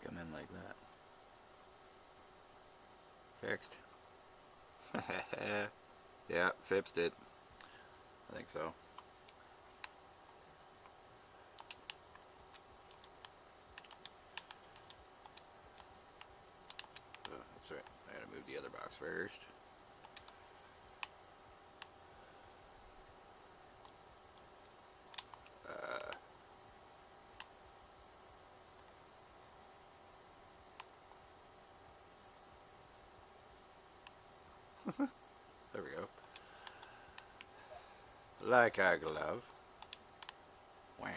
Come in like that. Fixed. Yeah, fixed it. I think so. Oh, that's right. I gotta move the other box first. There we go. Like a glove. Wham.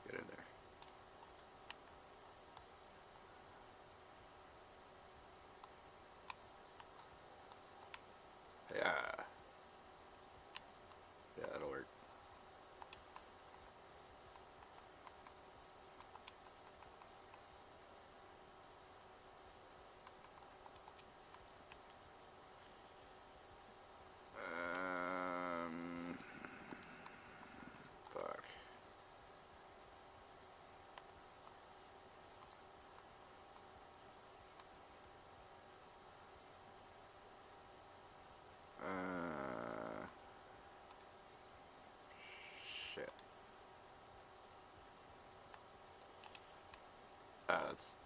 Get in there. Yeah. Yeah, that'll work. Fuck. Shit. It's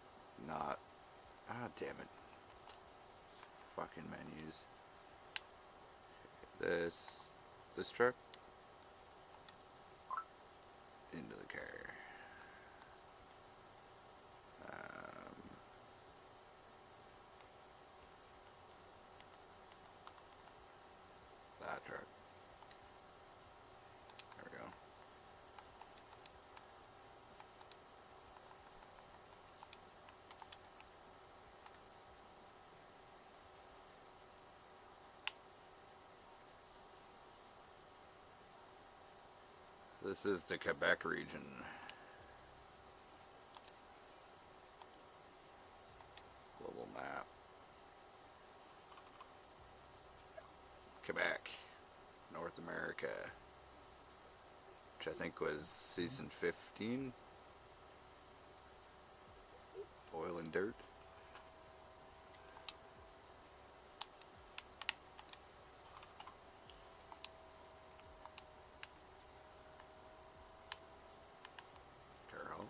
not. Ah, damn it. Fucking menus. This truck into the car. That truck. There we go. This is the Quebec region. Global map. Quebec, North America, which I think was season 15. Oil and Dirt. Carol.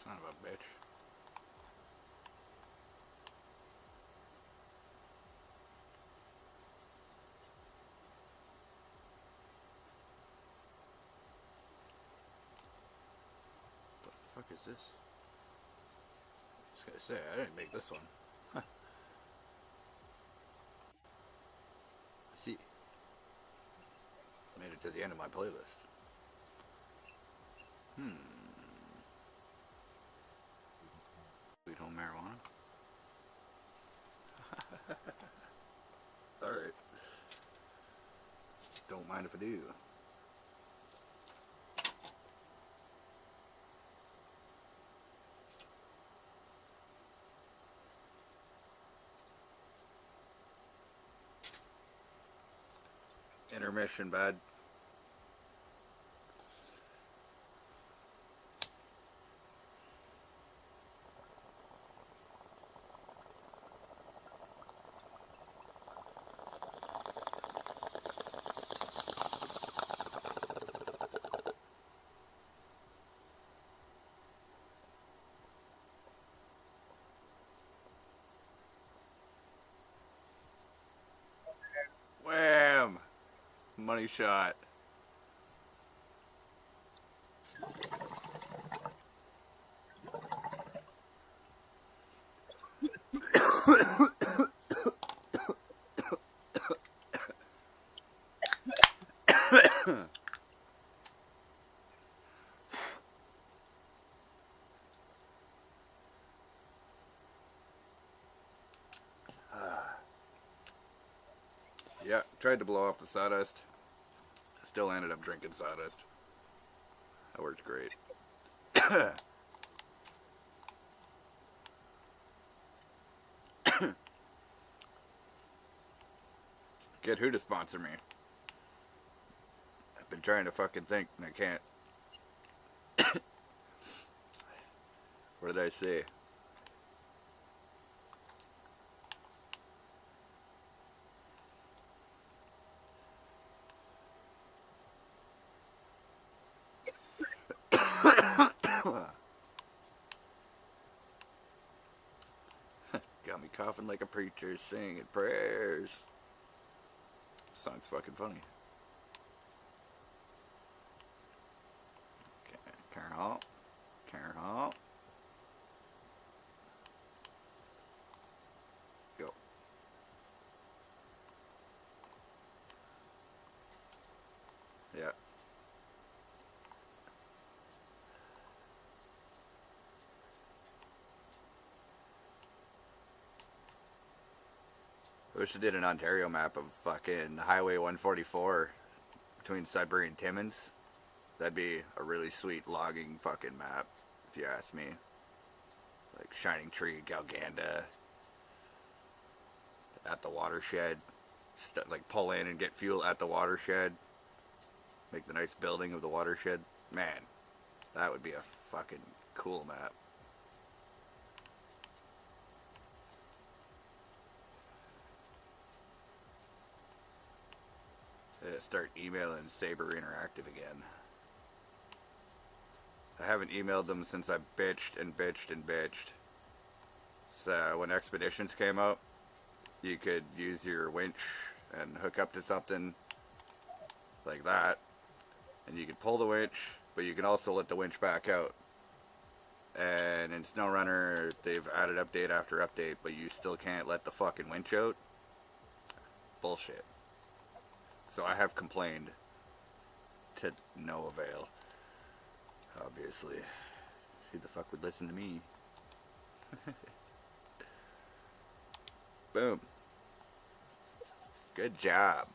Son of a bitch. What the fuck is this? I was gonna say, I didn't make this one. Huh. I see. Made it to the end of my playlist. Sweet home marijuana. Alright. Don't mind if I do. Intermission, bud. Wham! Money shot. Yeah, tried to blow off the sawdust. Still ended up drinking sawdust. That worked great. Get who to sponsor me? I've been trying to fucking think and I can't. What did I say? Got me coughing like a preacher singing prayers. Song's fucking funny. Okay, Carol. Carol. Go. Yeah. I wish I did an Ontario map of fucking Highway 144 between Sudbury and Timmins. That'd be a really sweet logging fucking map, if you ask me. Like Shining Tree, Galganda, at the watershed. Like pull in and get fuel at the watershed. Make the nice building of the watershed. Man, that would be a fucking cool map. Start emailing Saber Interactive again. I haven't emailed them since I bitched and bitched and bitched. So when Expeditions came out, you could use your winch and hook up to something like that. And you could pull the winch, but you can also let the winch back out. And in SnowRunner, they've added update after update, but you still can't let the fucking winch out. Bullshit. So I have complained to no avail. Obviously. Who the fuck would listen to me? Boom. Good job.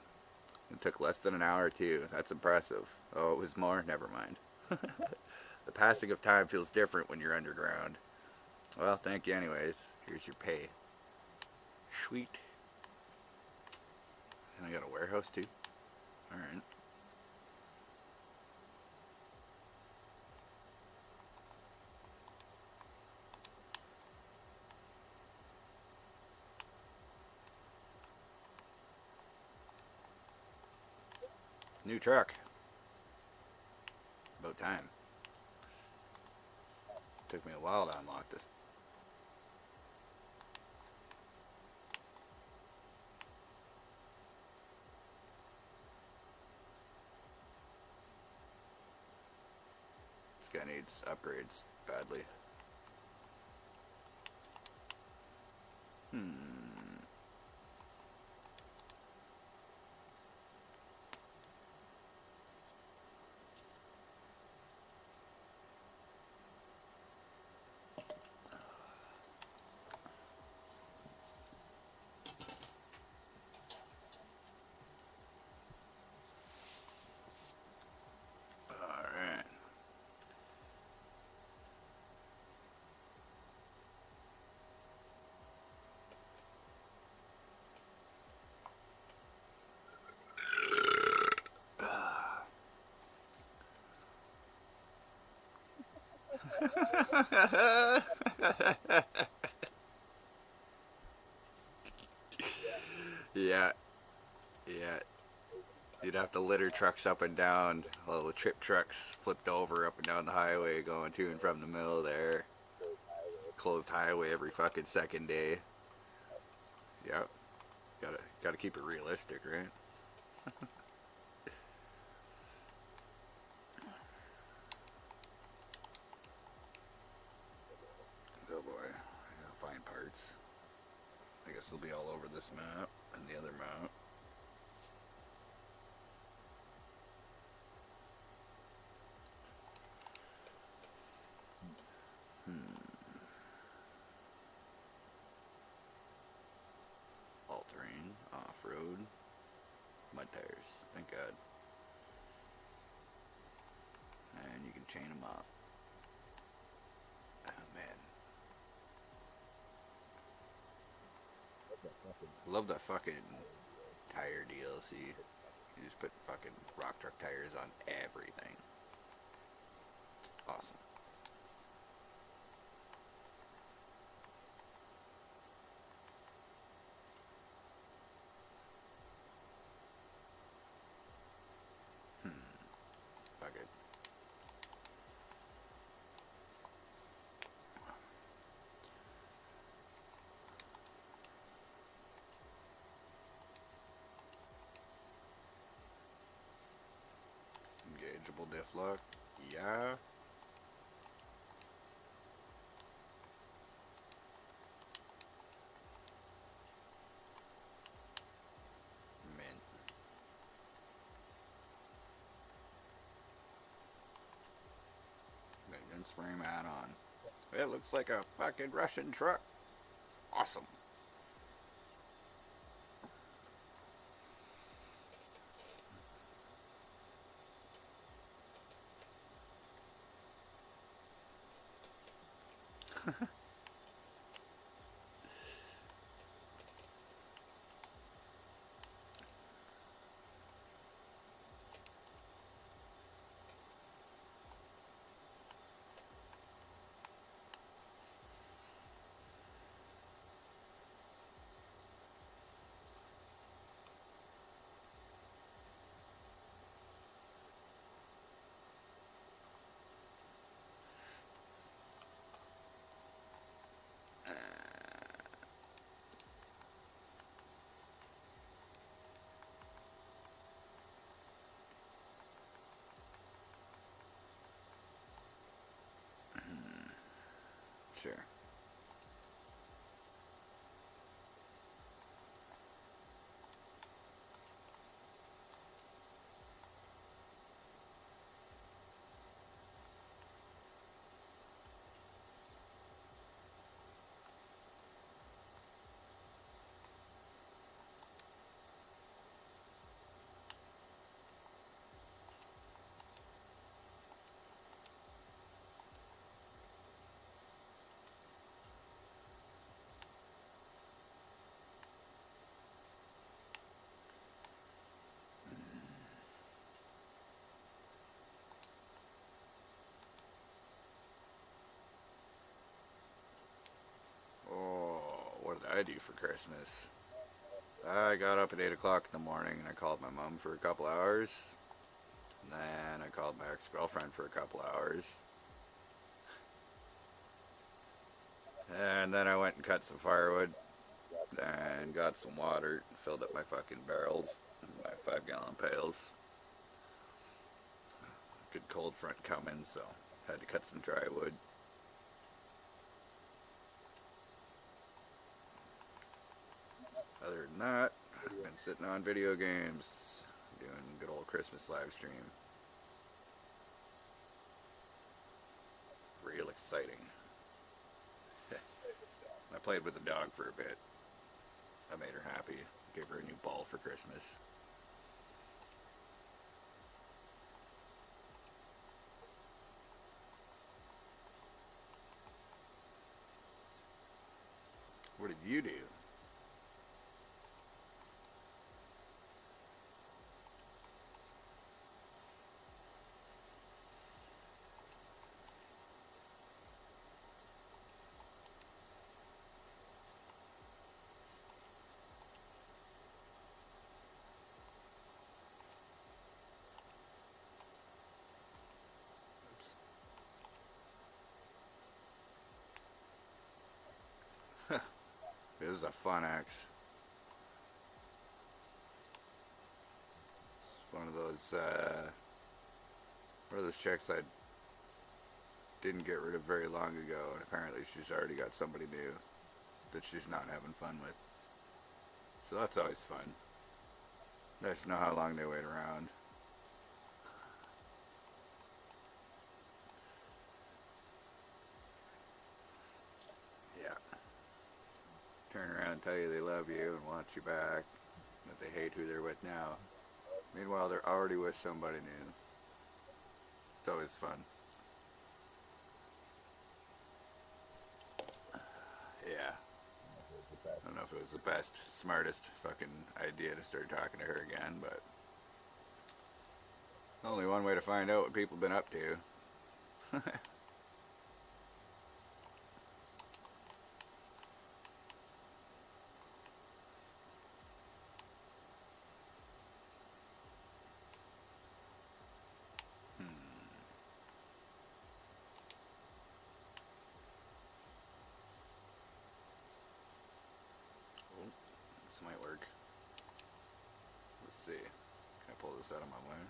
It took less than an hour too. That's impressive. Oh, it was more? Never mind. The passing of time feels different when you're underground. Well, thank you anyways. Here's your pay. Sweet. And I got a warehouse too. Alright. New truck. About time. Took me a while to unlock this. This guy needs upgrades badly. Alright. Yeah, yeah. You'd have to litter trucks up and down. All the trip trucks flipped over up and down the highway going to and from the mill there. Closed highway every fucking second day. Yep. Gotta keep it realistic, right? Oh boy. I gotta find parts. I guess they'll be all over this map and the other map. All terrain, off-road. front tires. Thank God. And you can chain them up. Oh man. I love that fucking tire DLC. You just put fucking rock truck tires on everything. It's awesome. Fuck it. Engageable diff lock. Yeah. Mint. Maintenance frame add-on. It looks like a fucking Russian truck. Awesome. Sure. Oh, what did I do for Christmas? I got up at 8 o'clock in the morning and I called my mom for a couple hours. And then I called my ex-girlfriend for a couple hours. And then I went and cut some firewood and got some water, filled up my fucking barrels, my 5-gallon pails. Good cold front coming, so had to cut some dry wood. Other than that, I've been sitting on video games, doing good old Christmas live stream. Real exciting. I played with the dog for a bit. I made her happy. Gave her a new ball for Christmas. What did you do? It was a fun axe. One of those chicks I didn't get rid of very long ago, and apparently she's already got somebody new that she's not having fun with. So that's always fun. Nice to know how long they wait around. Yeah. Turn around and tell you they love you and want you back, but they hate who they're with now. Meanwhile, they're already with somebody new. It's always fun. Yeah. I don't know if it was the best, smartest fucking idea to start talking to her again, but only one way to find out what people have been up to. Oh, this might work. Let's see. Can I pull this out of my way?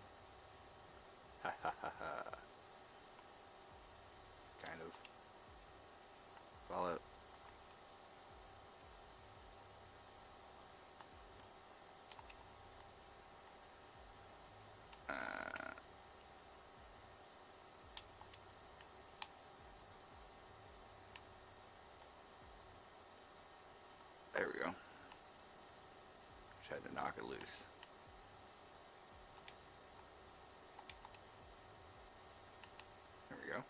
Ha ha ha ha. Kind of. Follow it. There we go. Tried to knock it loose. There we go.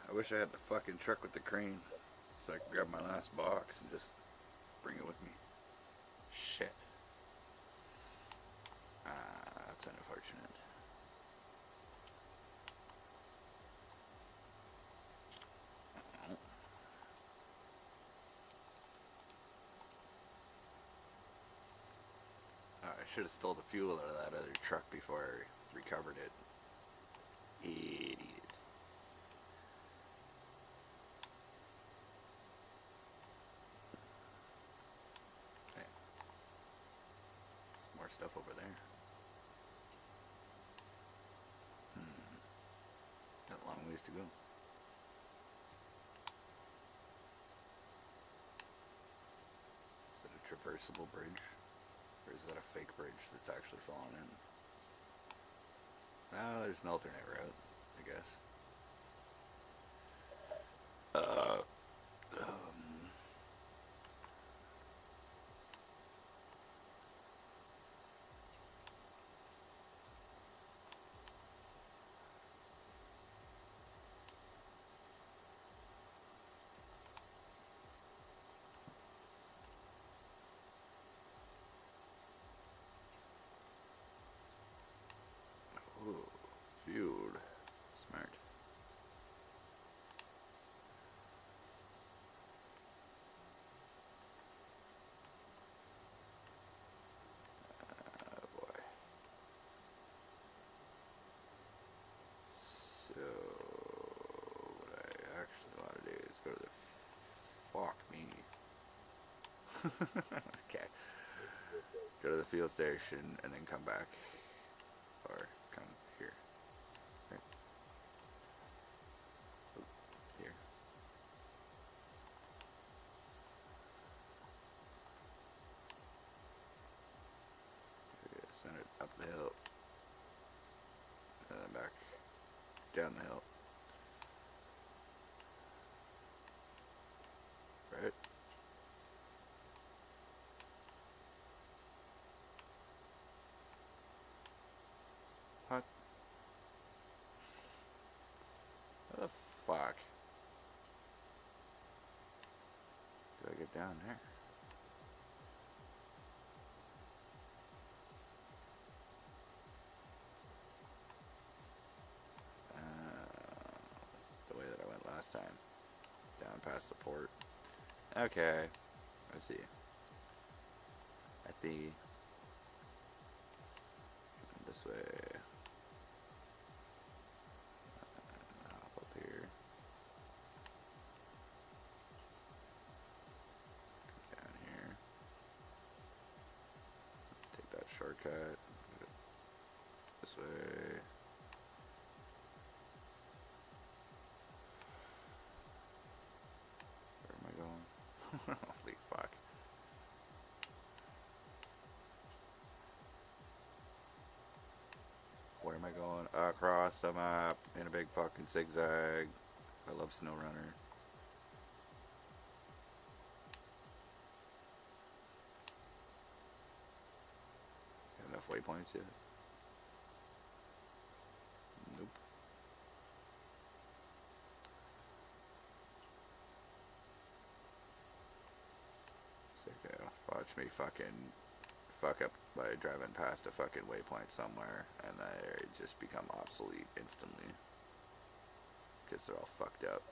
I wish I had the fucking truck with the crane so I could grab my last box and just bring it with me. Shit. That's unfortunate. I should have stole the fuel out of that other truck before I recovered it. Idiot. Hey. More stuff over there. Got a long ways to go. Is that a traversable bridge? Or is that a fake bridge that's actually falling in? No, there's an alternate route, I guess. Ooh, fueled. Smart. Oh boy. So, what I actually want to do is go to the... Fuck me. Okay. Go to the fuel station and then come back. Or come here. Right. Oop, here. Send it up the hill. And then back down the hill. Right? What? What the fuck? Do I get down there? The way that I went last time. Down past the port. Okay. I see. I see. This way. Hop up here. Come down here. Take that shortcut. This way. across the map in a big fucking zigzag. I love SnowRunner. Got enough waypoints yet? Nope. It's okay. Watch me fucking fuck up by driving past a fucking waypoint somewhere and they just become obsolete instantly. Because they're all fucked up.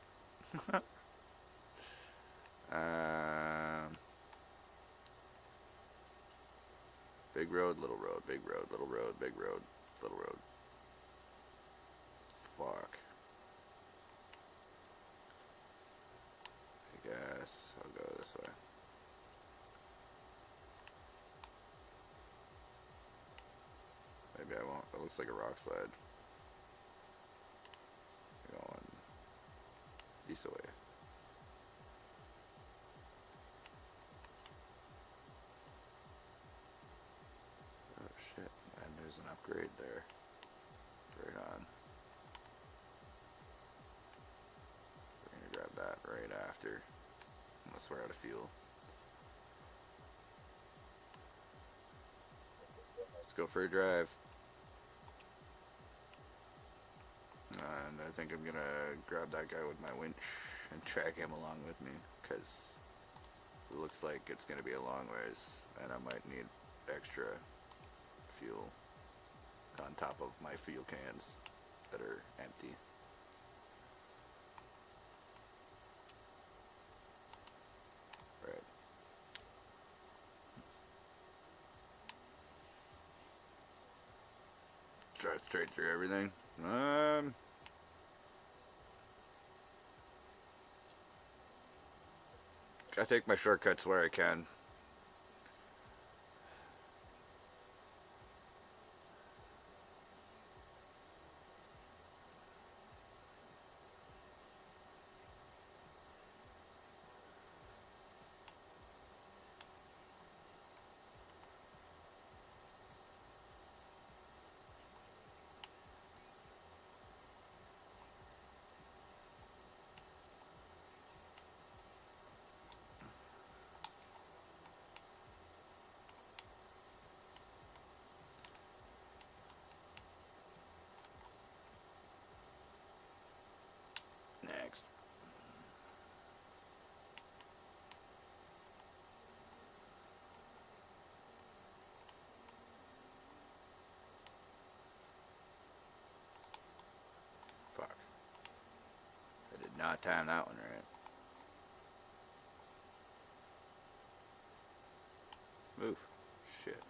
Big road, little road, big road, little road, big road, little road. Fuck. I guess I'll go this way. Maybe I won't. It looks like a rock slide. Going this way. Oh shit, and there's an upgrade there. Right on. We're gonna grab that right after. Unless we're out of fuel. Let's go for a drive. And I think I'm gonna grab that guy with my winch and drag him along with me, because it looks like it's gonna be a long ways, and I might need extra fuel on top of my fuel cans that are empty. Right. Drive straight through everything. I take my shortcuts where I can. Next. Fuck. I did not time that one right. Move. Shit.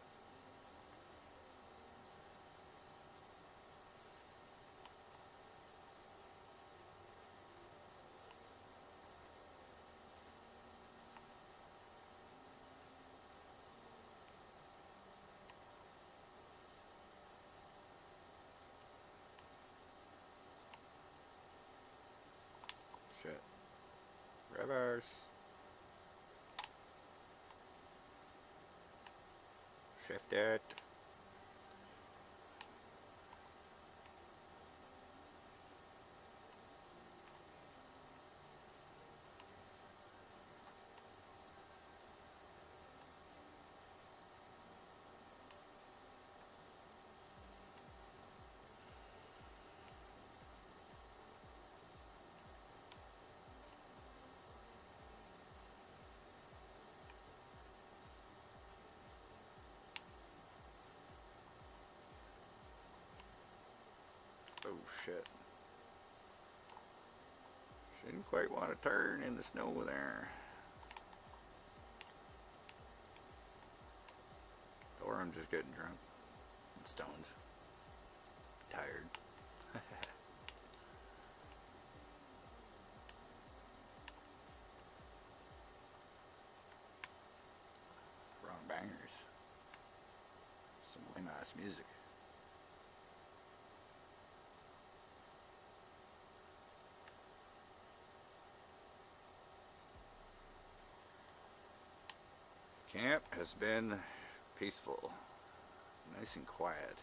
Shit. Reverse. Shift it. Oh shit. Didn't quite want to turn in the snow there. Or I'm just getting drunk and stoned. Tired. Wrong bangers. Some lame ass music. Camp has been peaceful, nice and quiet.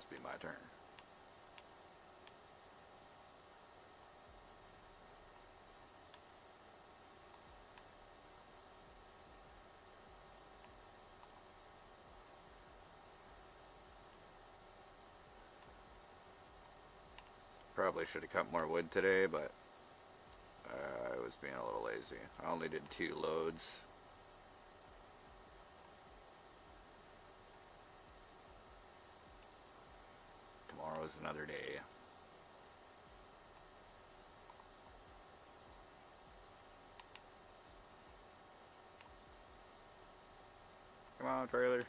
must be my turn. Probably should have cut more wood today, but I was being a little lazy. I only did 2 loads. Tomorrow's another day. Come on, trailer.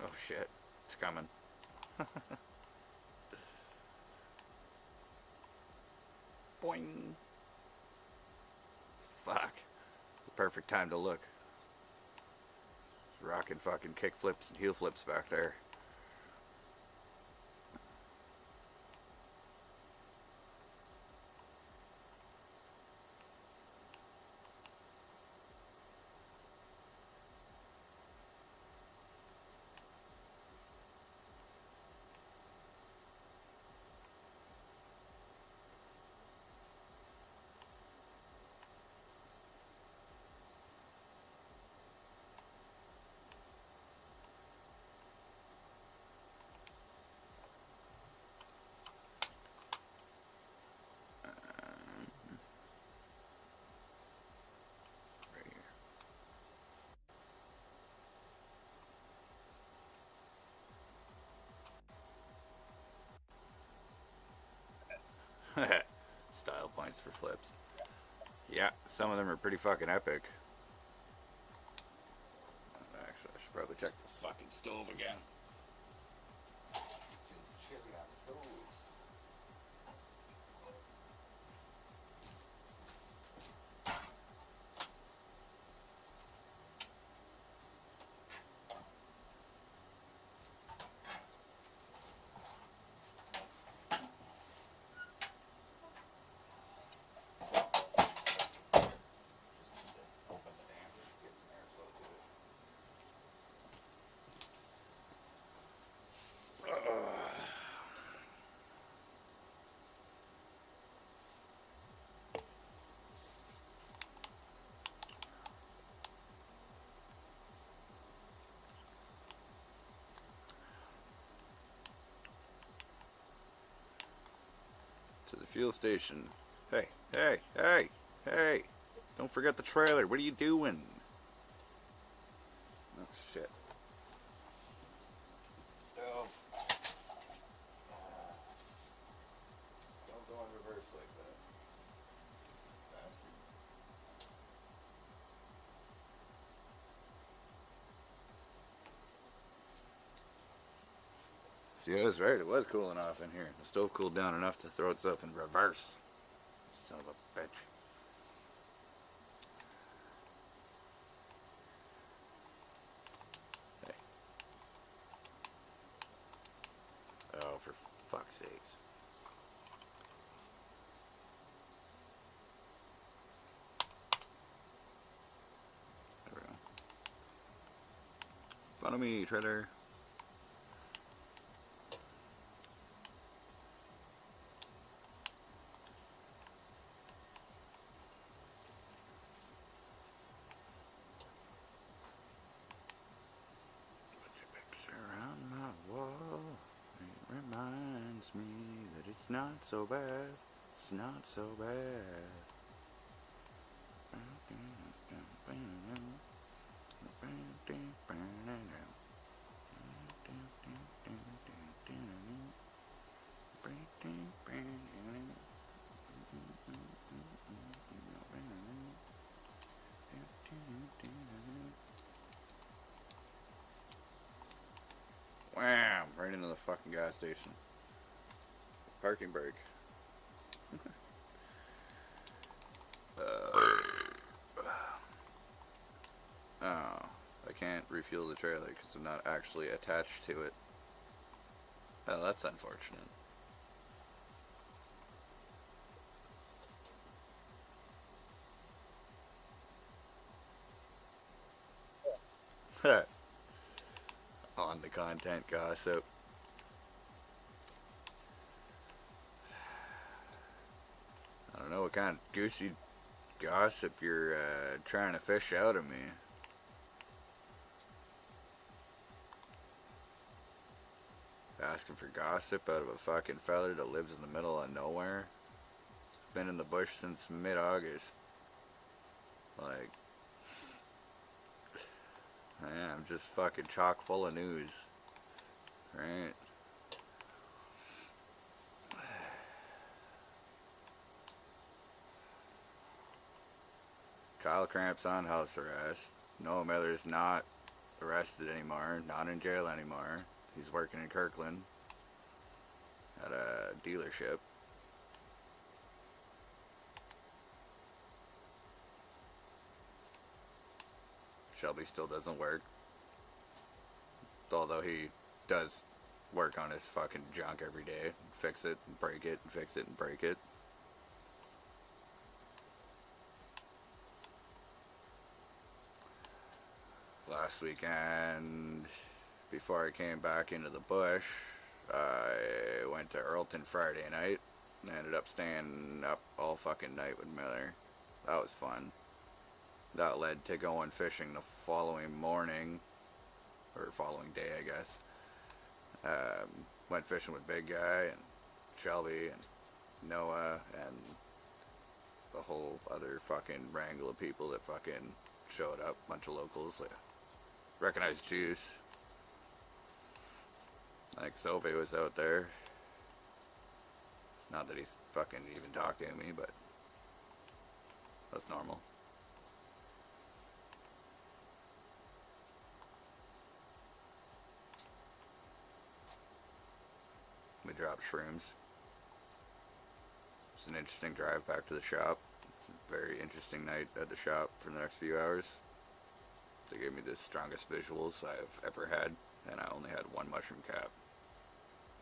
Oh shit, it's coming. Boing. Fuck. The perfect time to look. It's rocking fucking kick flips and heel flips back there. Style points for flips. Yeah, some of them are pretty fucking epic. Actually, I should probably check the fucking stove again. Feels chilly on the toes. To the fuel station. Hey, hey, hey, hey! Don't forget the trailer. What are you doing? Oh shit. Stove. Don't go in reverse like that. Bastard. See, I was right. It was cooling off in here. The stove cooled down enough to throw itself in reverse. Son of a bitch. Hey. Oh, for fuck's sakes. There we go. Follow me, trailer. Me that it's not so bad, it's not so bad. Wham! Right into the fucking gas station. Parking brake. Oh, I can't refuel the trailer because I'm not actually attached to it. Oh, that's unfortunate. on the content gossip. I don't know what kind of goosey gossip you're trying to fish out of me. Asking for gossip out of a fucking feller that lives in the middle of nowhere. Been in the bush since mid-August. Like, yeah, I'm just fucking chock full of news. Right? Kyle Cramp's on house arrest. Noah Miller's not arrested anymore, not in jail anymore. He's working in Kirkland at a dealership. Shelby still doesn't work. Although he does work on his fucking junk every day. Fix it and break it, and fix it and break it. Last weekend, before I came back into the bush, I went to Earlton Friday night and ended up staying up all fucking night with Miller. That was fun. That led to going fishing the following morning, or following day, I guess. Went fishing with Big Guy and Shelby and Noah and the whole other fucking wrangle of people that fucking showed up. Bunch of locals. Like, recognized Juice. Like, Sophie was out there. Not that he's fucking even talked to me, but that's normal. We dropped shrooms. It's an interesting drive back to the shop. Very interesting night at the shop for the next few hours. They gave me the strongest visuals I've ever had, and I only had one mushroom cap.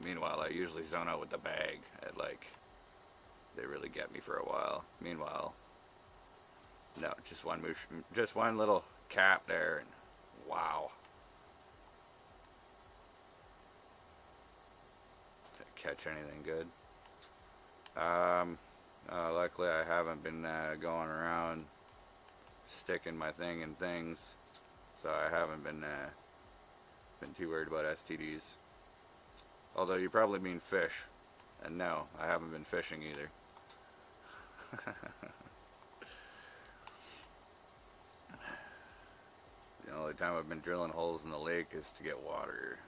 Meanwhile, I usually zone out with the bag at, like, they really get me for a while. Meanwhile, no, just one little cap there, and wow. Did I catch anything good? Luckily I haven't been going around sticking my thing in things, so I haven't been too worried about STDs. Although you probably mean fish, and no, I haven't been fishing either. The only time I've been drilling holes in the lake is to get water.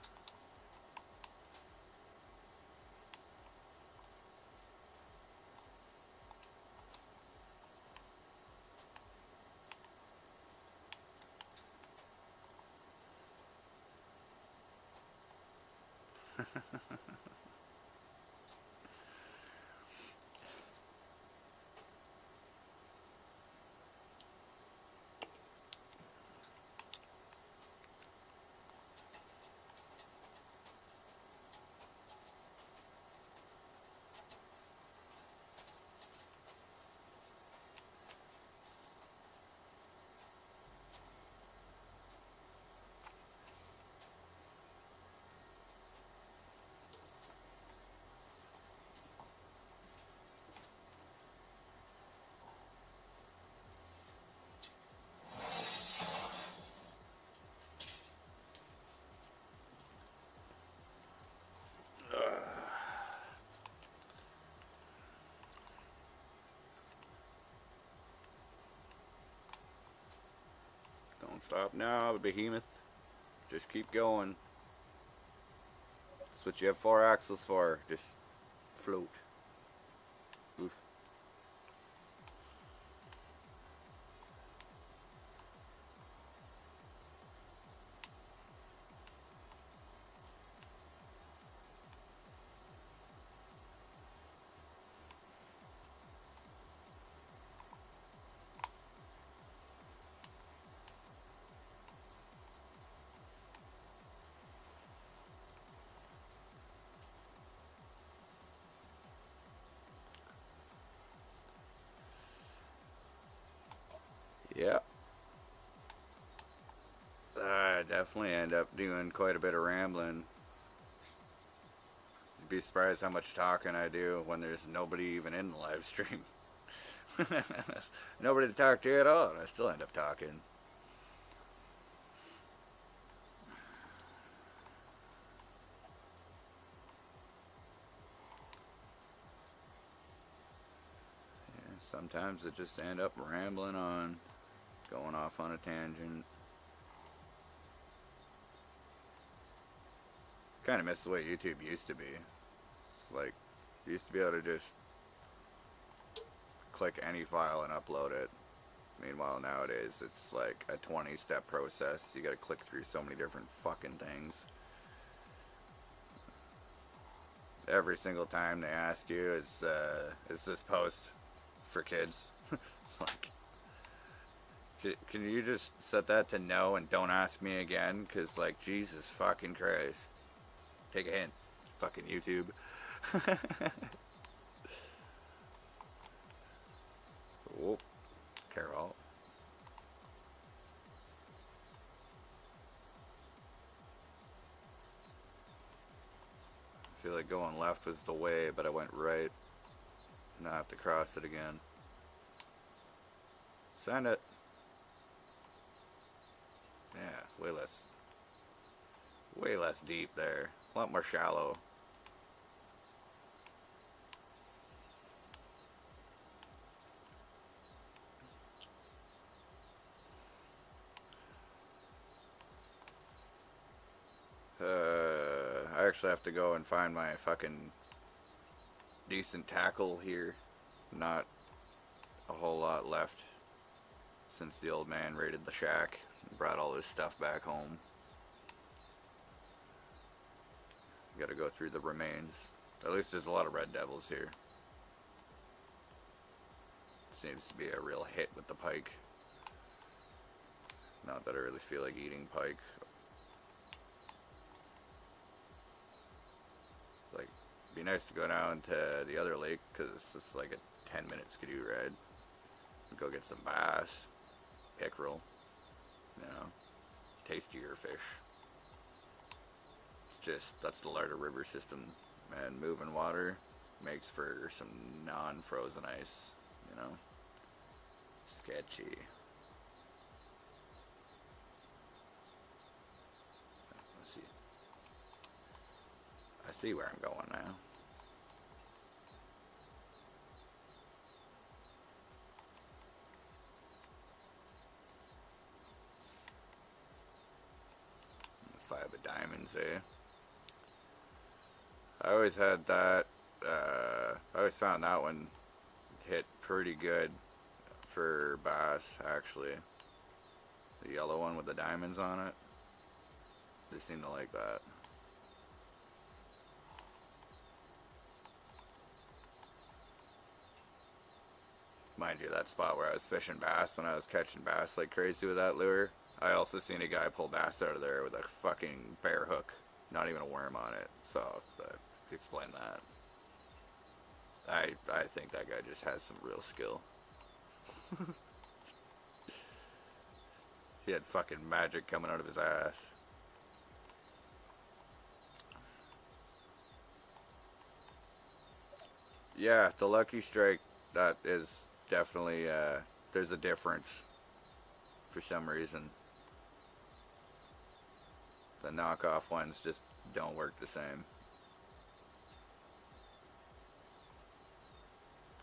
Don't stop now, behemoth. Just keep going. That's what you have 4 axles for. Just float. Oof. Yeah. definitely end up doing quite a bit of rambling. You'd be surprised how much talking I do when there's nobody even in the live stream. Nobody to talk to at all, and I still end up talking. Yeah, sometimes I just end up rambling on, going off on a tangent. Kind of miss the way YouTube used to be. It's like, you used to be able to just click any file and upload it. Meanwhile, nowadays, it's like a 20-step process. You gotta click through so many different fucking things. Every single time they ask you, is this post for kids? It's like, can you just set that to no and don't ask me again? Because, like, Jesus fucking Christ. Take a hint. Fucking YouTube. Oh, Carol. I feel like going left was the way, but I went right. Now I have to cross it again. Send it. Yeah, way less deep there. A lot more shallow. I actually have to go and find my fucking decent tackle here. Not a whole lot left since the old man raided the shack and brought all his stuff back home. Gotta go through the remains. At least there's a lot of red devils here. Seems to be a real hit with the pike. Not that I really feel like eating pike. Like, it'd be nice to go down to the other lake, because it's just like a 10-minute skidoo ride. Go get some bass, pickerel, you know, tastier fish. It's just, that's the Larder River system, and moving water makes for some non-frozen ice, you know. Sketchy. Let's see. I see where I'm going now. Five of diamonds, eh? I always had that, I always found that one hit pretty good for bass, actually. The yellow one with the diamonds on it. They seem to like that. Mind you, that spot where I was fishing bass when I was catching bass like crazy with that lure, I also seen a guy pull bass out of there with a fucking bare hook. Not even a worm on it. So, explain that. I think that guy just has some real skill. He had fucking magic coming out of his ass. Yeah, the Lucky Strike, that is definitely, there's a difference for some reason. The knockoff ones just don't work the same.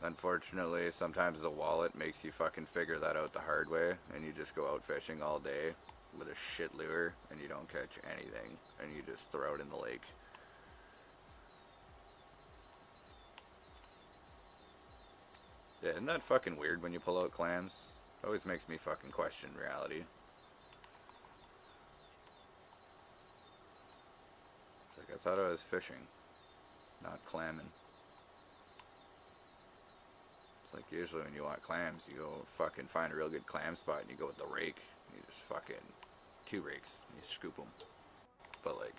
Unfortunately, sometimes the wallet makes you fucking figure that out the hard way, and you just go out fishing all day with a shit lure, and you don't catch anything, and you just throw it in the lake. Yeah, isn't that fucking weird when you pull out clams? It always makes me fucking question reality. It's like, I thought I was fishing, not clamming. It's like, usually when you want clams, you go fucking find a real good clam spot and you go with the rake. You just fucking, 2 rakes, you scoop them. But like,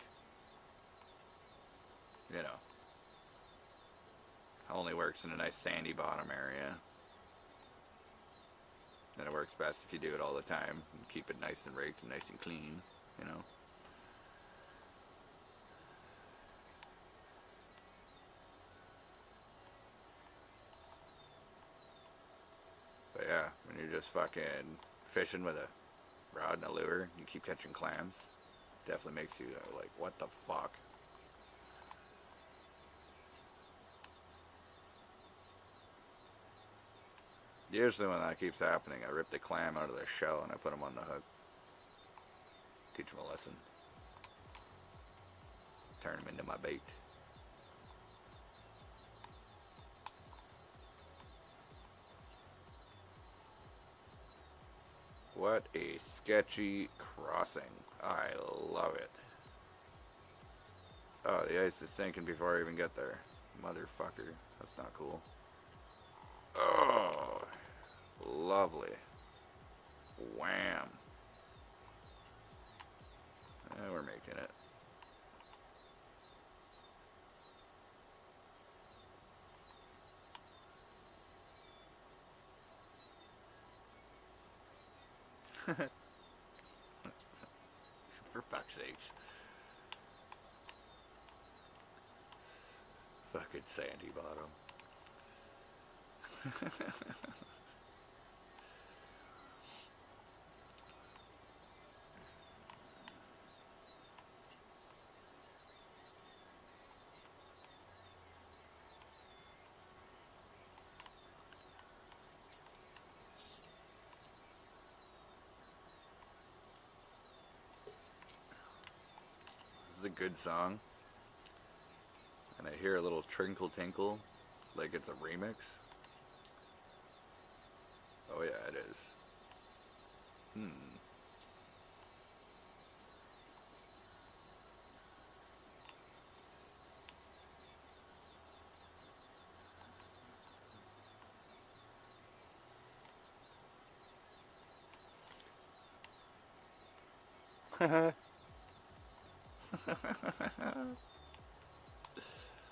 you know, only works in a nice sandy bottom area. And it works best if you do it all the time and keep it nice and raked and nice and clean. you know. But yeah, when you're just fucking fishing with a rod and a lure, you keep catching clams. Definitely makes you like, what the fuck? Usually when that keeps happening, I rip the clam out of their shell and I put them on the hook. Teach them a lesson. Turn them into my bait. What a sketchy crossing. I love it. Oh, the ice is sinking before I even get there. Motherfucker. That's not cool. Oh, lovely. Wham. We're making it. For fuck's sakes. Fucking sandy bottom. This is a good song. And I hear a little trinkle tinkle, like it's a remix. Oh yeah, it is.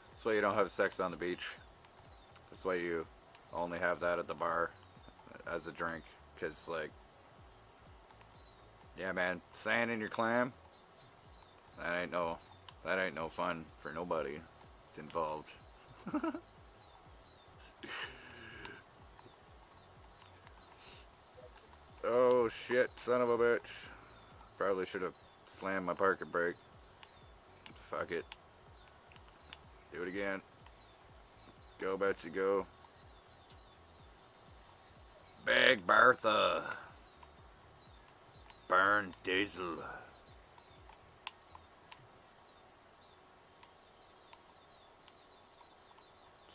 That's why you don't have sex on the beach. That's why you only have that at the bar as a drink. Cause like, yeah, man, sand in your clam. That ain't no fun for nobody involved. Oh shit, son of a bitch. Probably should have slammed my parking brake. Fuck it. Do it again. Go, Betsy, go. Big Bertha. Burn diesel.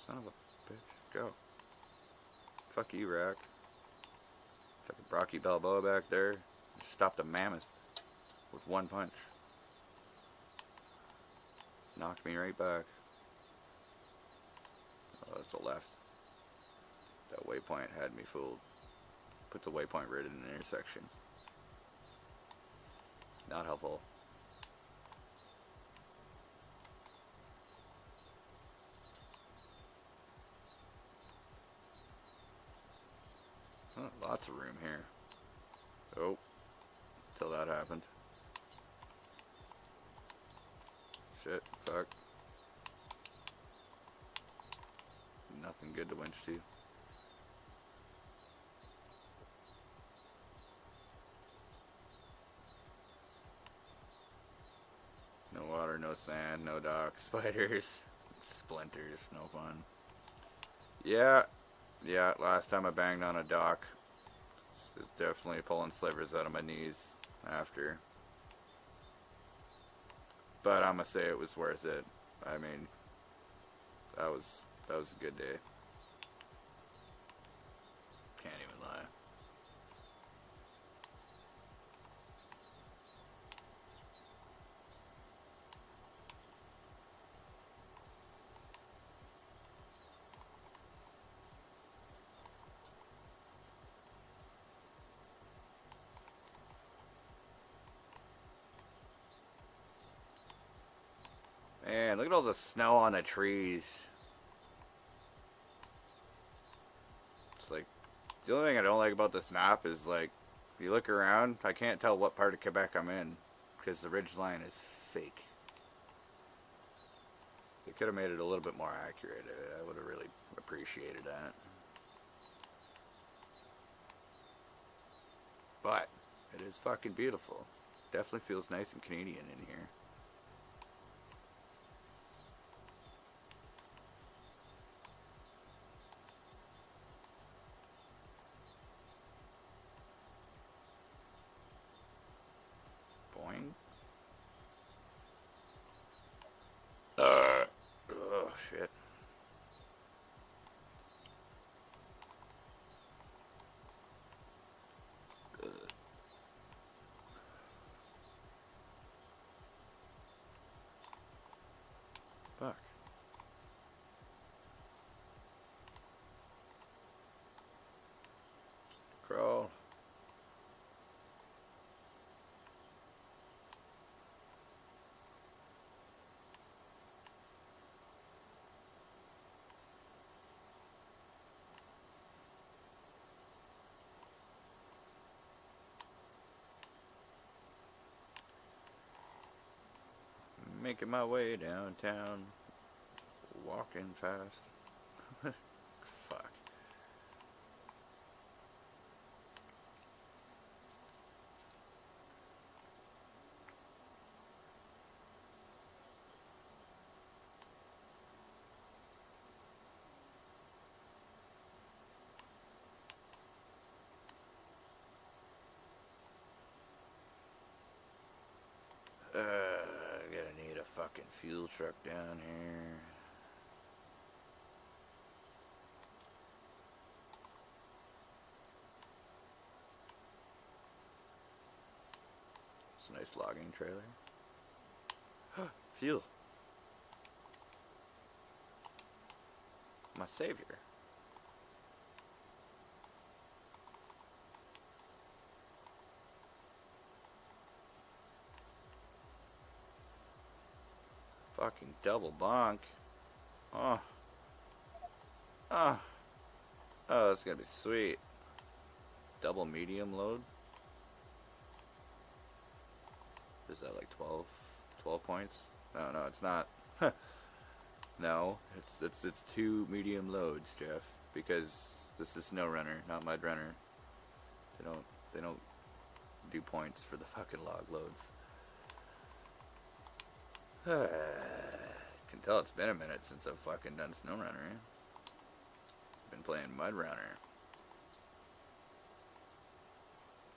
Son of a bitch. Go. Fuck you, Rack. Fucking Rocky Balboa back there. Stopped a mammoth with one punch. Knocked me right back. Oh, that's a left. That waypoint had me fooled. Puts a waypoint right in an intersection. Not helpful. Oh, lots of room here. Oh, till that happened. Shit, fuck. Nothing good to winch to. No water, no sand, no dock, spiders, splinters, no fun. Yeah, last time I banged on a dock, it's definitely pulling slivers out of my knees after. But I'm gonna say it was worth it. I mean, that was a good day. Can't even lie. Man, look at all the snow on the trees. It's like, the only thing I don't like about this map is like, you look around, I can't tell what part of Quebec I'm in. because the ridgeline is fake. They could have made it a little bit more accurate. I would have really appreciated that. But it is fucking beautiful. Definitely feels nice and Canadian in here. Boing. Oh, shit. Fuck. Crawl. Making my way downtown. Walking fast. Fuck. Gonna need a fucking fuel truck down here. It's a nice logging trailer. Fuel. My savior. Fucking double bonk. Oh. Oh. Oh, that's gonna be sweet. Double medium load. Is that like 12 points? No, it's not. No, it's 2 medium loads, Jeff, because this is Snow Runner, not Mud Runner. They don't do points for the fucking log loads. Can tell it's been a minute since I've fucking done Snow Runner. Been playing Mud Runner.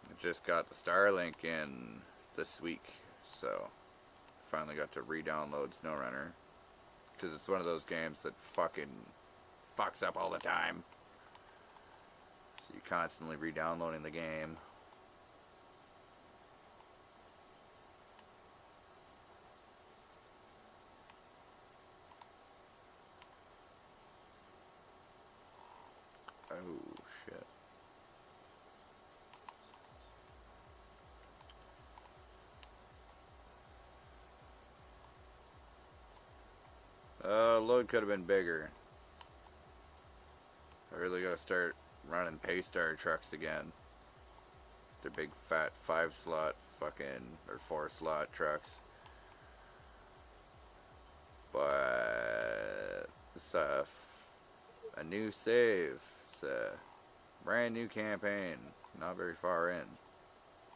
I just got the Starlink in this week, so finally got to re-download Snow Runner, because it's one of those games that fucking fucks up all the time. So you're constantly re-downloading the game. Oh shit. Load could have been bigger. I really gotta start running Paystar trucks again. They're big fat 5-slot fucking, or 4-slot trucks. But it's a new save. It's a brand new campaign. Not very far in.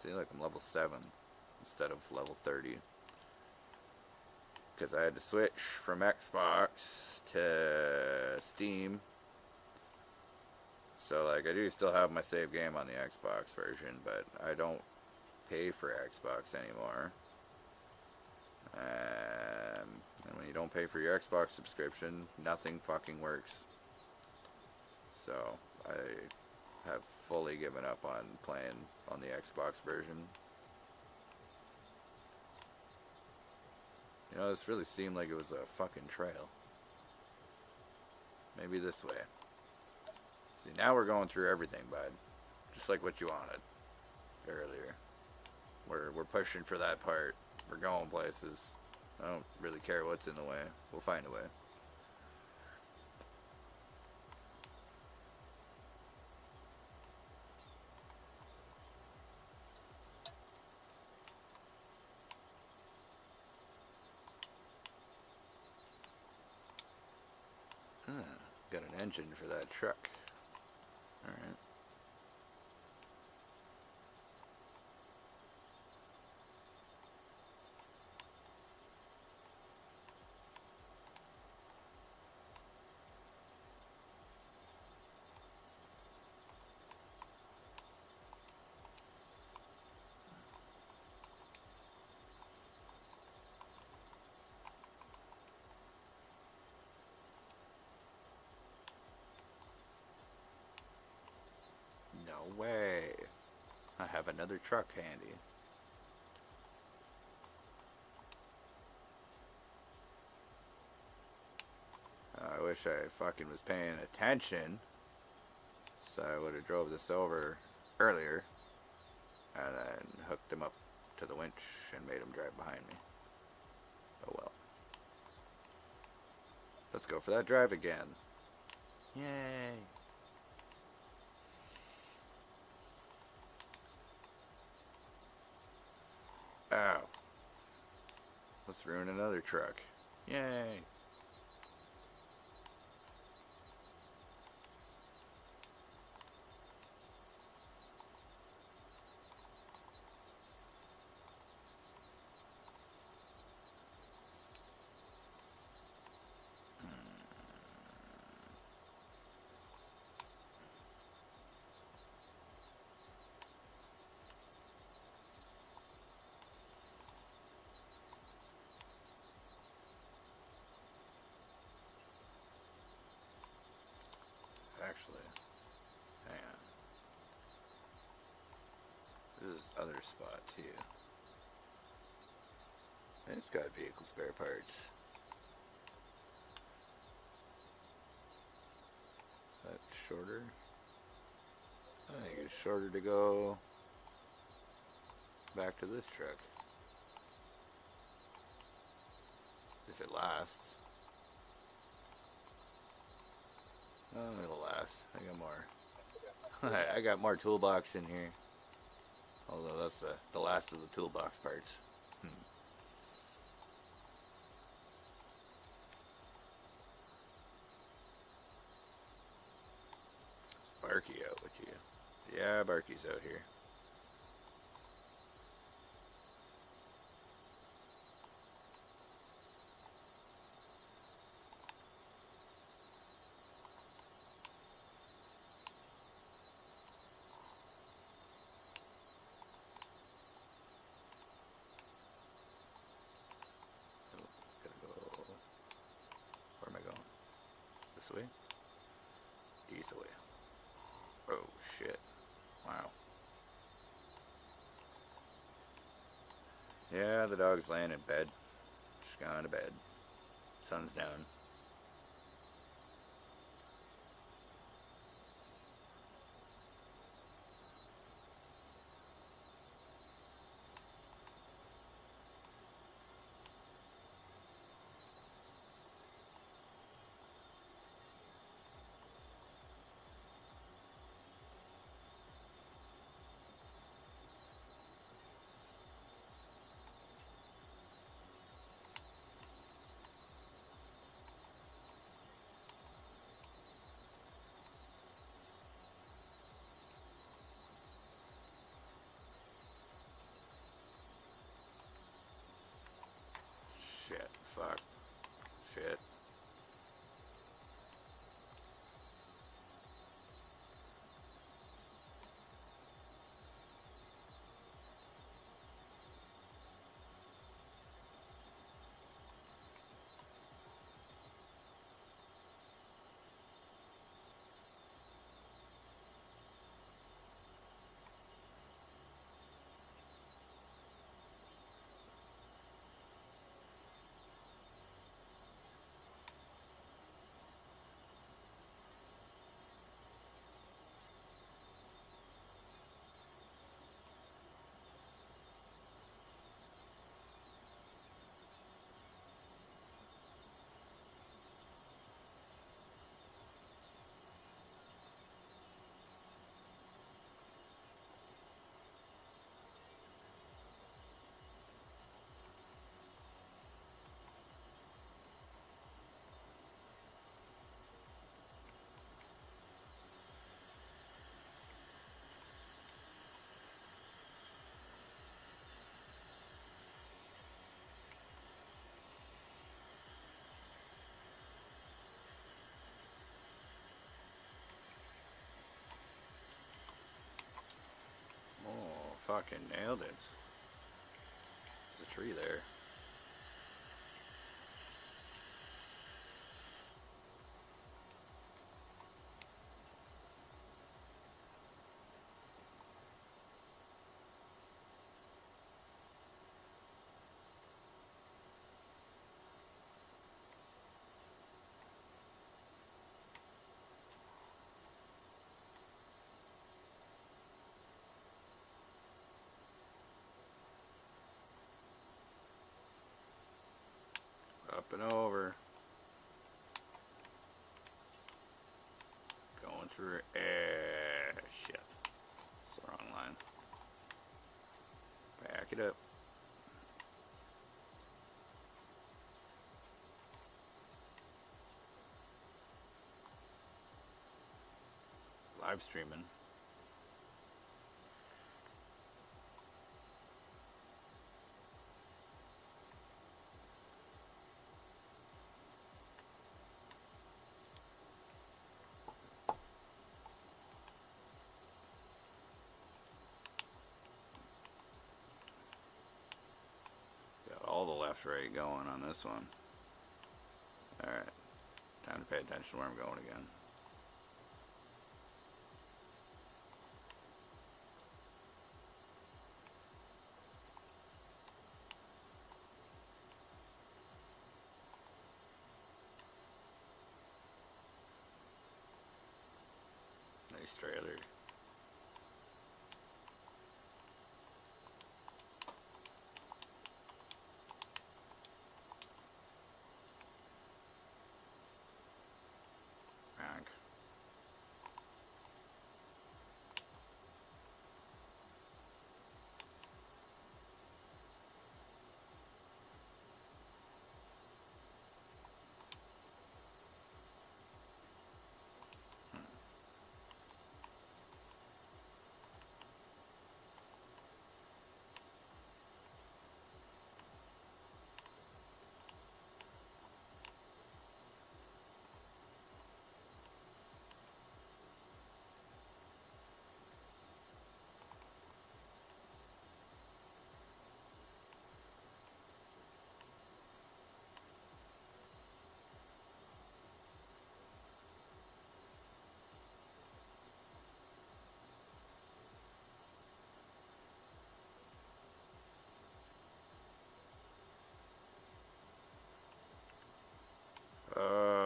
Seems like I'm level 7 instead of level 30. Because I had to switch from Xbox to Steam. So like I do still have my save game on the Xbox version, but I don't pay for Xbox anymore. And when you don't pay for your Xbox subscription, nothing fucking works. So I have fully given up on playing on the Xbox version. You know, this really seemed like it was a fucking trail. Maybe this way. See, now we're going through everything, bud. Just like what you wanted earlier. We're pushing for that part. We're going places. I don't really care what's in the way. We'll find a way. Got an engine for that truck. Alright. No way. I have another truck handy. I wish I fucking was paying attention. So I would have drove this over earlier and then hooked him up to the winch and made him drive behind me. Oh well. Let's go for that drive again. Yay. Ow. Let's ruin another truck. Yay. Actually, hang on. There's this other spot too. And it's got vehicle spare parts. That's shorter. I think it's shorter to go back to this truck. If it lasts. Oh, it'll last. I got more. I got more toolbox in here. Although that's the last of the toolbox parts. Is Barky out with you? Yeah, Barky's out here. Way? Diesel way. Oh shit. Wow. Yeah, the dog's laying in bed. Just gone to bed. Sun's down. Fucking nailed it. There's a tree there. Up and over. Going through. Shit. It's the wrong line. Back it up. Live streaming. Got all the left right going on this one. Alright. Time to pay attention to where I'm going again. Nice trailer. Rank.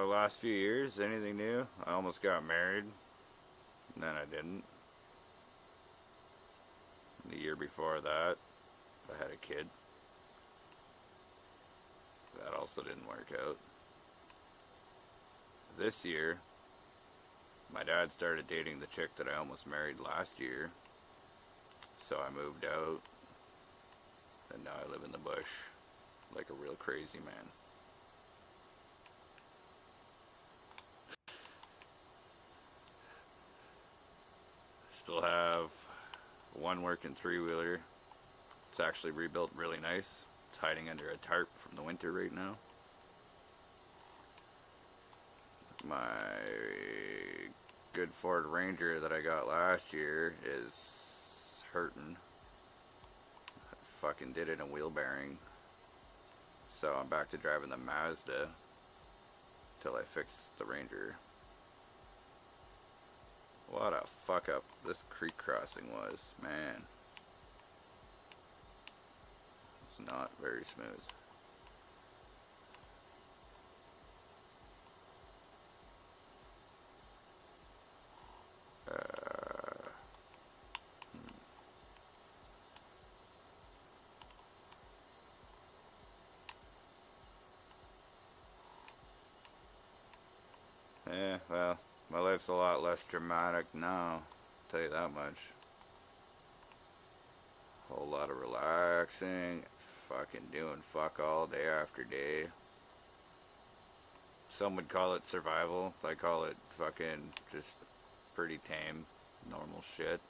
Last few years, anything new? I almost got married, and then I didn't. The year before that, I had a kid. That also didn't work out. This year, my dad started dating the chick that I almost married last year. So I moved out, and now I live in the bush like a real crazy man. Still have one working three-wheeler. It's actually rebuilt really nice. It's hiding under a tarp from the winter right now. My good Ford Ranger that I got last year is hurting. I fucking did it in a wheel bearing. So I'm back to driving the Mazda till I fix the Ranger. What a fuck up this creek crossing was, man. It's not very smooth. Yeah, well, my life's a lot less dramatic now, I'll tell you that much. Whole lot of relaxing, fucking doing fuck all day after day. Some would call it survival, I call it fucking just pretty tame, normal shit.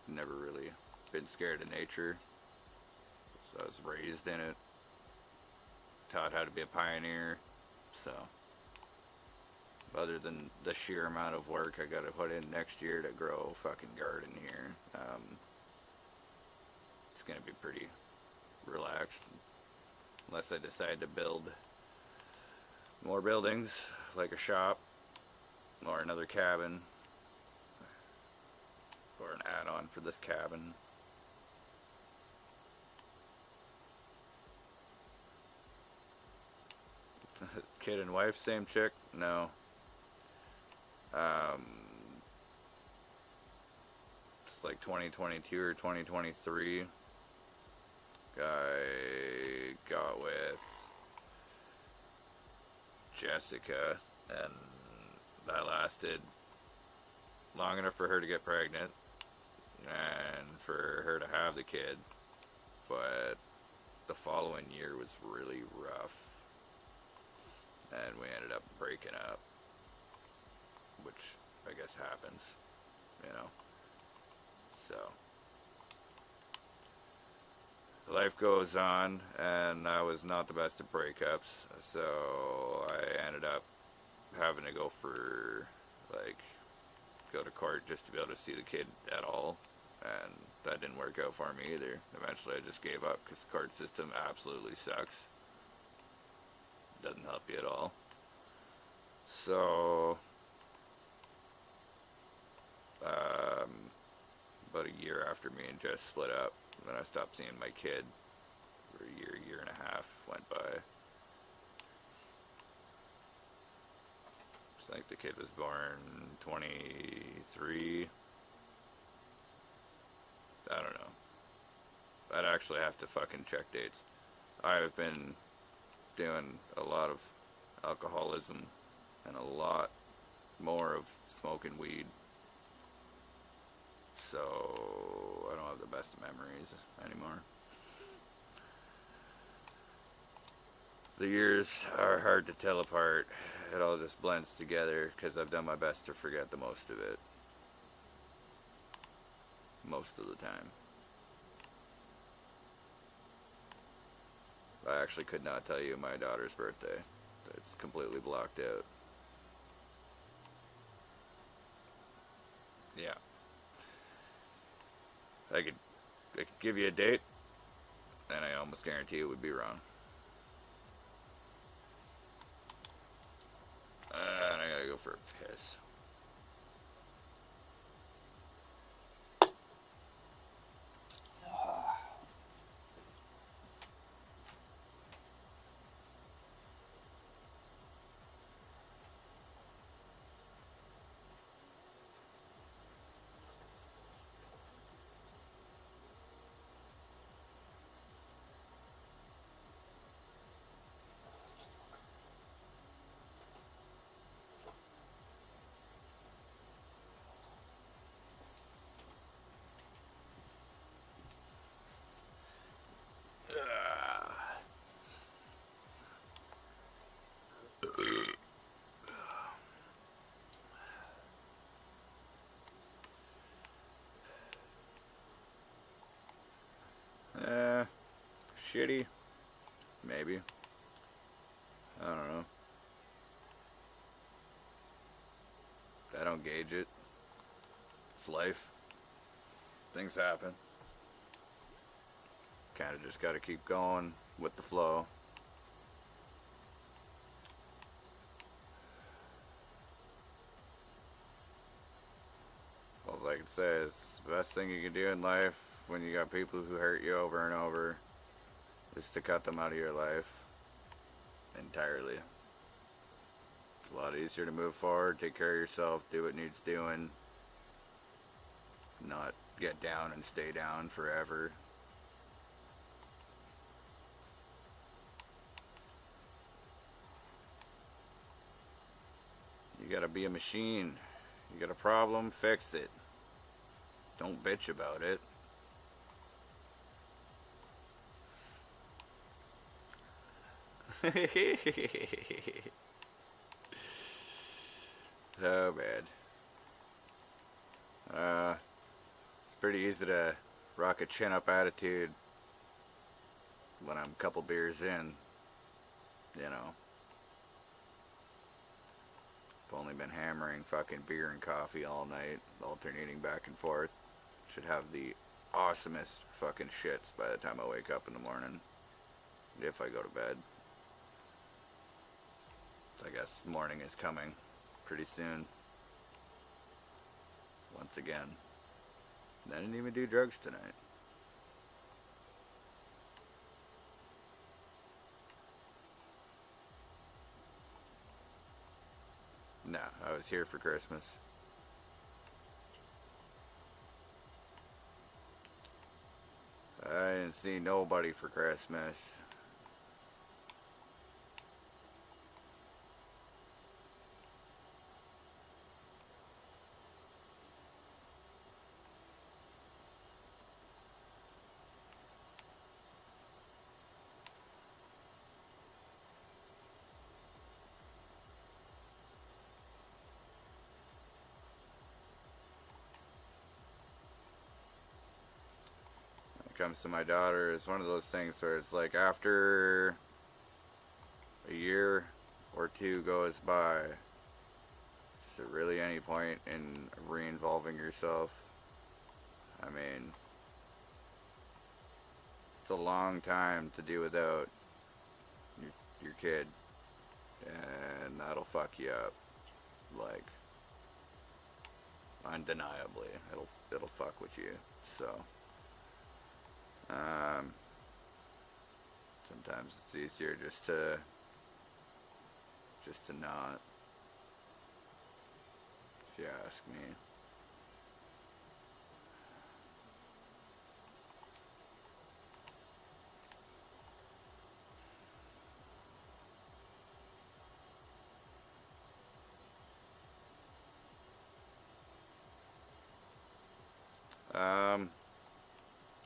Never really been scared of nature, so I was raised in it. Taught how to be a pioneer, so other than the sheer amount of work I gotta put in next year to grow a fucking garden here. It's gonna be pretty relaxed, unless I decide to build more buildings, like a shop, or another cabin, or an add-on for this cabin. Kid and wife, same chick? No. It's like 2022 or 2023. I got with Jessica, and that lasted long enough for her to get pregnant and for her to have the kid, but the following year was really rough, and we ended up breaking up, which I guess happens, you know. So life goes on, and I was not the best at breakups, so I ended up having to go to court just to be able to see the kid at all, and that didn't work out for me either. Eventually I just gave up because the court system absolutely sucks. Doesn't help you at all. So about a year after me and Jess split up, then I stopped seeing my kid for a year and a half went by. I think the kid was born 23. I don't know. I'd actually have to fucking check dates. I've been doing a lot of alcoholism and a lot more of smoking weed, so I don't have the best memories anymore. The years are hard to tell apart. It all just blends together because I've done my best to forget the most of it. Most of the time. I actually could not tell you my daughter's birthday. It's completely blocked out. Yeah. I could give you a date, and I almost guarantee it would be wrong. And I gotta go for a piss. Shitty. Maybe. I don't know. I don't gauge it. It's life. Things happen. Kinda just gotta keep going with the flow. All I can say is the best thing you can do in life when you got people who hurt you over and over is to cut them out of your life entirely. It's a lot easier to move forward, take care of yourself, do what needs doing, not get down and stay down forever. You gotta be a machine. You got a problem, fix it. Don't bitch about it. Oh, man. It's pretty easy to rock a chin-up attitude when I'm a couple beers in, you know. If only been hammering fucking beer and coffee all night, alternating back and forth. Should have the awesomest fucking shits by the time I wake up in the morning. If I go to bed. I guess morning is coming pretty soon. Once again. I didn't even do drugs tonight. No, I was here for Christmas. I didn't see nobody for Christmas. Comes to my daughter, it's one of those things where it's like after a year or two goes by, is there really any point in re-involving yourself? I mean, it's a long time to do without your kid, and that'll fuck you up, like, undeniably. It'll fuck with you. So sometimes it's easier just to not, if you ask me.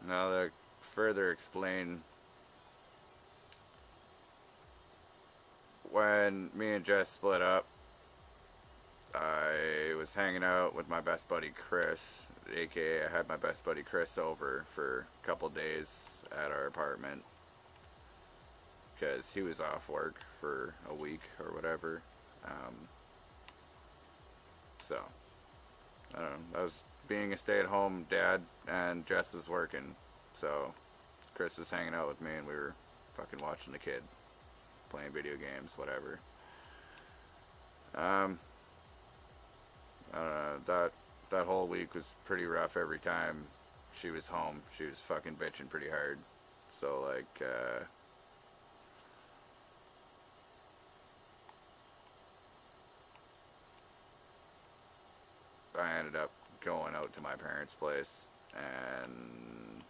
Now to further explain, when me and Jess split up, I was hanging out with my best buddy Chris, aka I had my best buddy Chris over for a couple days at our apartment because he was off work for a week or whatever. So I don't know, I was being a stay-at-home dad and Jess was working, so Chris was hanging out with me and we were fucking watching the kid, playing video games, whatever. I don't know, that whole week was pretty rough. Every time she was home, she was fucking bitching pretty hard. So like, I ended up going out to my parents' place and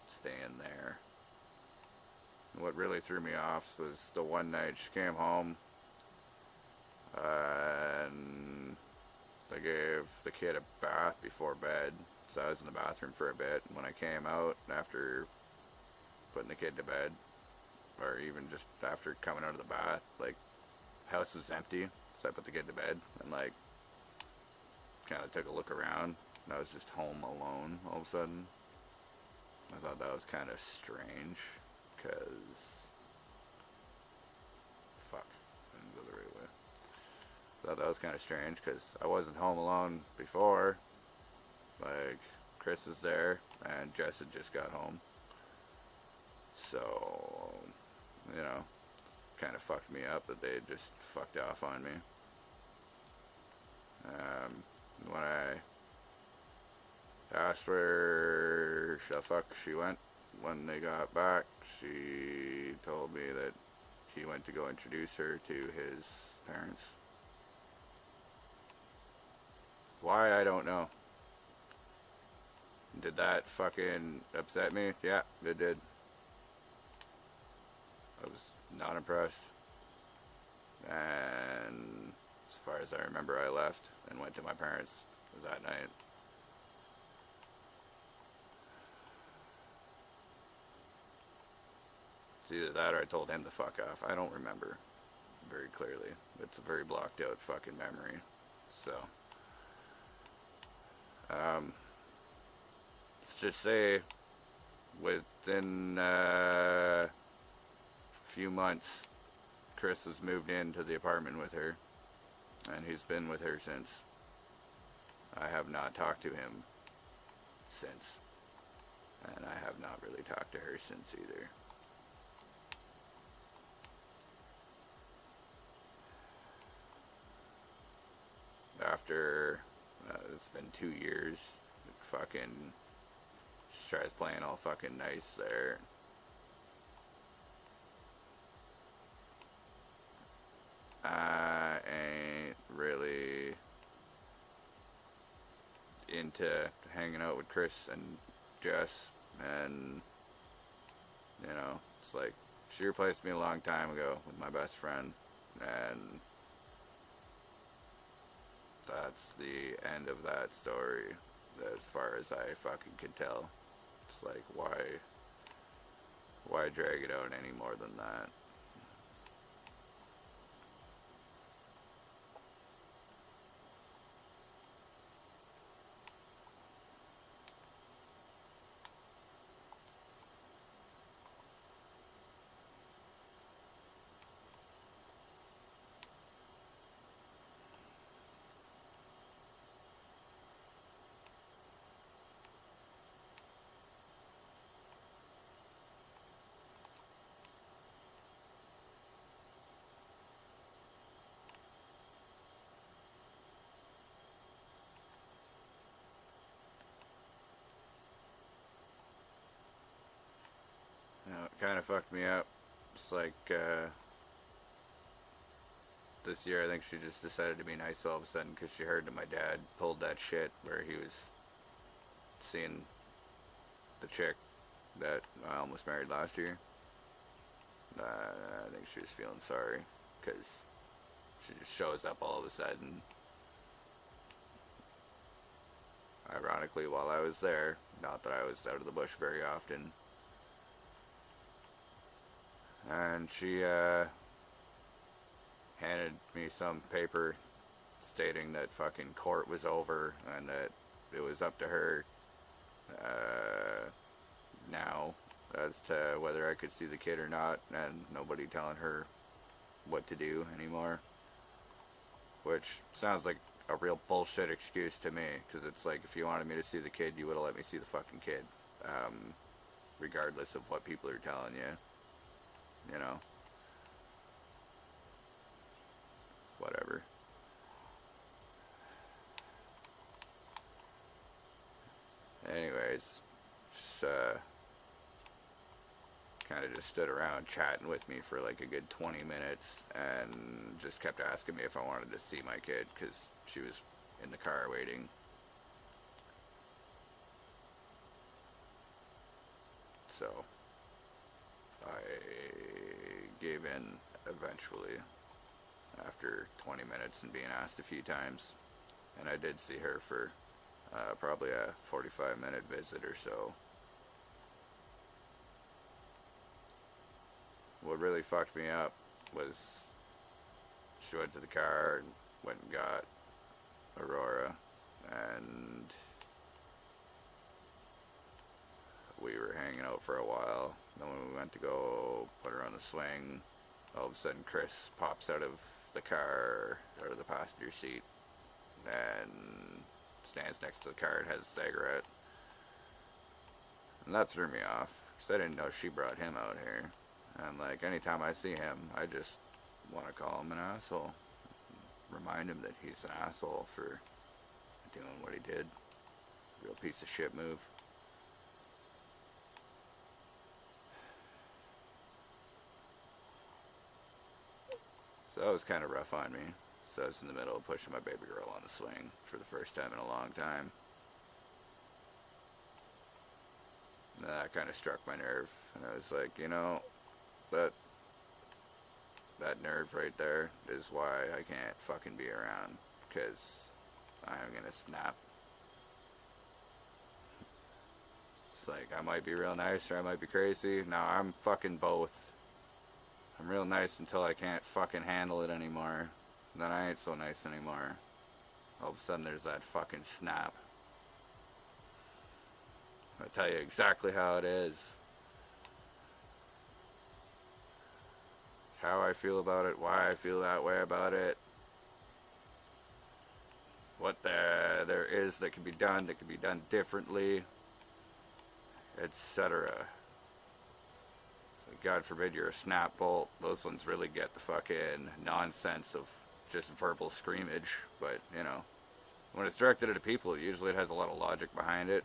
staying there. What really threw me off was the one night she came home and I gave the kid a bath before bed, so I was in the bathroom for a bit, and when I came out after putting the kid to bed, or even just after coming out of the bath, like, house was empty, so I put the kid to bed and like kind of took a look around and I was just home alone all of a sudden. I thought that was kind of strange because fuck, I didn't go the right way. I thought that was kind of strange because I wasn't home alone before. Like, Chris was there and Jess had just got home, so you know, kind of fucked me up that they just fucked off on me. When I asked where the fuck she went when they got back, she told me that he went to go introduce her to his parents. Why, I don't know. Did that fucking upset me? Yeah, it did. I was not impressed. And as far as I remember, I left and went to my parents that night. It's either that or I told him to fuck off. I don't remember very clearly. It's a very blocked out fucking memory. So, let's just say within a few months, Chris was moved into the apartment with her, and he's been with her since. I have not talked to him since, and I have not really talked to her since either. After it's been 2 years, fucking tries playing all fucking nice there. I ain't really into hanging out with Chris and Jess, and you know, it's like she replaced me a long time ago with my best friend, and that's the end of that story as far as I fucking can tell. It's like, why drag it out any more than that? You know, it kind of fucked me up. It's like, this year I think she just decided to be nice all of a sudden because she heard that my dad pulled that shit where he was seeing the chick that I almost married last year. I think she was feeling sorry because she just shows up all of a sudden. Ironically, while I was there, not that I was out of the bush very often. And she handed me some paper stating that fucking court was over and that it was up to her now as to whether I could see the kid or not, and nobody telling her what to do anymore. Which sounds like a real bullshit excuse to me, because it's like, if you wanted me to see the kid, you would have let me see the fucking kid, regardless of what people are telling you, you know? Whatever. Anyways, just, kind of just stood around chatting with me for like a good 20 minutes and just kept asking me if I wanted to see my kid because she was in the car waiting. So I gave in eventually after 20 minutes and being asked a few times, and I did see her for probably a 45-minute visit or so. What really fucked me up was she went to the car and went and got Aurora, and we were hanging out for a while. Then when we went to go put her on the swing, all of a sudden Chris pops out of the car, out of the passenger seat, and stands next to the car and has a cigarette. And that threw me off, because I didn't know she brought him out here. And like, anytime I see him, I just want to call him an asshole. Remind him that he's an asshole for doing what he did. Real piece of shit move. So that was kind of rough on me. So I was in the middle of pushing my baby girl on the swing for the first time in a long time. And that kind of struck my nerve. And I was like, you know, that nerve right there is why I can't fucking be around, because I'm gonna snap. It's like, I might be real nice or I might be crazy. No, I'm fucking both. I'm real nice until I can't fucking handle it anymore. Then I ain't so nice anymore. All of a sudden there's that fucking snap. I'll tell you exactly how it is. how I feel about it, why I feel that way about it, what there is that can be done differently, etc. So God forbid you're a snap bolt. Those ones really get the fucking nonsense of just verbal screamage. But, you know, when it's directed at people, usually it has a lot of logic behind it.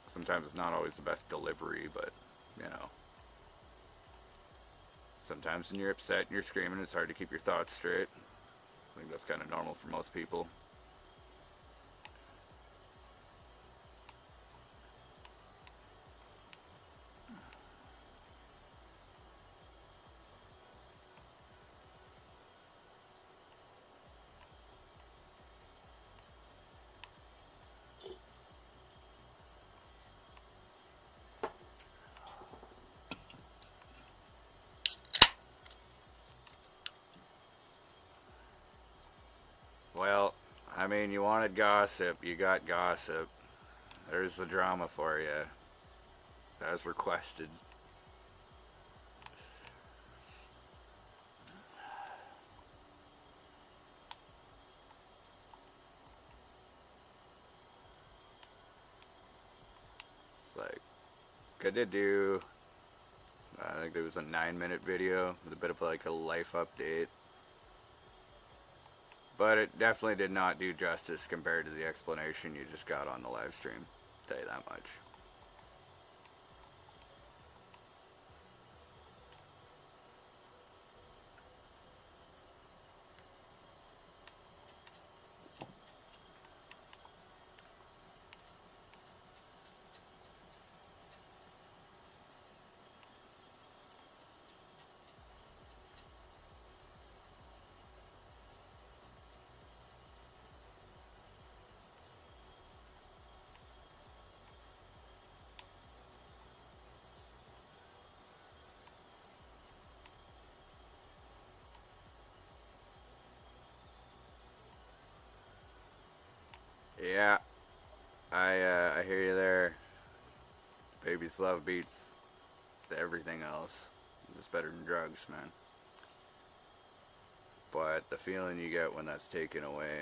Sometimes it's not always the best delivery, but, you know. Sometimes when you're upset and you're screaming, it's hard to keep your thoughts straight. I think that's kind of normal for most people. Well, I mean, you wanted gossip, you got gossip. There's the drama for you, as requested. It's like, could they do, I think there was a 9-minute video with a bit of like a life update. But it definitely did not do justice compared to the explanation you just got on the live stream. I'll tell you that much. Yeah, I hear you there. Baby's love beats everything else. It's better than drugs, man. But the feeling you get when that's taken away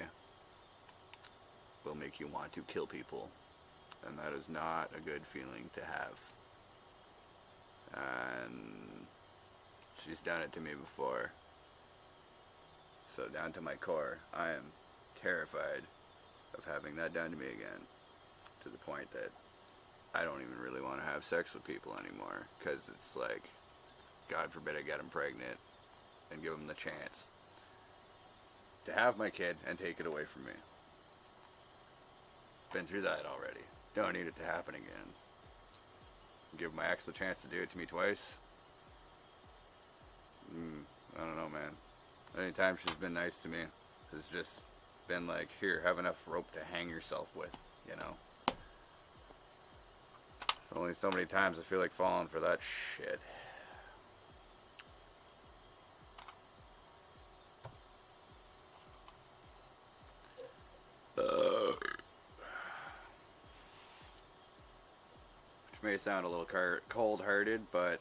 will make you want to kill people. And that is not a good feeling to have. And she's done it to me before. So down to my core, I am terrified of having that done to me again. To the point that I don't even really want to have sex with people anymore. Because it's like, God forbid I get them pregnant and give them the chance to have my kid and take it away from me. Been through that already. Don't need it to happen again. Give my ex the chance to do it to me twice. I don't know, man. Anytime she's been nice to me has just been like, here, have enough rope to hang yourself with, you know. There's only so many times I feel like falling for that shit. Which may sound a little cold-hearted, but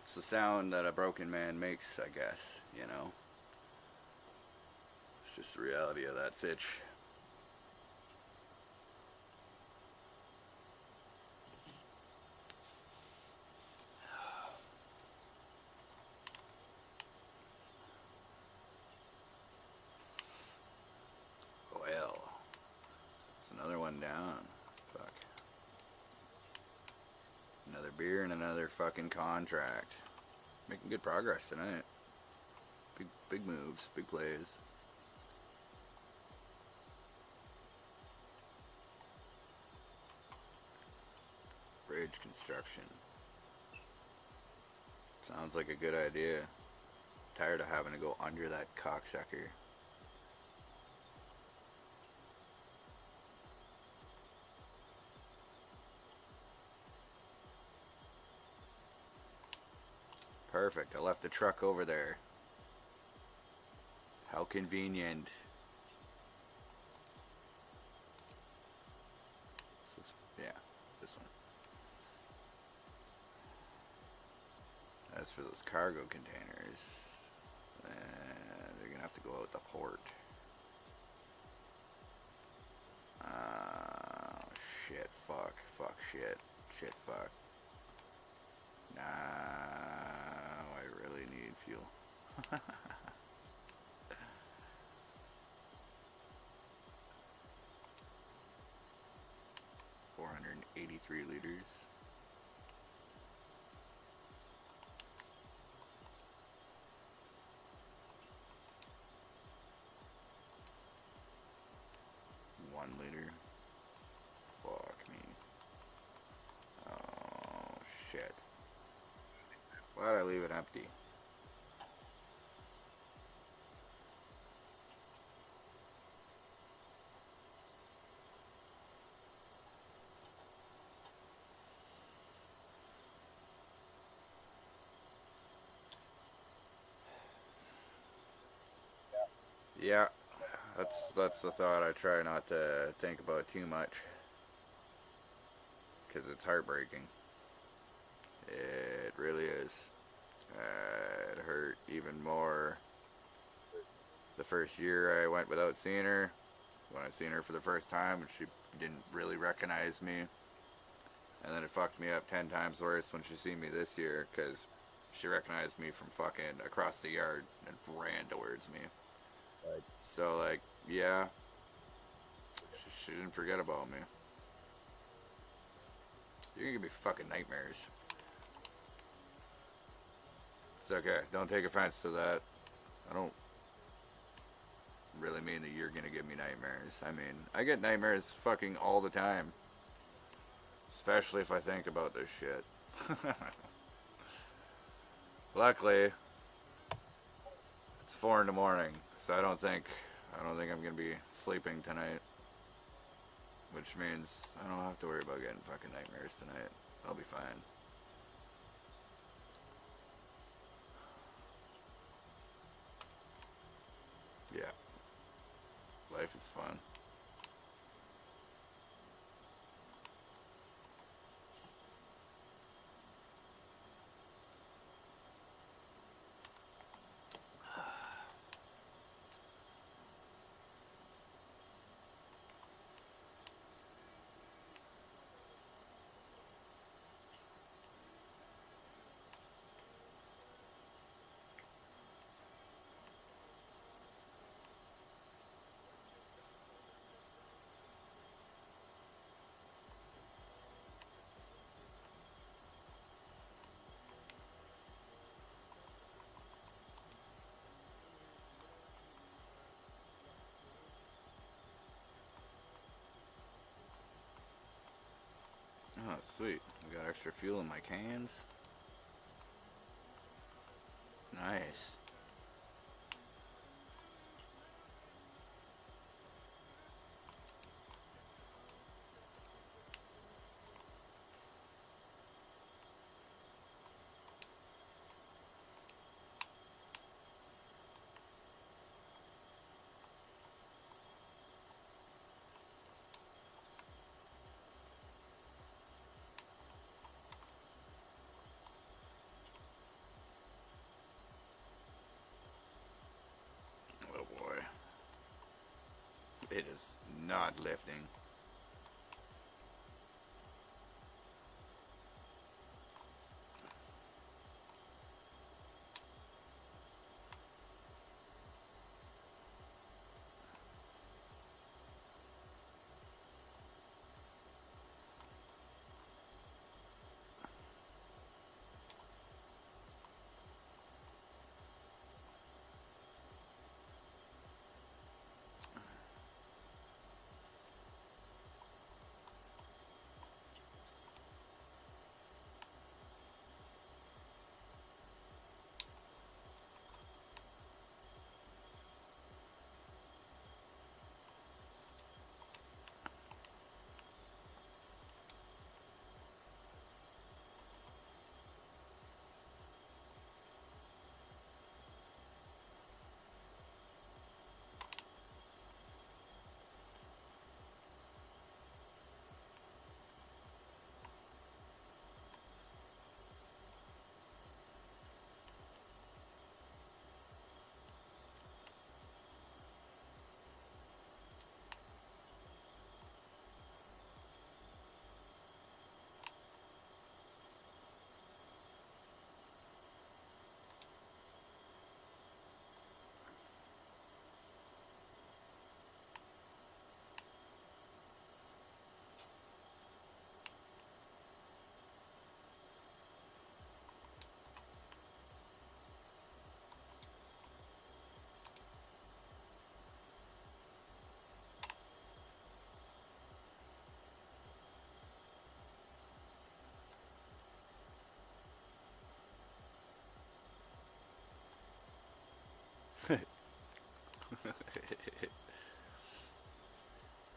it's the sound that a broken man makes, I guess, you know. It's just the reality of that sitch. Well, it's another one down. Fuck. Another beer and another fucking contract. Making good progress tonight. Big moves, big plays. Bridge construction. Sounds like a good idea. Tired of having to go under that cocksucker. Perfect. I left the truck over there. How convenient. Yeah, this one. as for those cargo containers, they're gonna have to go out the port. Shit, fuck, shit, fuck. Now I really need fuel. 483 liters. Liter. Fuck me. Oh shit. Why'd I leave it empty? Yeah, that's the thought I try not to think about too much, because it's heartbreaking. It really is. It hurt even more the first year I went without seeing her. When I seen her for the first time, she didn't really recognize me. And then it fucked me up 10 times worse when she seen me this year, because she recognized me from fucking across the yard and ran towards me. Right. So, like, yeah, she didn't forget about me. You're gonna give me fucking nightmares. It's okay. Don't take offense to that. I don't really mean that you're gonna give me nightmares. I mean, I get nightmares fucking all the time. Especially if I think about this shit. Luckily, it's 4 in the morning, so I don't think I'm gonna be sleeping tonight. Which means I don't have to worry about getting fucking nightmares tonight. I'll be fine. Yeah. Life is fun. Oh, sweet. I got extra fuel in my cans. Nice. Oh boy. It is not lifting.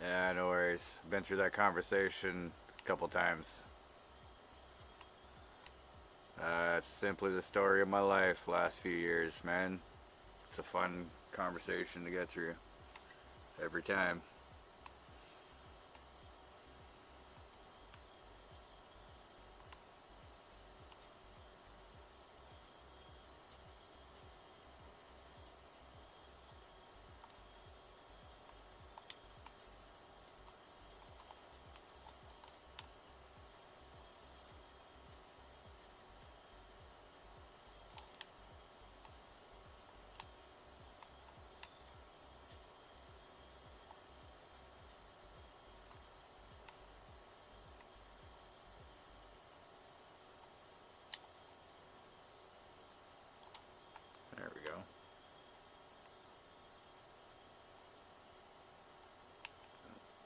Yeah, no worries. Been through that conversation a couple times. It's simply the story of my life last few years, man. It's a fun conversation to get through every time. There we go.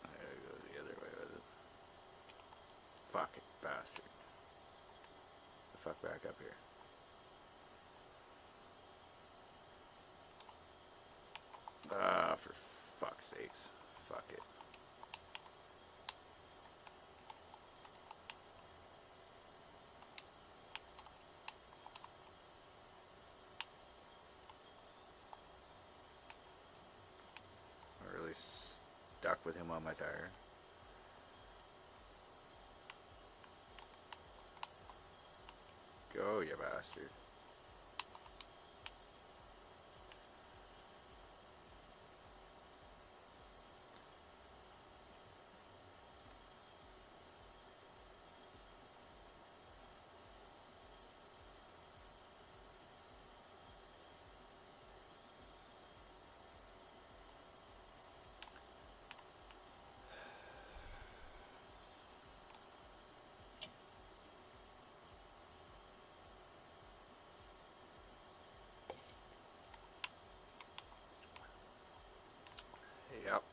I gotta go the other way with it. Fucking bastard. The fuck back up here. Ah, for fuck's sakes. Fuck it. I'm really stuck with him on my tire. Go, you bastard. Yep.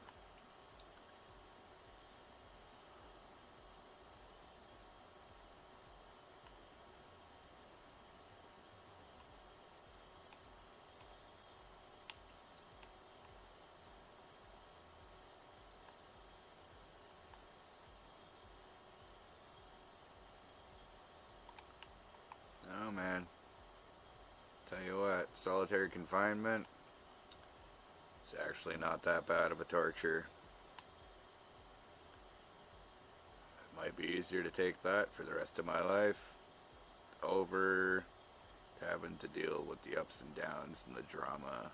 Oh man. Tell you what, solitary confinement is actually not that bad of a torture. It might be easier to take that for the rest of my life over having to deal with the ups and downs and the drama.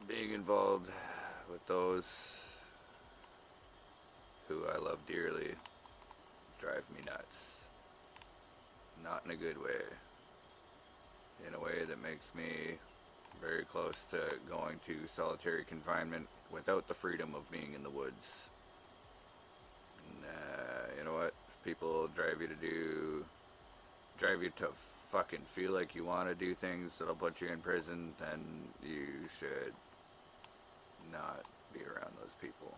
Being involved with those who I love dearly drive me nuts. Not in a good way. In a way that makes me very close to going to solitary confinement without the freedom of being in the woods. And, you know what? If people drive you to fucking feel like you want to do things that'll put you in prison, then you should not be around those people.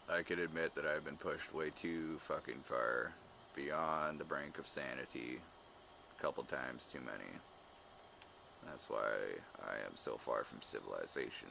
I could admit that I've been pushed way too fucking far beyond the brink of sanity a couple times too many. That's why I am so far from civilization.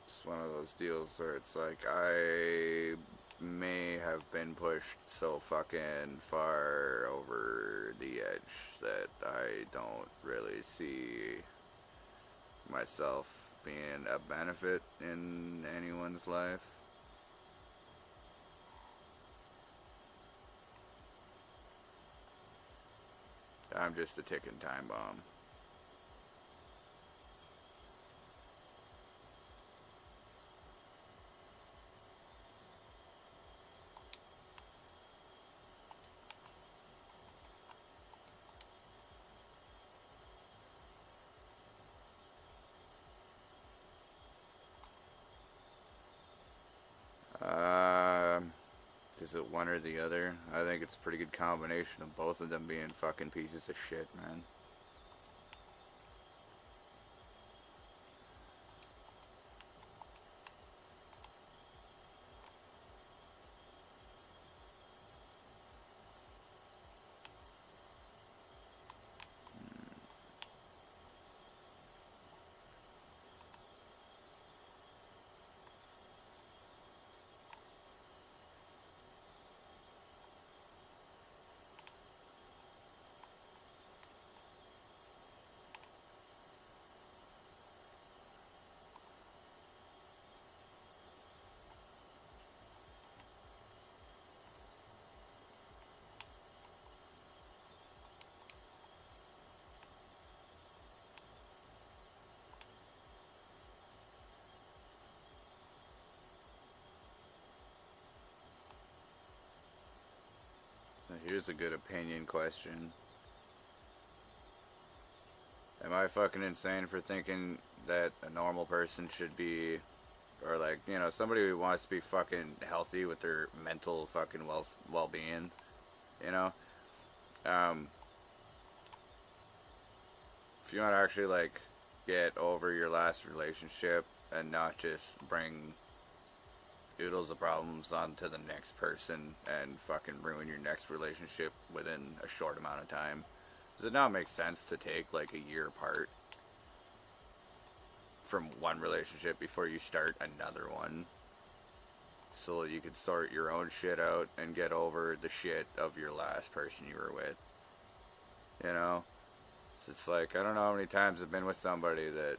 It's one of those deals where it's like I may have been pushed so fucking far over the edge that I don't really see myself being a benefit in anyone's life. I'm just a ticking time bomb. Is it one or the other? I think it's a pretty good combination of both of them being fucking pieces of shit, man. So here's a good opinion question. Am I fucking insane for thinking that a normal person should be, or like, you know, somebody who wants to be fucking healthy with their mental fucking well-being, you know? Um, if you want to actually, like, get over your last relationship and not just bring oodles of problems onto the next person and fucking ruin your next relationship within a short amount of time, does it not make sense to take like a year apart from one relationship before you start another one, so that you can sort your own shit out and get over the shit of your last person you were with? You know? So it's like, I don't know how many times I've been with somebody that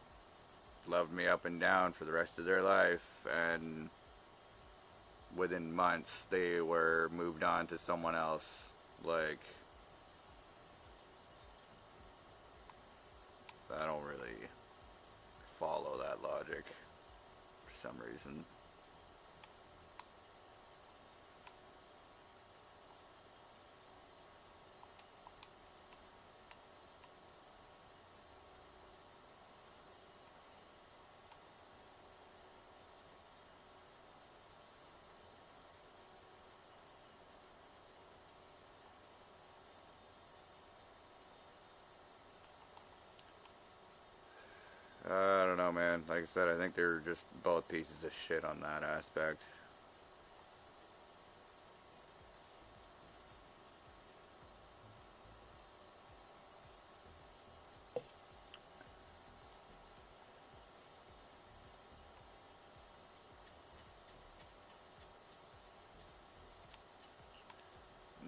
loved me up and down for the rest of their life, and within months they were moved on to someone else. Like, I don't really follow that logic for some reason. I don't know, man. Like I said, I think they're just both pieces of shit on that aspect.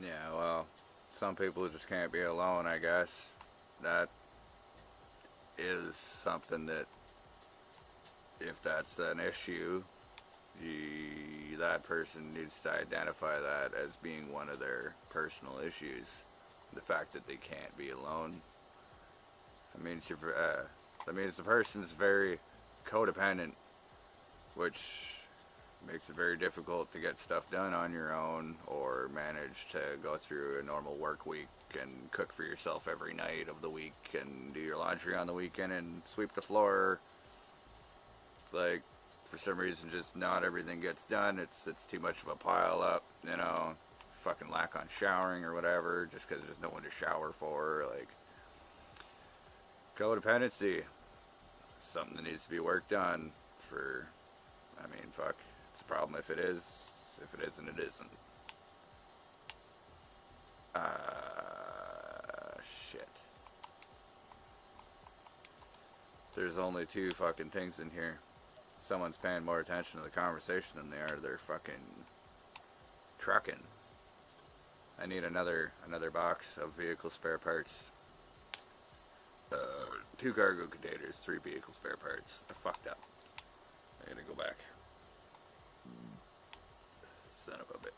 Yeah, well, some people just can't be alone, I guess. That is something that, if that's an issue, that person needs to identify that as being one of their personal issues. The fact that they can't be alone. That means that means the person's very codependent, which makes it very difficult to get stuff done on your own or manage to go through a normal work week and cook for yourself every night of the week and do your laundry on the weekend and sweep the floor. Like, for some reason, just not everything gets done. It's too much of a pile up, you know. Fucking lack on showering or whatever, just because there's no one to shower for. Like, codependency, something that needs to be worked on. For, I mean, fuck, it's a problem if it is. If it isn't, it isn't. Shit. There's only two fucking things in here. Someone's paying more attention to the conversation than they are to their fucking trucking. I need another box of vehicle spare parts. 2 cargo containers, 3 vehicle spare parts. I fucked up. I gotta go back. Son of a bitch.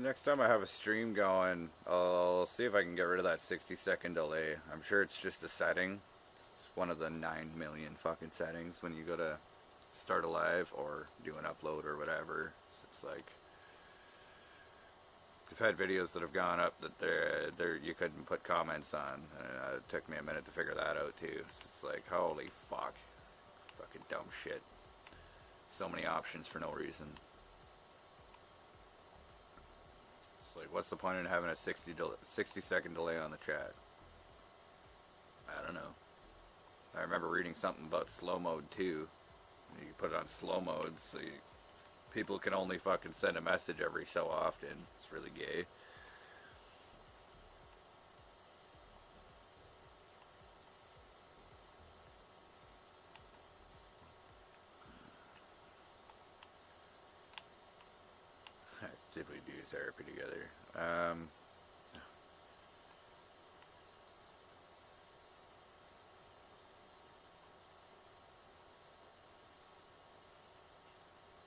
Next time I have a stream going, I'll see if I can get rid of that 60-second delay. I'm sure it's just a setting. It's one of the 9 million fucking settings when you go to start a live or do an upload or whatever. So it's like, I've had videos that have gone up that you couldn't put comments on, and it took me a minute to figure that out too. So it's like, holy fuck, fucking dumb shit. So many options for no reason. It's like, what's the point in having a 60-second delay on the chat? I don't know. I remember reading something about slow mode too. You put it on slow mode so people can only fucking send a message every so often. It's really gay. Did we do therapy together?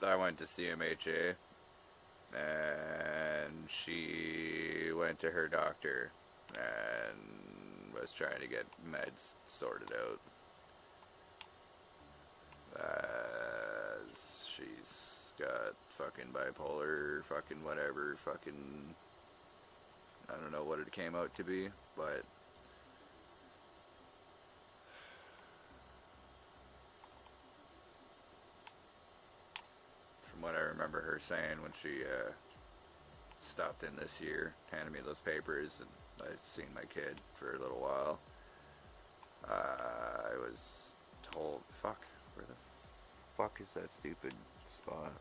I went to CMHA, and she went to her doctor and was trying to get meds sorted out. She's got fucking bipolar, fucking whatever, fucking, I don't know what it came out to be, but from what I remember her saying when she stopped in this year, handed me those papers, and I'd seen my kid for a little while, I was told, fuck, where the fuck is that stupid spot?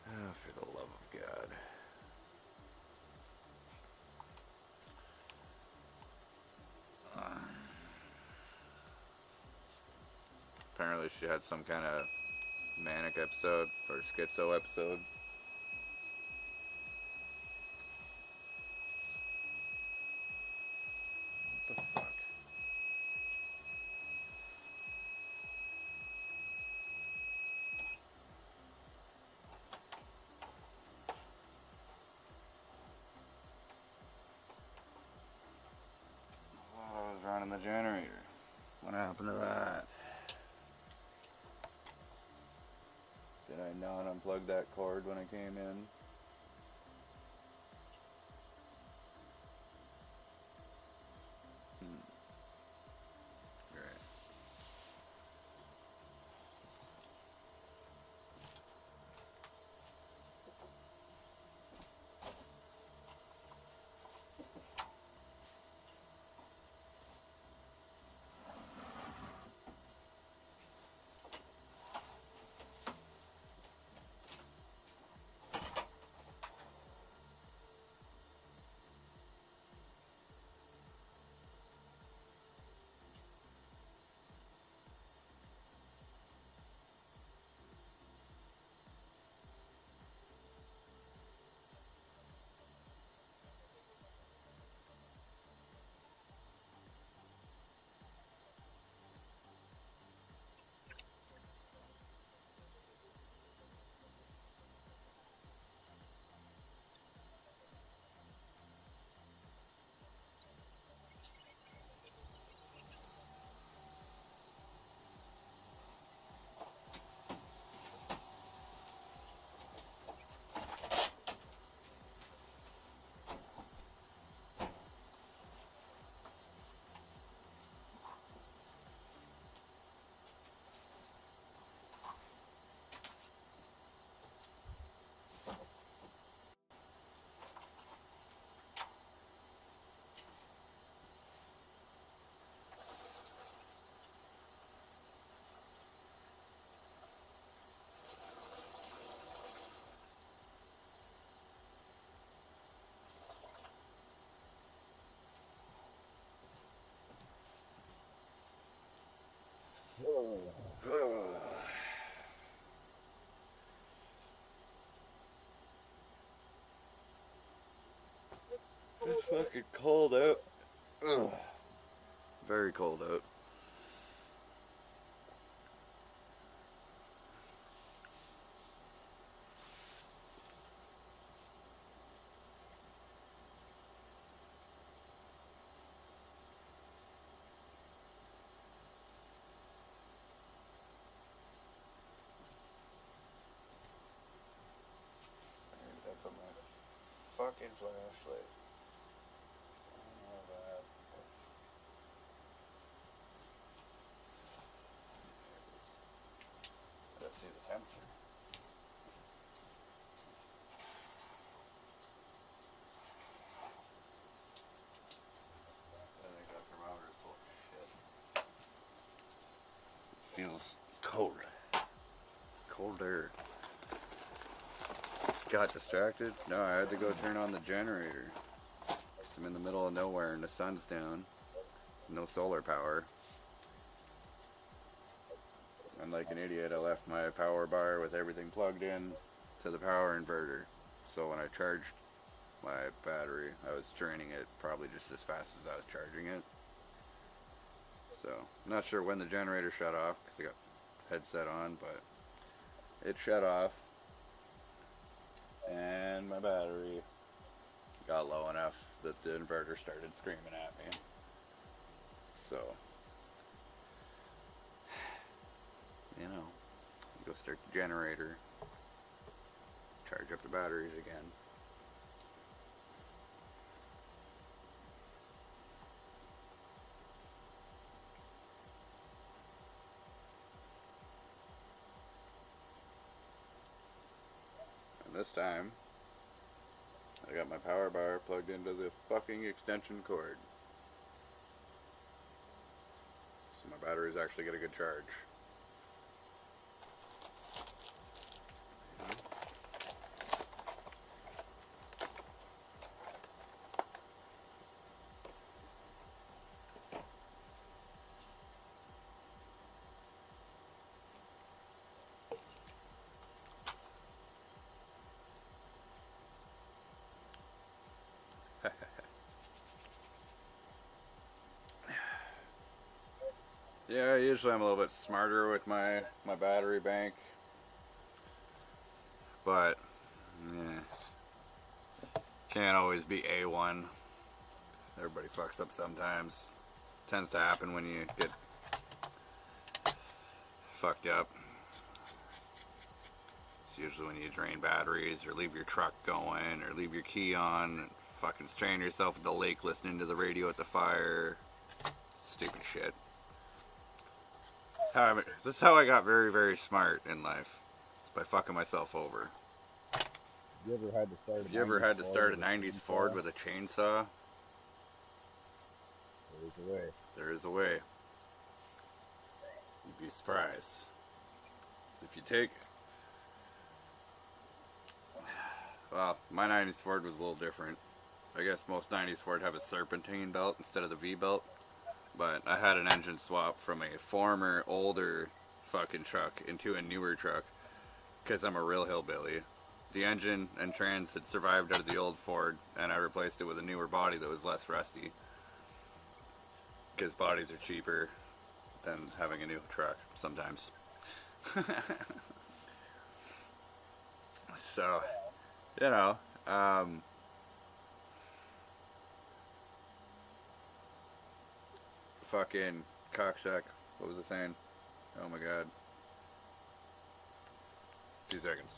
Oh, for the love of God. Apparently she had some kind of manic episode, or schizo episode. What the fuck? Oh, I was running the generator. What happened to that? Did I not unplug that cord when I came in? Right. It's fucking cold out. Ugh. Very cold out. fucking flashlight. All that. Let's see the temperature. I think that thermometer's full of shit. Feels cold. Colder. Got distracted? No, I had to go turn on the generator. I'm in the middle of nowhere and the sun's down. No solar power. I'm like an idiot. I left my power bar with everything plugged in to the power inverter. So when I charged my battery, I was draining it probably just as fast as I was charging it. So, I'm not sure when the generator shut off because I got headset on, but it shut off. And my battery got low enough that the inverter started screaming at me. So, you know, go start the generator, charge up the batteries again. And this time, I got my power bar plugged into the fucking extension cord. So my batteries actually get a good charge. Yeah, usually I'm a little bit smarter with my battery bank, but can't always be A1. Everybody fucks up sometimes. Tends to happen when you get fucked up. It's usually when you drain batteries or leave your truck going or leave your key on and fucking strain yourself at the lake listening to the radio at the fire. Stupid shit. This is how I got very, very smart in life. It's by fucking myself over. You ever had to start a 90s Ford with a chainsaw? There is a way. There is a way. You'd be surprised. So if you take... Well, my 90s Ford was a little different. I guess most 90s Ford have a serpentine belt instead of the V-belt. But I had an engine swap from a former, older fucking truck into a newer truck because I'm a real hillbilly. The engine and trans had survived out of the old Ford, and I replaced it with a newer body that was less rusty. Because bodies are cheaper than having a new truck sometimes. So, you know, fucking cocksuck. What was it saying? Oh my god. 2 seconds.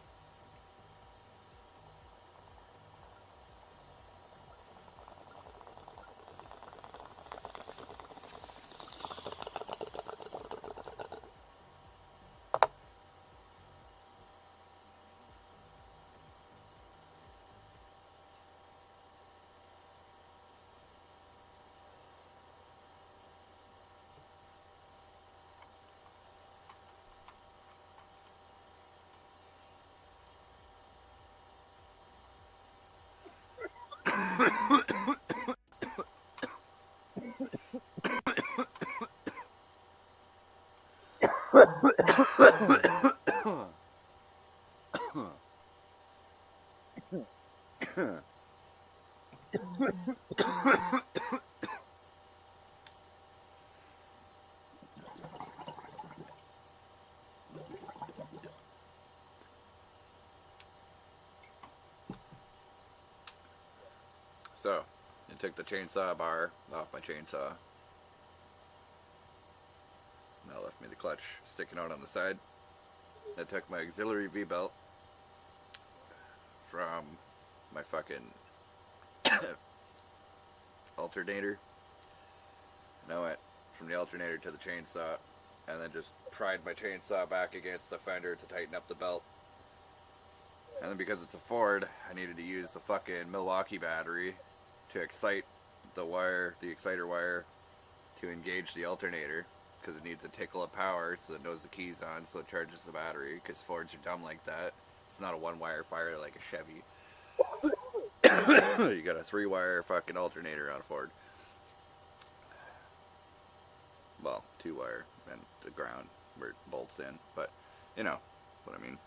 So, I took the chainsaw bar off my chainsaw. That left me the clutch sticking out on the side. I took my auxiliary V-belt from my fucking alternator. And I went from the alternator to the chainsaw, and then just pried my chainsaw back against the fender to tighten up the belt. And then because it's a Ford, I needed to use the fucking Milwaukee battery to excite the wire, the exciter wire, to engage the alternator, because it needs a tickle of power so it knows the key's on, so it charges the battery, because Fords are dumb like that. It's not a one-wire fire like a Chevy. You got a 3-wire fucking alternator on a Ford. Well, 2-wire and the ground where it bolts in, but you know what I mean.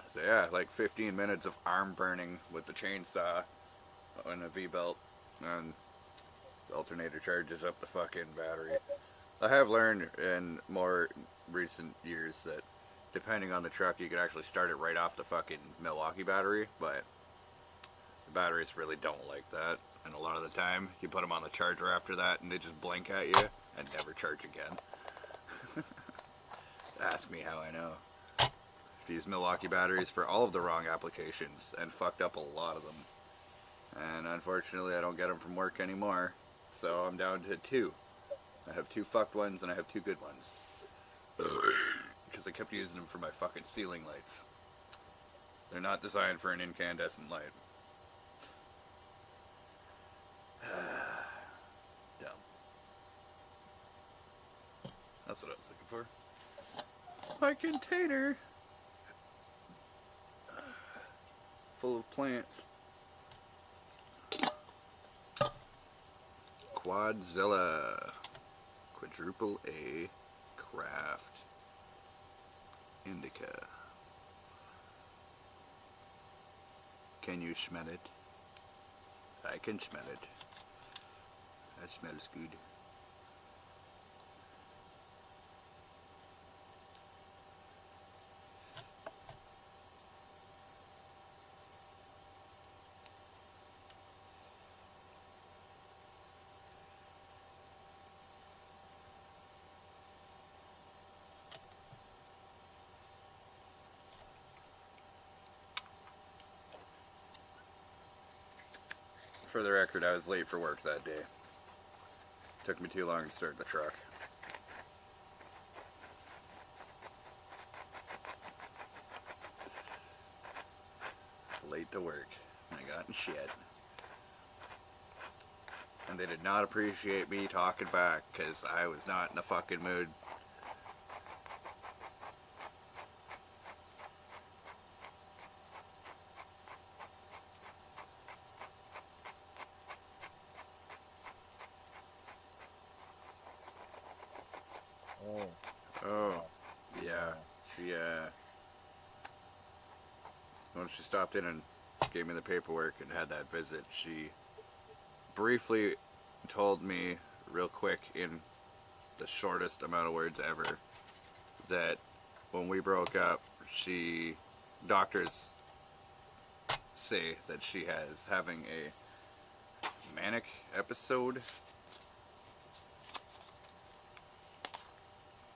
So yeah, like 15 minutes of arm burning with the chainsaw and a V-belt, and the alternator charges up the fucking battery. I have learned in more recent years that depending on the truck, you could actually start it right off the fucking Milwaukee battery, but the batteries really don't like that, and a lot of the time you put them on the charger after that and they just blink at you and never charge again. Ask me how I know. These Milwaukee batteries for all of the wrong applications and fucked up a lot of them. And unfortunately I don't get them from work anymore, so I'm down to 2. I have 2 fucked ones and I have 2 good ones. Because I kept using them for my fucking ceiling lights. They're not designed for an incandescent light. Dumb. That's what I was looking for. My container! Full of plants. Quadzilla. Quadruple A Craft Indica. Can you smell it? I can smell it. That smells good. For the record, I was late for work that day. Took me too long to start the truck. Late to work. I got in shit. And they did not appreciate me talking back, because I was not in a fucking mood. Oh, yeah. When she stopped in and gave me the paperwork and had that visit, she briefly told me real quick in the shortest amount of words ever that when we broke up, doctors say that she has having a manic episode,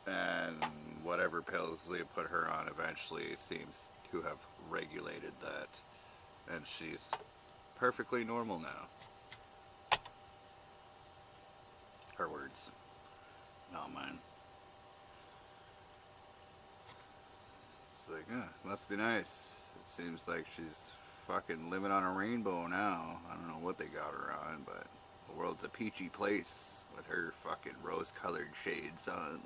and whatever pills they put her on eventually seems to have regulated that, and she's perfectly normal now. Her words, not mine. It's like, must be nice. It seems like she's fucking living on a rainbow now. I don't know what they got her on, but the world's a peachy place with her fucking rose-colored shades on.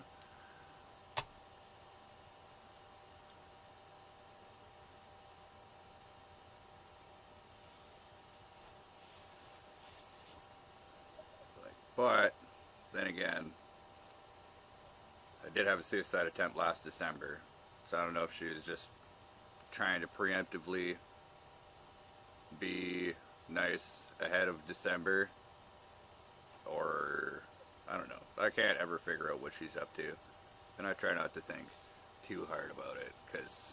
But then again, I did have a suicide attempt last December, so I don't know if she was just trying to preemptively be nice ahead of December, or I don't know. I can't ever figure out what she's up to, and I try not to think too hard about it, because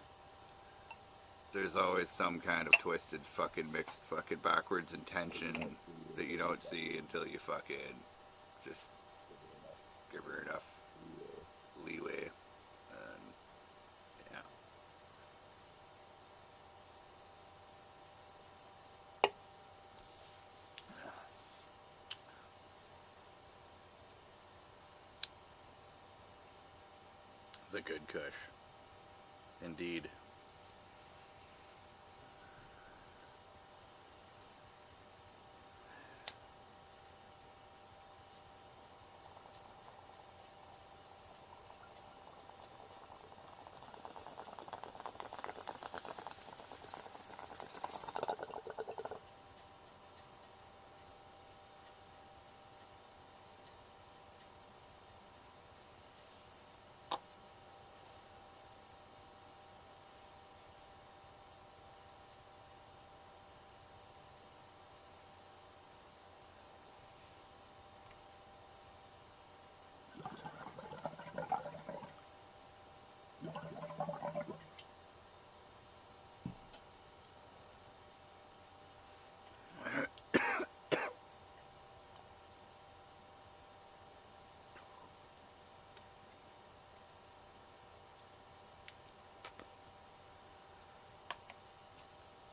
there's always some kind of twisted fucking mixed fucking backwards intention that you don't see until you fucking just give her enough leeway. And yeah, The good kush. Indeed.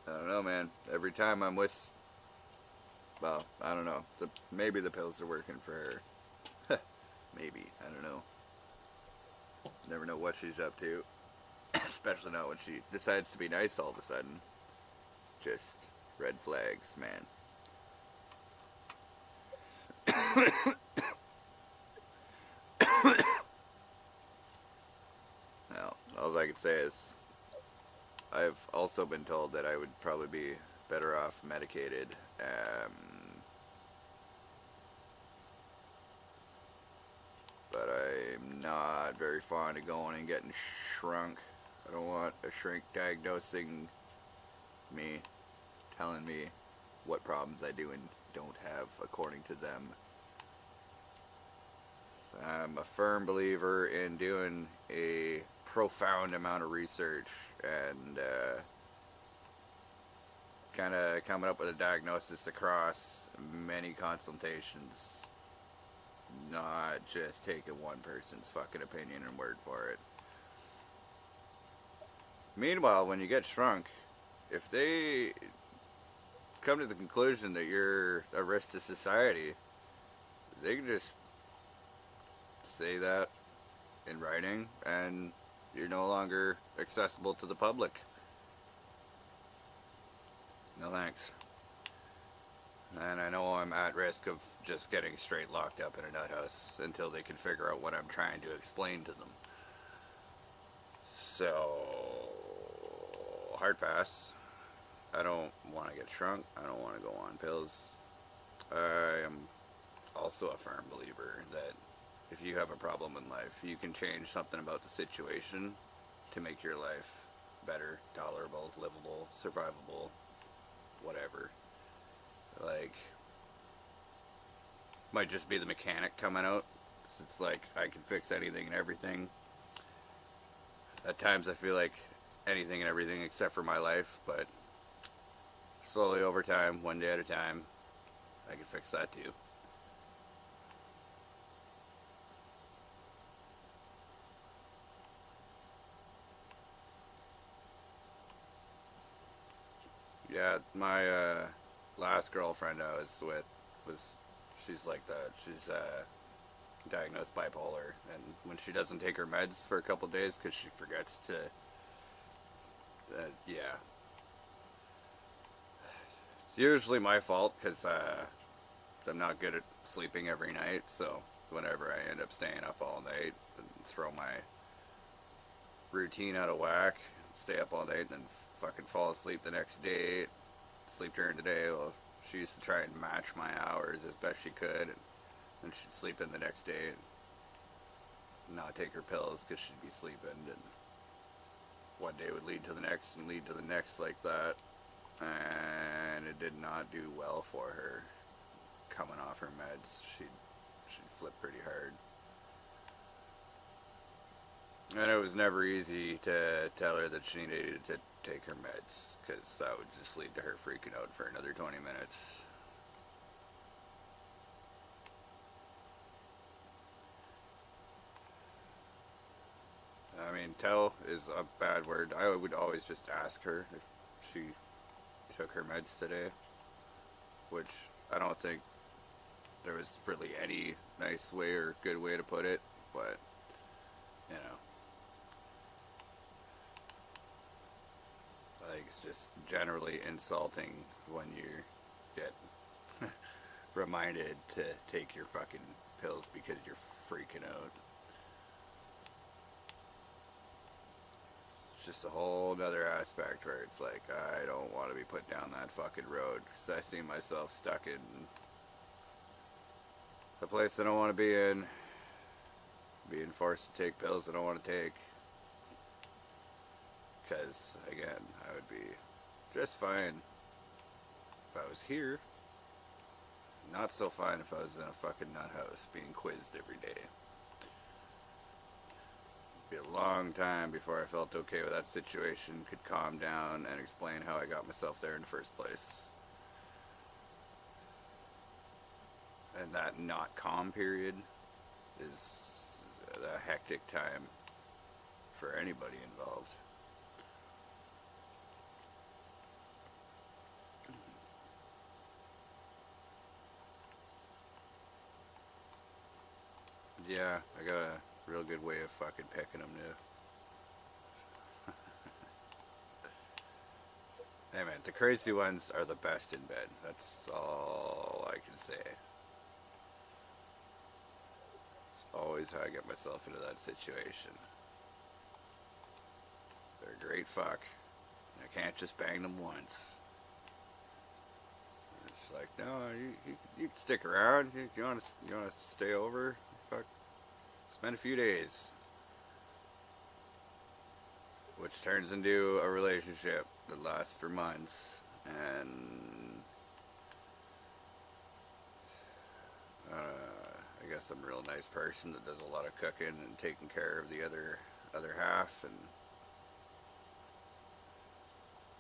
I don't know, man. Every time I'm with, well, I don't know. Maybe the pills are working for her. Maybe. I don't know. Never know what she's up to. Especially not when she decides to be nice all of a sudden. Just red flags, man. Well, all I can say is I've also been told that I would probably be better off medicated. But I'm not very fond of going and getting shrunk. I don't want a shrink diagnosing me, telling me what problems I do and don't have according to them. So I'm a firm believer in doing a profound amount of research and kind of coming up with a diagnosis across many consultations, not just taking one person's fucking opinion and word for it. Meanwhile, when you get shrunk, if they come to the conclusion that you're a risk to society, they can just say that in writing and you're no longer accessible to the public. No thanks. And I know I'm at risk of just getting straight locked up in a nut house until they can figure out what I'm trying to explain to them. So, hard pass. I don't want to get shrunk. I don't want to go on pills. I am also a firm believer that if you have a problem in life, you can change something about the situation to make your life better, tolerable, livable, survivable, whatever. Like, might just be the mechanic coming out. It's like I can fix anything and everything. At times I feel like anything and everything except for my life, but slowly over time, one day at a time, I can fix that too. Yeah, my last girlfriend I was with she's like that. She's diagnosed bipolar, and when she doesn't take her meds for a couple days because she forgets to, yeah, it's usually my fault because I'm not good at sleeping every night. So whenever I end up staying up all night and throw my routine out of whack, stay up all night, and then fucking fall asleep the next day, sleep during the day. Well, she used to try and match my hours as best she could, and then she'd sleep in the next day and not take her pills because she'd be sleeping, and one day would lead to the next and lead to the next like that, and it did not do well for her coming off her meds. She'd flip pretty hard. And it was never easy to tell her that she needed to take her meds, because that would just lead to her freaking out for another 20 minutes. I mean, tell is a bad word. I would always just ask her if she took her meds today, which I don't think there was really any nice way or good way to put it, but, you know. like, it's just generally insulting when you get reminded to take your fucking pills because you're freaking out. It's just a whole nother aspect where it's like, I don't want to be put down that fucking road because I see myself stuck in a place I don't want to be in, being forced to take pills I don't want to take. Because, again, I would be just fine if I was here. Not so fine if I was in a fucking nut house being quizzed every day. It'd be a long time before I felt okay with that situation, could calm down and explain how I got myself there in the first place. And that not calm period is a hectic time for anybody involved. Yeah, I got a real good way of fucking picking them too. Hey man, the crazy ones are the best in bed. That's all I can say. It's always how I get myself into that situation. They're a great fuck. I can't just bang them once. It's like, no, you can stick around. You want to stay over? Fuck. Spend a few days, which turns into a relationship that lasts for months, and I guess I'm a real nice person that does a lot of cooking and taking care of the other half, and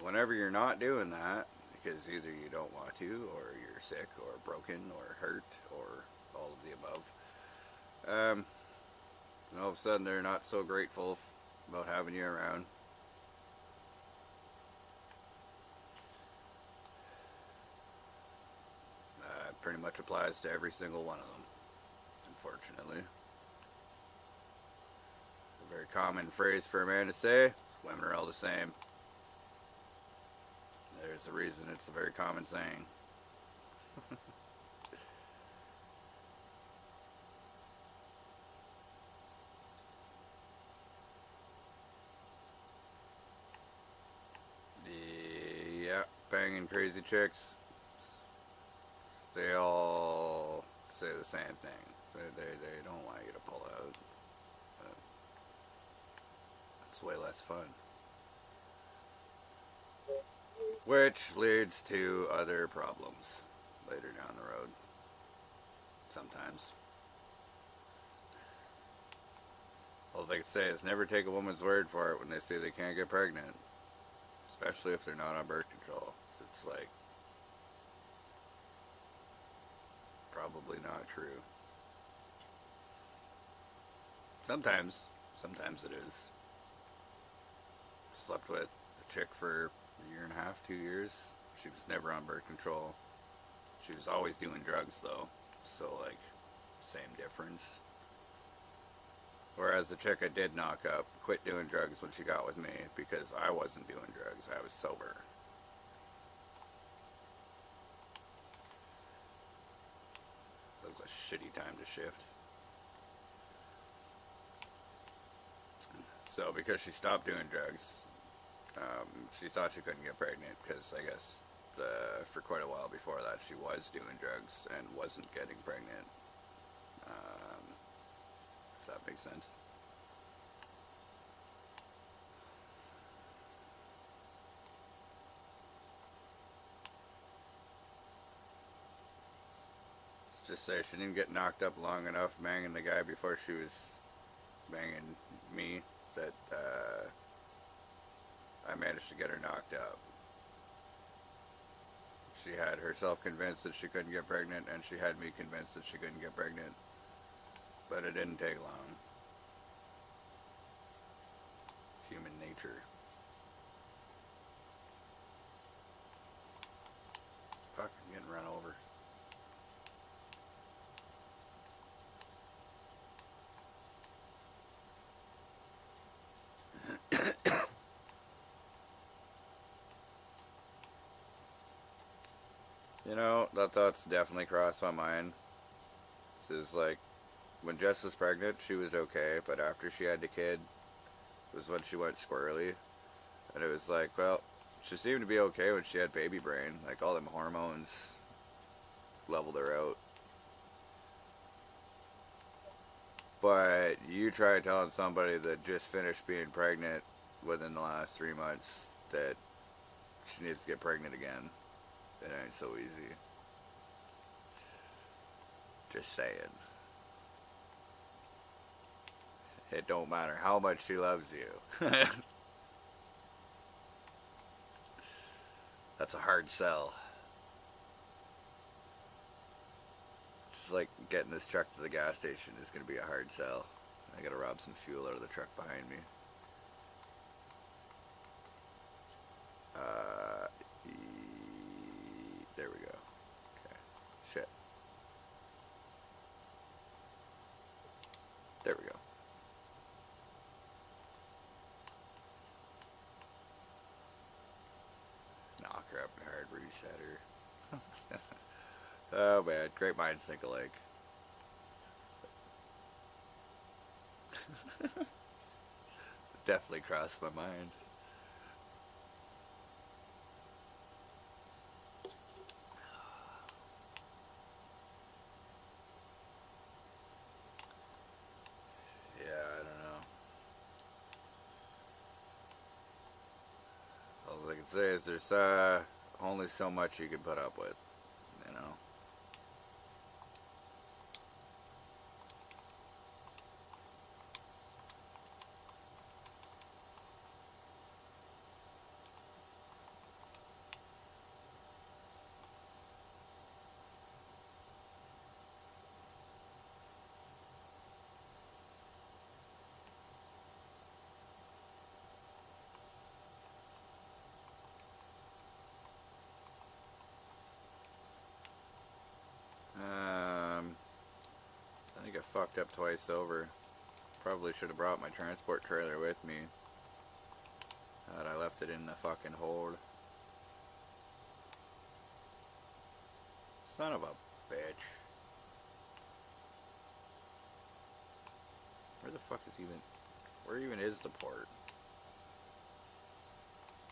whenever you're not doing that, because either you don't want to, or you're sick, or broken, or hurt, or all of the above, and all of a sudden they're not so grateful about having you around. Pretty much applies to every single one of them, unfortunately. A very common phrase for a man to say, women are all the same. There's a reason it's a very common saying. Yeah, banging crazy chicks. They all say the same thing. They don't want you to pull out. But it's way less fun. Which leads to other problems later down the road. Sometimes. All they can say is never take a woman's word for it when they say they can't get pregnant. Especially if they're not on birth control. It's like, probably not true. Sometimes it is. Slept with a chick for a year and a half, 2 years. She was never on birth control. She was always doing drugs though. So like, same difference. Whereas the chick I did knock up quit doing drugs when she got with me because I wasn't doing drugs. I was sober. It was a shitty time to shift. So because she stopped doing drugs, she thought she couldn't get pregnant because I guess for quite a while before that she was doing drugs and wasn't getting pregnant. If that makes sense. Let's just say she didn't get knocked up long enough banging the guy before she was banging me that I managed to get her knocked up. She had herself convinced that she couldn't get pregnant, and she had me convinced that she couldn't get pregnant. But it didn't take long. Human nature. Fuck, I'm getting run over. that thought's definitely crossed my mind. This is like, when Jess was pregnant, she was okay, but after she had the kid, was when she went squirrely. And it was like, well, she seemed to be okay when she had baby brain. Like, all them hormones leveled her out. But you try telling somebody that just finished being pregnant within the last 3 months that she needs to get pregnant again. It ain't so easy. Just saying. It don't matter how much she loves you. That's a hard sell. Just like getting this truck to the gas station is going to be a hard sell. I gotta rob some fuel out of the truck behind me. There we go. Okay. Shit. There we go. Knock her up and hard reset her. Oh man, great minds think alike. Definitely crossed my mind. Yeah, I don't know. All I can say is there's only so much you can put up with, you know. I think I fucked up twice over. Probably should have brought my transport trailer with me. But I left it in the fucking hold. Son of a bitch. Where the fuck is even... Where even is the port?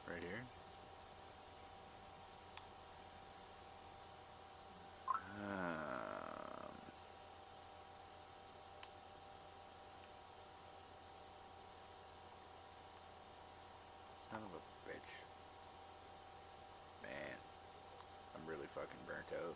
Right here? Son of a bitch. Man. I'm really fucking burnt out.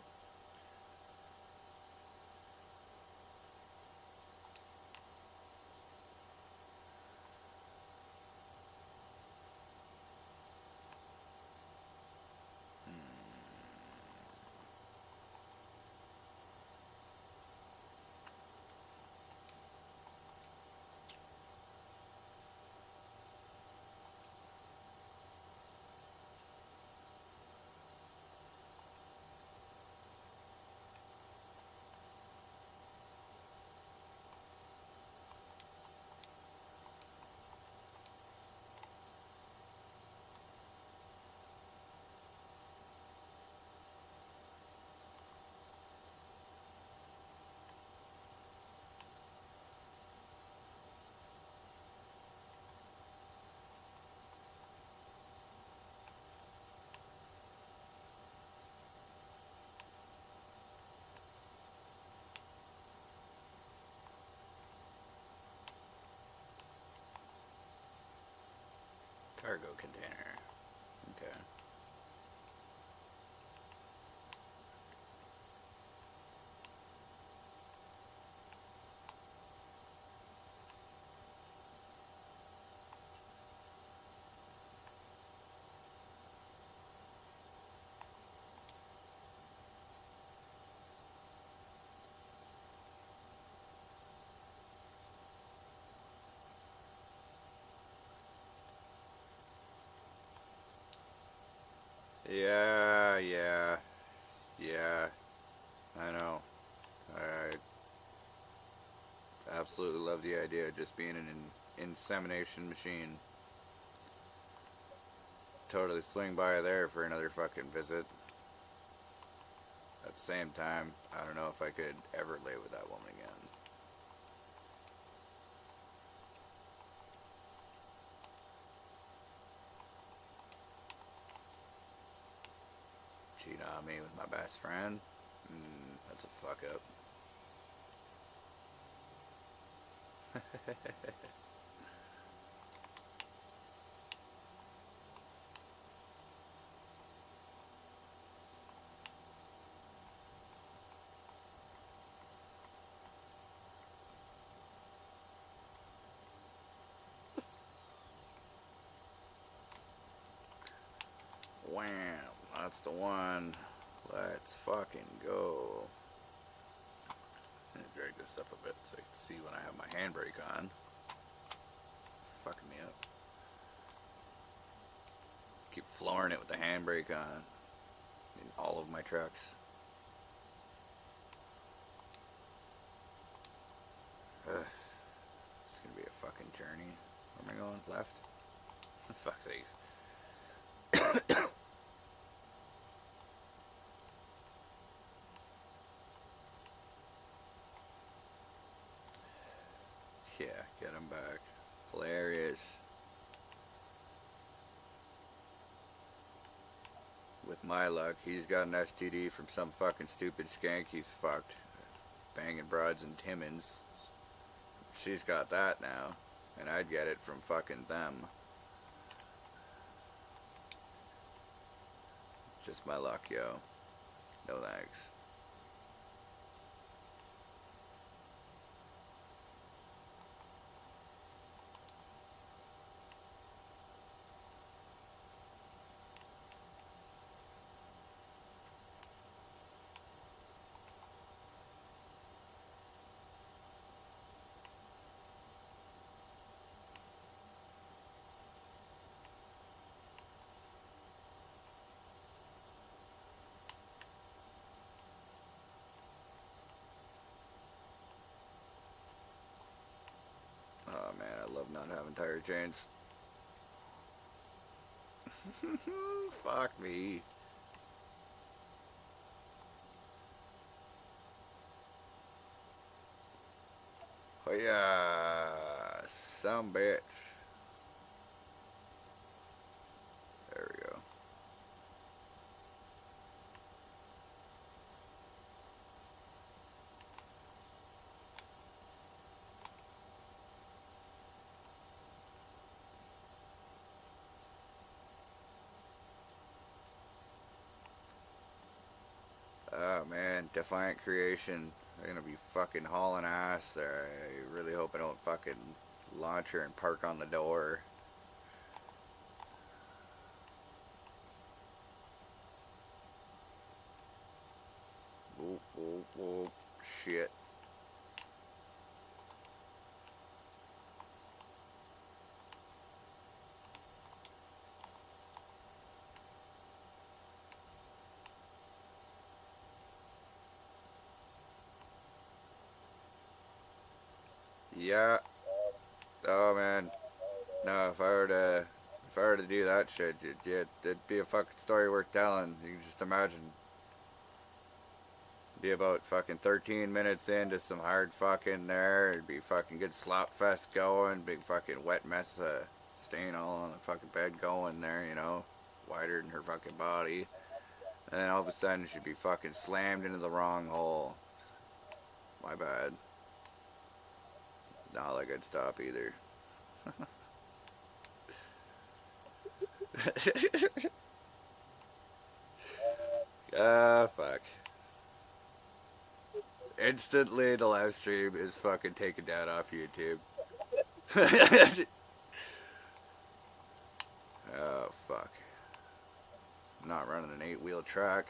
Cargo container. Okay. Yeah, I know. I absolutely love the idea of just being an insemination machine. Totally swing by there for another fucking visit. at the same time, I don't know if I could ever lay with that woman again. Cheat on me with my best friend? That's a fuck up. Wham! That's the one. Let's fucking go. I'm gonna drag this up a bit so you can see when I have my handbrake on. Fucking me up. Keep flooring it with the handbrake on in all of my trucks. It's gonna be a fucking journey. Where am I going? Left? Fuck's sakes. Yeah, get him back. Hilarious. With my luck, he's got an STD from some fucking stupid skank he's fucked. Banging broads and Timmins. She's got that now. And I'd get it from fucking them. Just my luck, yo. No thanks. Oh man, I love not having tire chains. Fuck me. Oh yeah, some bitch. There we go. Oh man, Defiant Creation. They're gonna be fucking hauling ass there. I really hope I don't fucking launch her and park on the door. Whoop, whoop, whoop. Shit. Yeah. Oh man. No, if I were to do that shit, it'd be a fucking story worth telling. You can just imagine. Be about fucking 13 minutes into some hard fucking there. It'd be fucking good slop fest going. Big fucking wet mess stain all on the fucking bed going there, you know. Wider than her fucking body. And then all of a sudden she'd be fucking slammed into the wrong hole. My bad. Not like I'd stop either. Ah, fuck. Instantly, the live stream is fucking taken down off YouTube. Oh, fuck. I'm not running an 8-wheel track.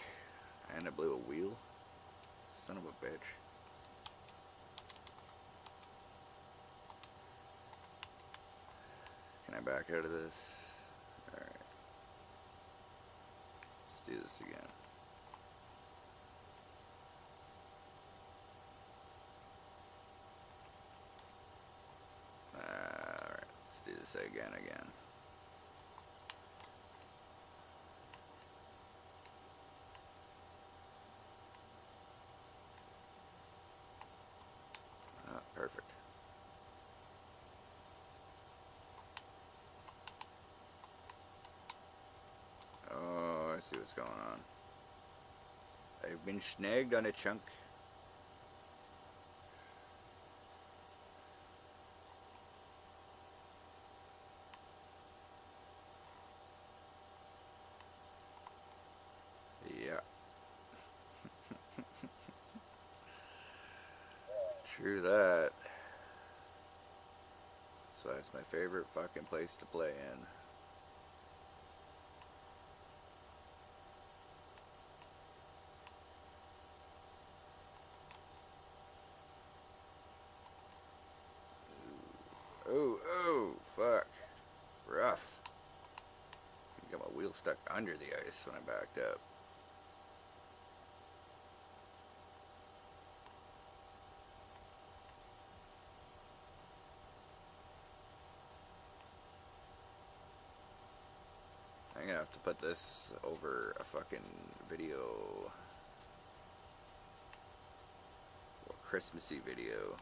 And I blew a wheel. Son of a bitch. Can I back out of this? Alright. Let's do this again. Alright, let's do this again. Let's see what's going on. I've been snagged on a chunk. Yeah. True that. So that's my favorite fucking place to play in. Oh, oh, fuck. Rough. I got my wheel stuck under the ice when I backed up. I'm gonna have to put this over a fucking video. A Christmassy video.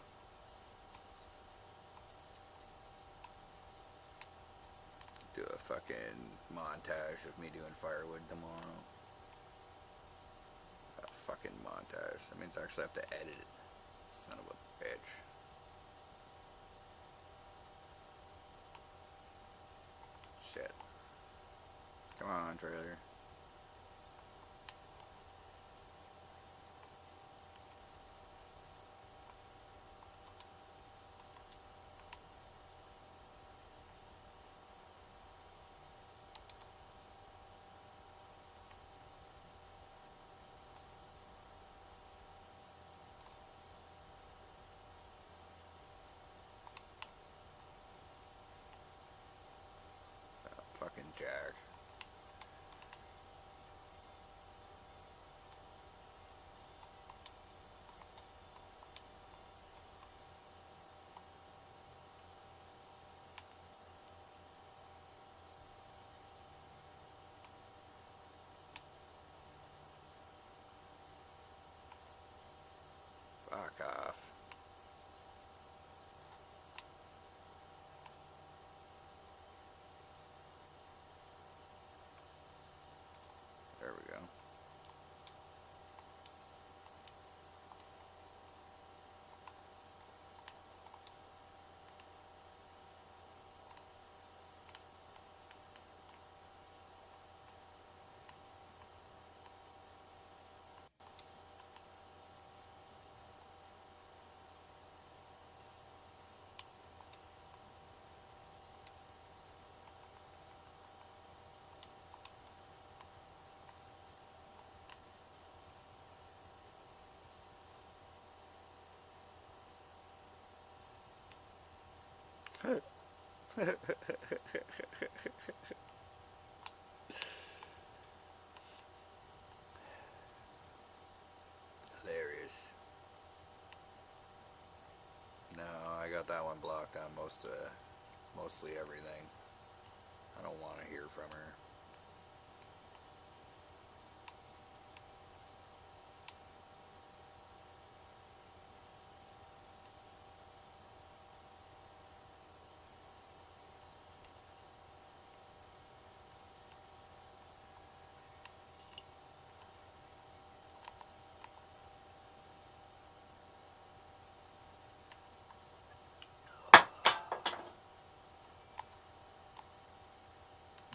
Do a fucking montage of me doing firewood tomorrow. A fucking montage. That means I actually have to edit it. Son of a bitch. Shit. Come on, trailer. Oh, fucking jack. Fuck off. There we go. Hilarious. No, I got that one blocked on mostly everything. I don't want to hear from her.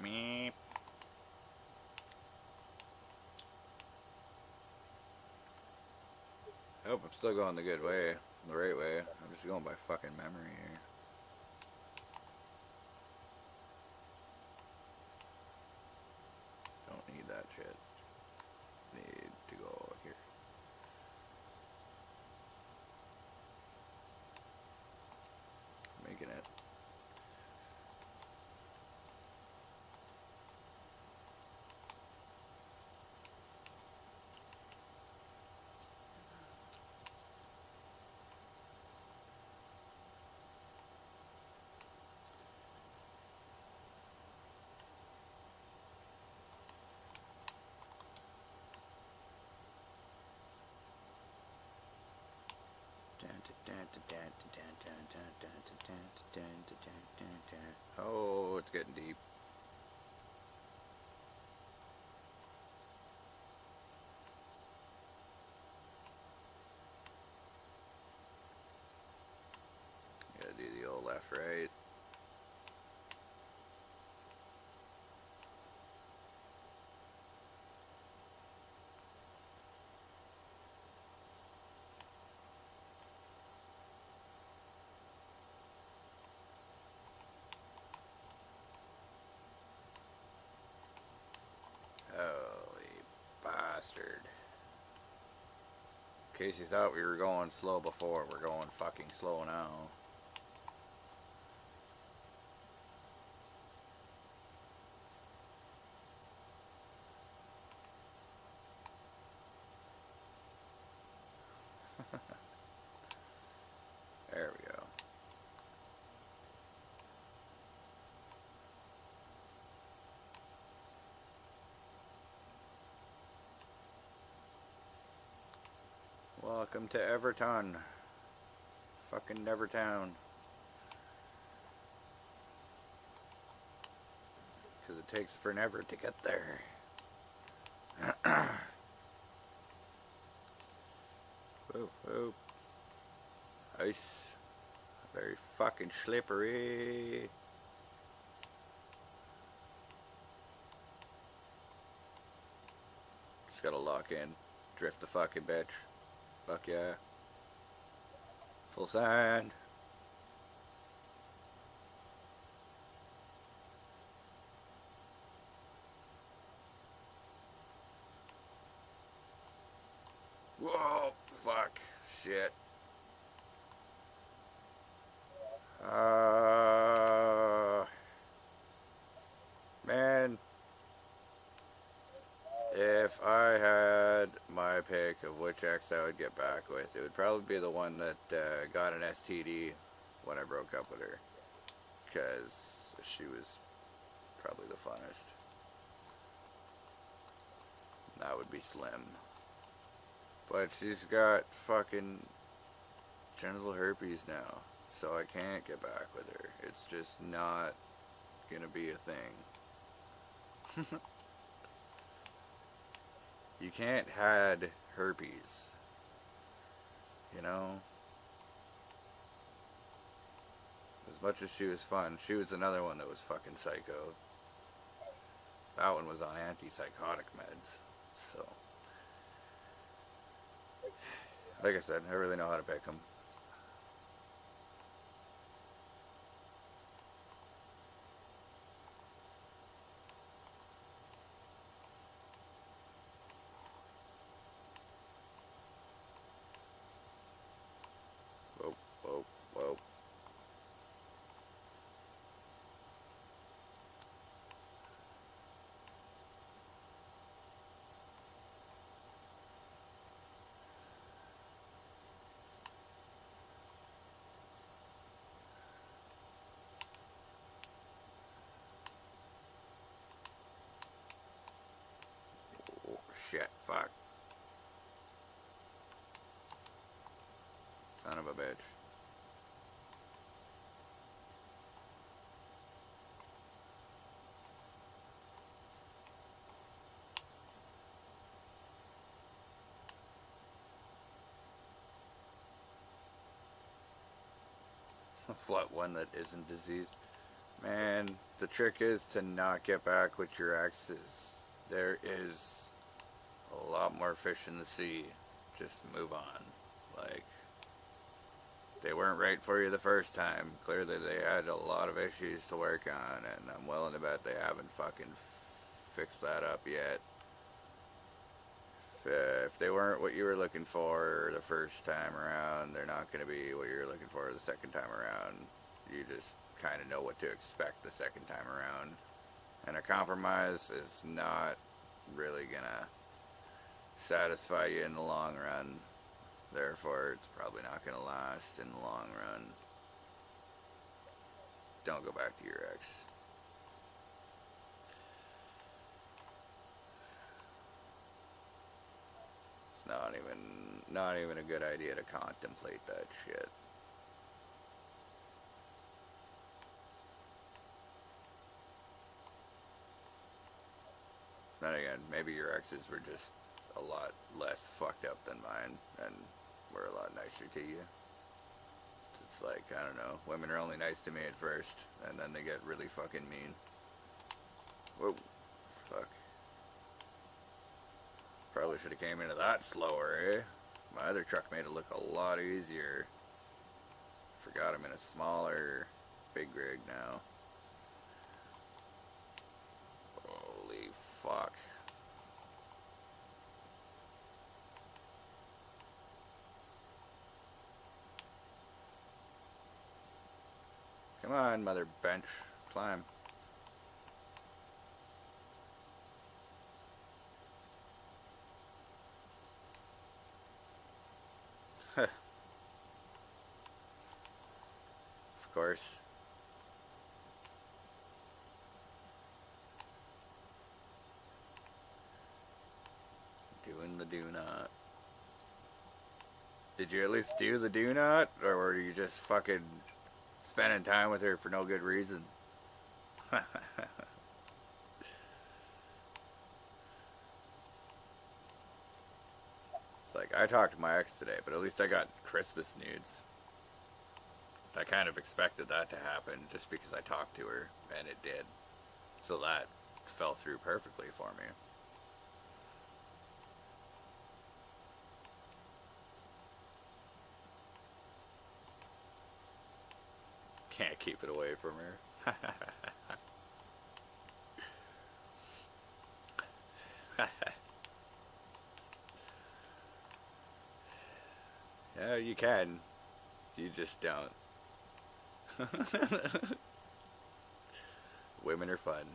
Meep. I hope I'm still going the good way, the right way. I'm just going by fucking memory here. Don't need that shit. Need to go here. Making it. Oh, it's getting deep. left, right. Holy bastard. In case you thought we were going slow before, we're going fucking slow now. There we go. Welcome to Everton. Fucking Nevertown. Because it takes forever to get there. Whoa, whoa. Ice. Very fucking slippery. Just gotta lock in. Drift the fucking bitch. Fuck yeah. Full sand. Whoa, fuck. Shit. Man. If I had my pick of which ex I would get back with, it would probably be the one that got an STD when I broke up with her. Because she was probably the funnest. That would be Slim. But she's got fucking genital herpes now, so I can't get back with her. It's just not gonna be a thing. You can't had herpes, you know? As much as she was fun, she was another one that was fucking psycho. That one was on antipsychotic meds, so. Like I said, I really know how to pick them. Whoa, whoa, whoa. Oh, shit, fuck. Son of a bitch. What, one that isn't diseased? Man, the trick is to not get back with your exes. There is a lot more fish in the sea. Just move on. Like, they weren't right for you the first time. Clearly they had a lot of issues to work on, and I'm willing to bet they haven't fucking fixed that up yet. If they weren't what you were looking for the first time around, they're not going to be what you're looking for the second time around. You just kind of know what to expect the second time around. And a compromise is not really going to satisfy you in the long run. Therefore, it's probably not going to last in the long run. Don't go back to your ex. It's not even a good idea to contemplate that shit. Then again, maybe your exes were just a lot less fucked up than mine and were a lot nicer to you. It's like, I don't know, women are only nice to me at first, and then they get really fucking mean. Whoa, fuck. Probably should have came into that slower, eh? My other truck made it look a lot easier. Forgot I'm in a smaller big rig now. Holy fuck. Come on, mother bench. Climb. Of course. Doing the do not. Did you at least do the do not? Or were you just fucking spending time with her for no good reason? It's like, I talked to my ex today, but at least I got Christmas nudes. I kind of expected that to happen just because I talked to her, and it did. So that fell through perfectly for me. Can't keep it away from her. Yeah, you can. You just don't. Women are fun.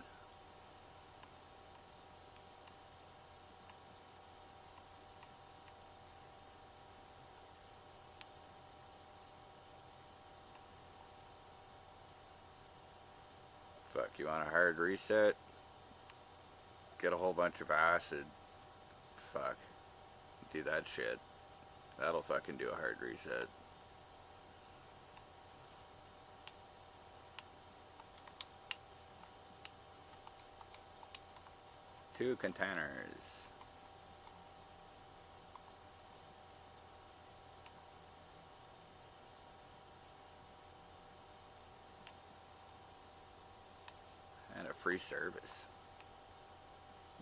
Fuck, you want a hard reset? Get a whole bunch of acid. Fuck. Do that shit. That'll fucking do a hard reset. Two containers. And a free service.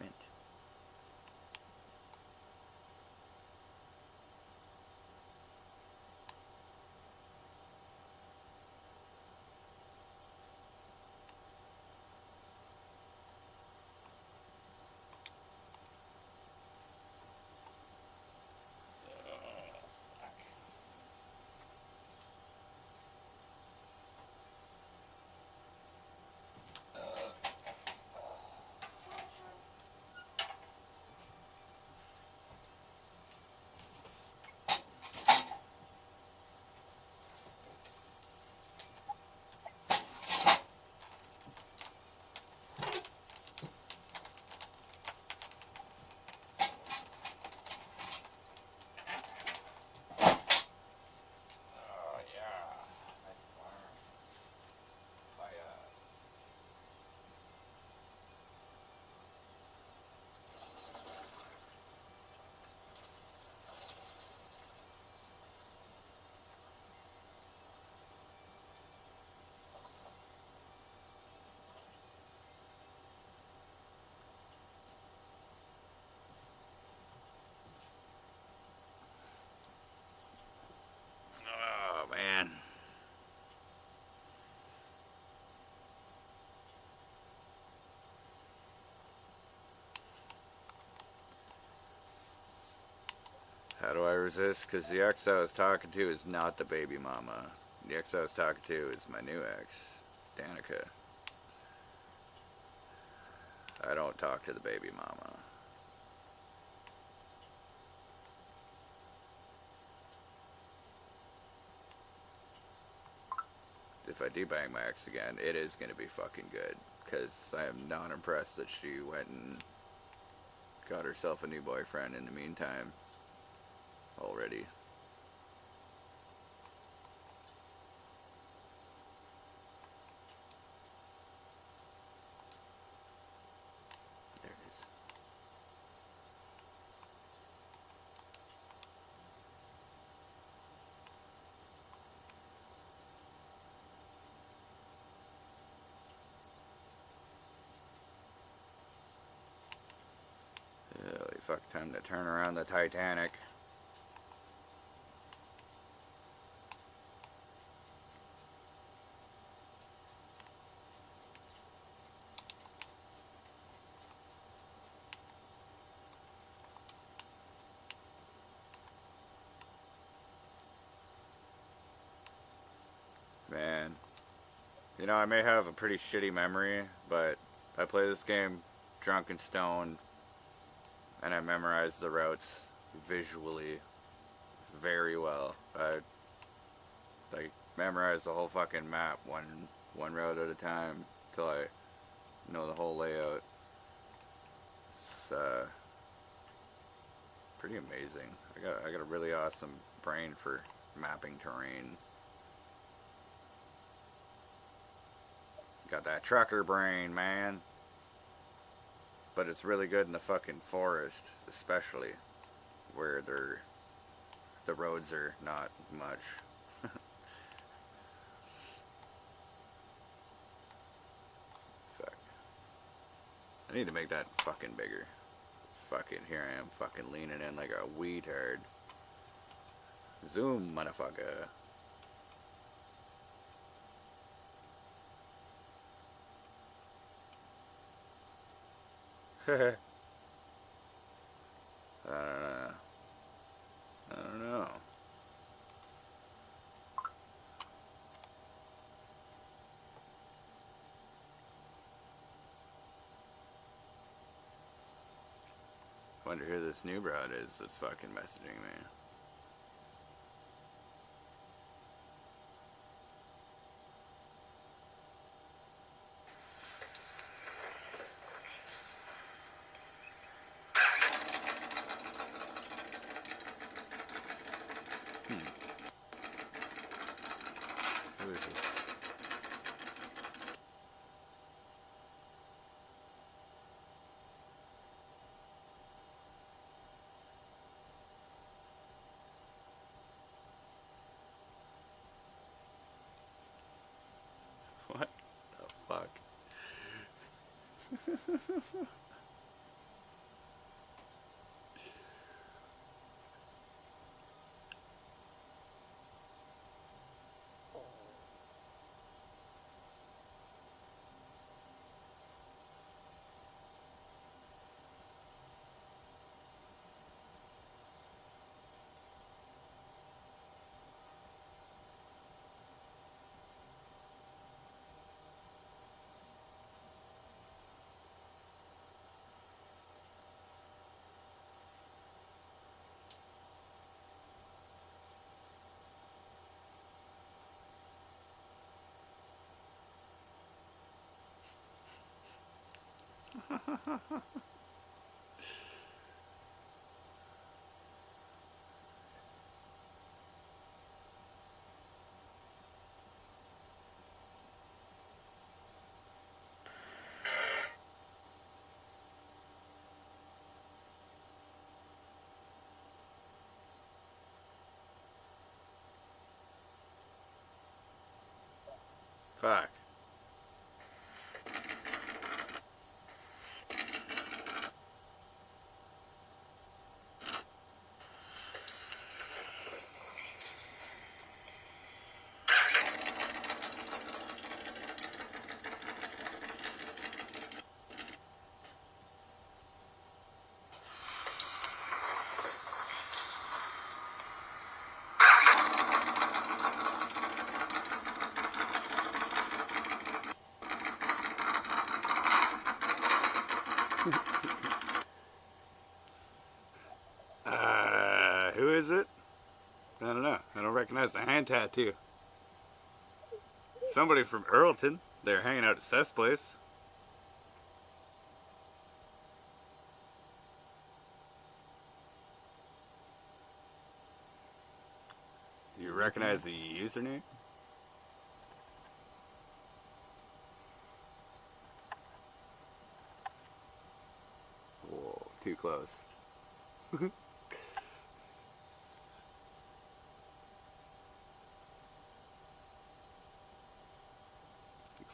Mint. Oh, man. How do I resist? Because the ex I was talking to is not the baby mama. The ex I was talking to is my new ex, Danica. I don't talk to the baby mama. If I do bang my ex again, it is going to be fucking good. Because I am not impressed that she went and got herself a new boyfriend in the meantime. Already. There it is. Fuck, time to turn around the Titanic. Man, you know, I may have a pretty shitty memory, but I play this game drunk and stoned, and I memorize the routes visually very well. I like memorize the whole fucking map one route at a time till I know the whole layout. It's pretty amazing. I got a really awesome brain for mapping terrain. Got that trucker brain, man. But it's really good in the fucking forest, especially where the roads are not much. Fuck. I need to make that fucking bigger. Fucking here I am fucking leaning in like a weetard. Zoom, motherfucker. I don't know. Wonder who this new broad is that's fucking messaging me. Who is this? What the fuck? Fuck. Who is it? I don't know. I don't recognize the hand tattoo. Somebody from Earlton. They're hanging out at Seth's place. You recognize the username? Whoa, too close.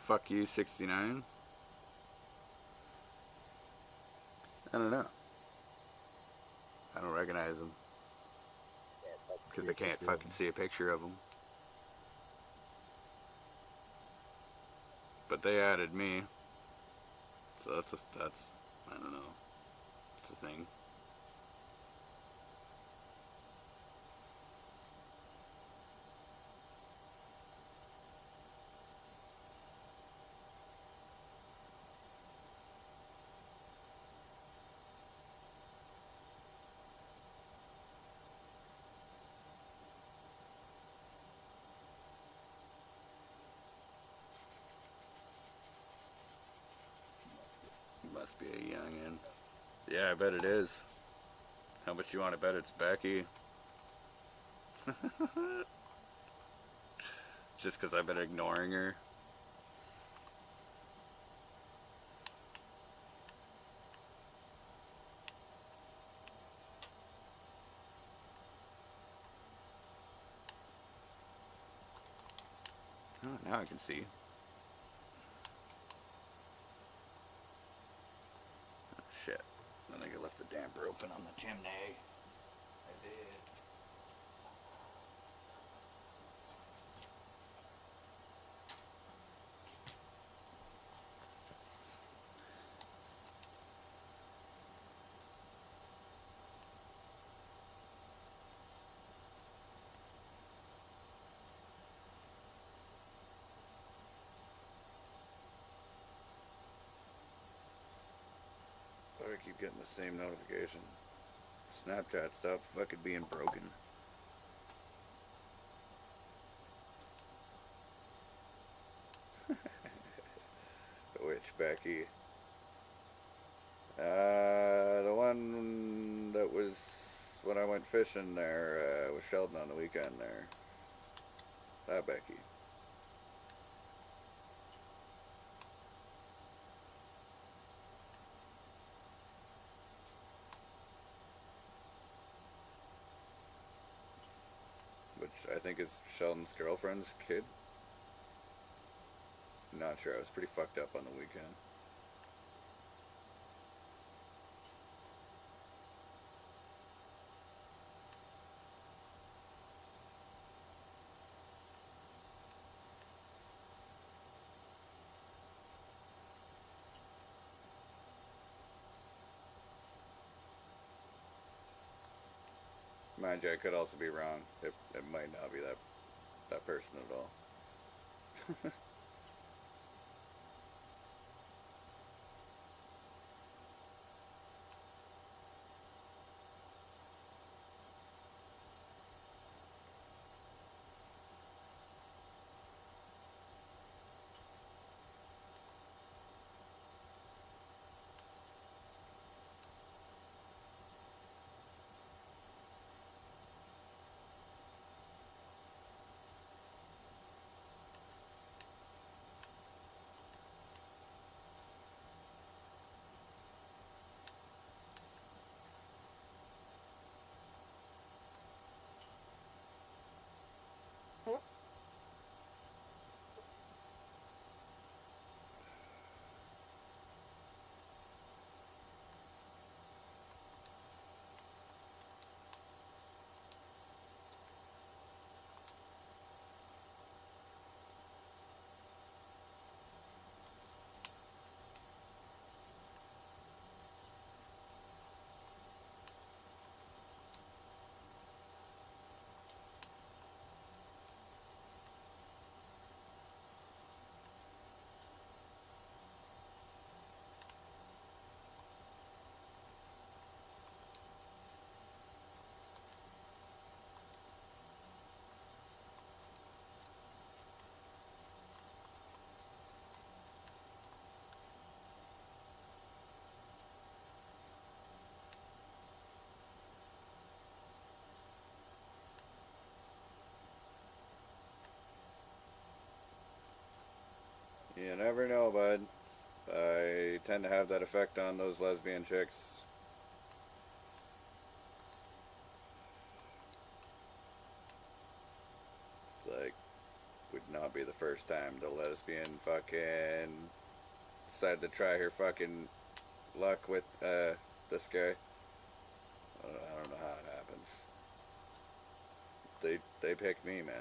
Fuck you, 69. I don't know. I don't recognize them. Because I can't fucking see a picture of them. But they added me. So that's, I don't know. It's a thing. Must be a youngin'. Yeah, I bet it is. How much you want to bet it's Becky? Just because I've been ignoring her. Oh, now I can see. Shit. I think I left the damper open on the chimney. I did. I keep getting the same notification. Snapchat, stop fucking being broken. Which Becky? The one that was when I went fishing there with Sheldon on the weekend there. That Becky. Which I think is Sheldon's girlfriend's kid. Not sure. I was pretty fucked up on the weekend. Mind you, I could also be wrong. It might not be that person at all. You never know, bud. I tend to have that effect on those lesbian chicks. Like, would not be the first time the lesbian fucking decided to try her fucking luck with this guy. I don't They picked me, man.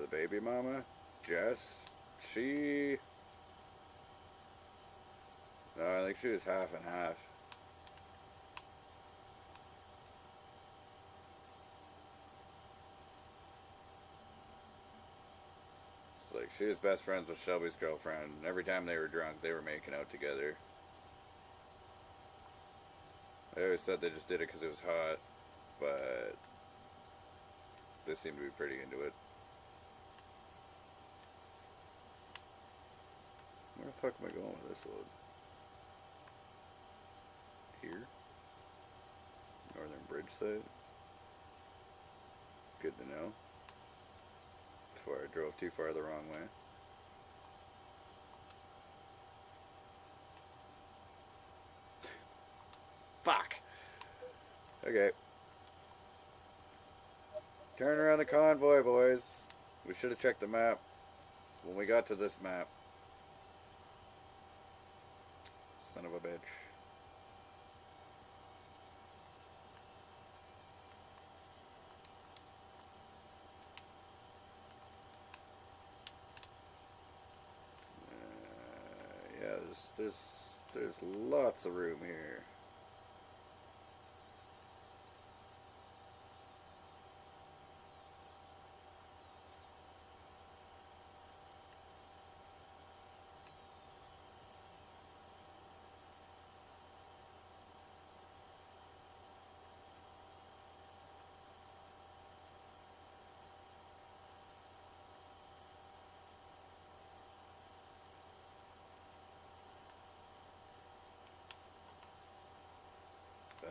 The baby mama, Jess, she... No, I think she was half and half. It's like, she was best friends with Shelby's girlfriend. Every time they were drunk, they were making out together. They always said they just did it because it was hot, but they seemed to be pretty into it. Where the fuck am I going with this load? Here? Northern Bridge side? Good to know. Before I drove too far the wrong way. Fuck! Okay. Turn around the convoy, boys. We should have checked the map when we got to this map. Son of a bitch. Yeah, there's lots of room here.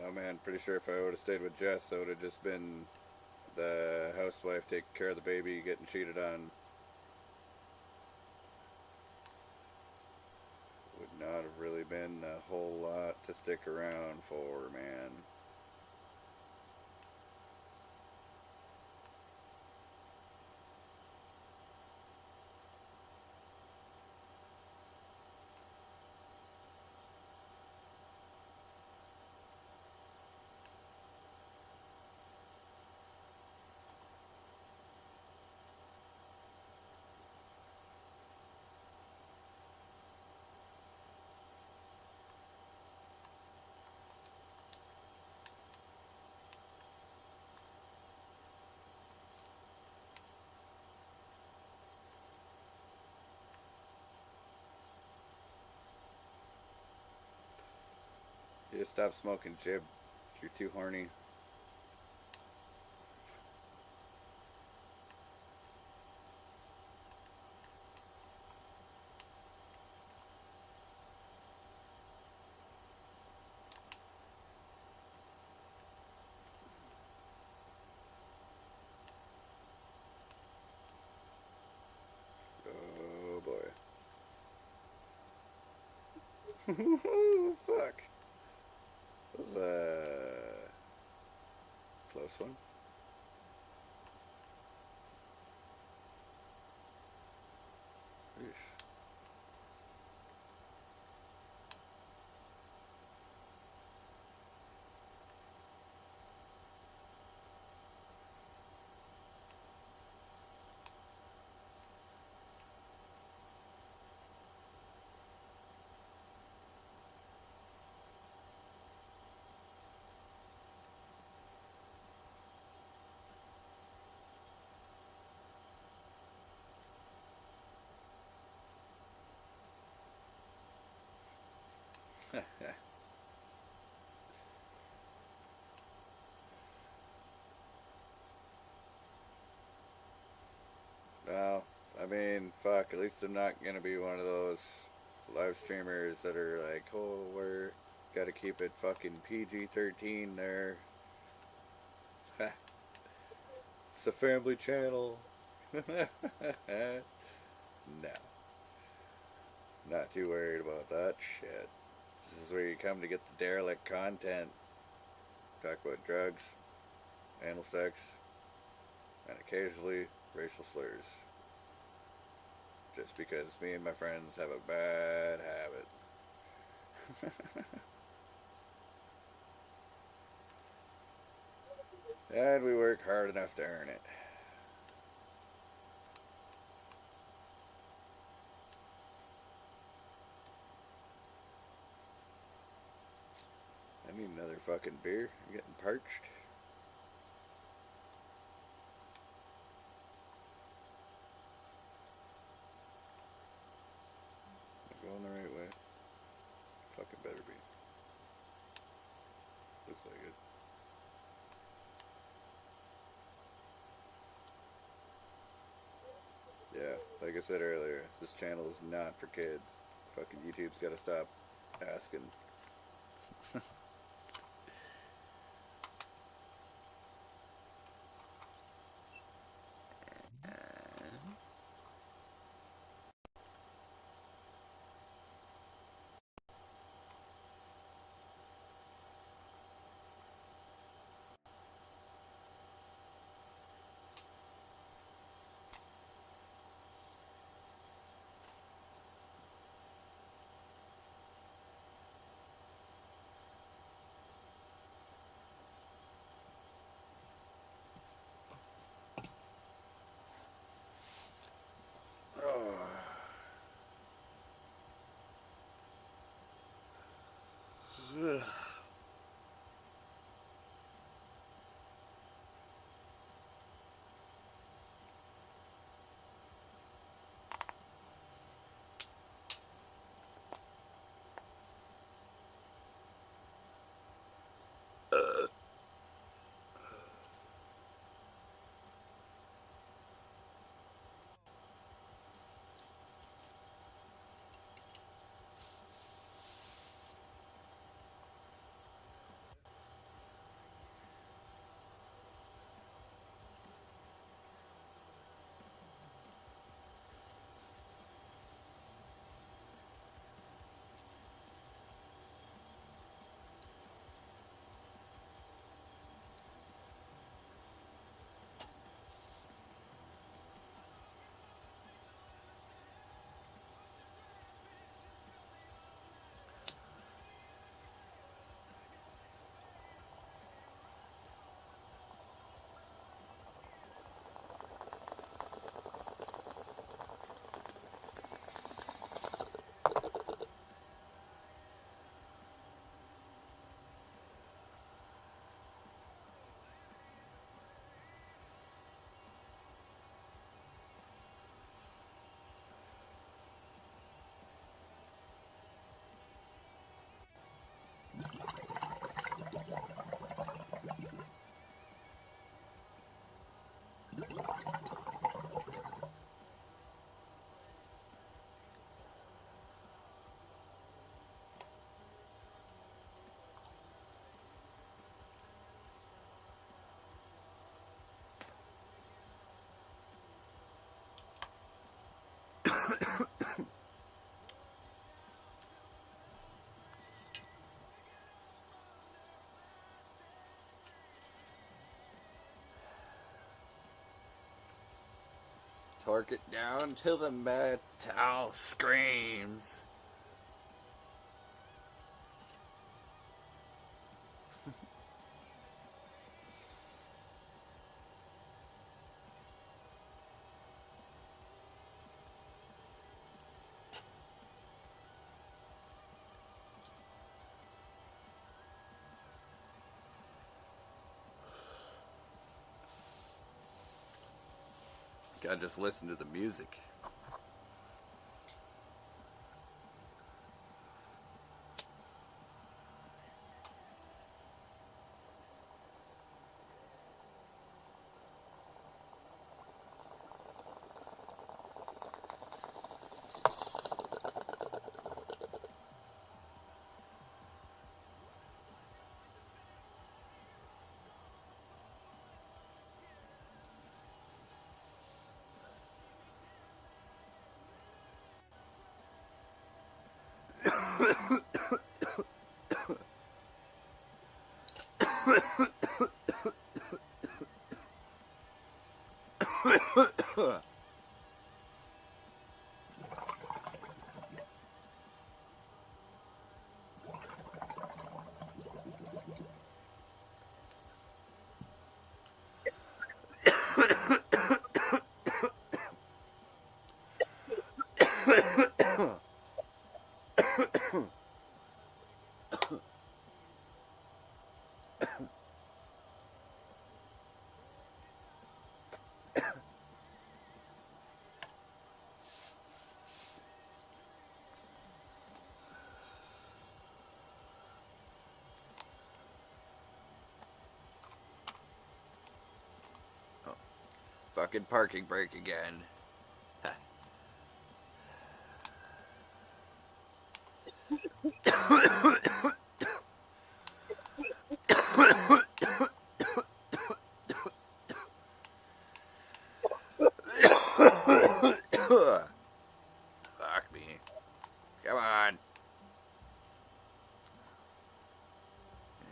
Oh man, pretty sure if I would have stayed with Jess, it would have just been the housewife taking care of the baby, getting cheated on. Would not have really been a whole lot to stick around for, man. You just stop smoking, Jib. You're too horny. Oh boy. Fuck. That was a close one. Oof. Well, I mean, fuck, at least I'm not gonna be one of those live streamers that are like, oh, we're gotta keep it fucking PG-13 there. It's a family channel. No. Not too worried about that shit. This is where you come to get the derelict content. Talk about drugs, anal sex, and occasionally racial slurs. Just because me and my friends have a bad habit. And we work hard enough to earn it. I need another fucking beer. I'm getting parched. I'm going the right way. Fucking better be. Looks like it. Yeah, like I said earlier, this channel is not for kids. Fucking YouTube's gotta stop asking. Oh. Torque it down till the metal screams. Gotta just listen to the music. Fucking parking brake again. Fuck me. Come on.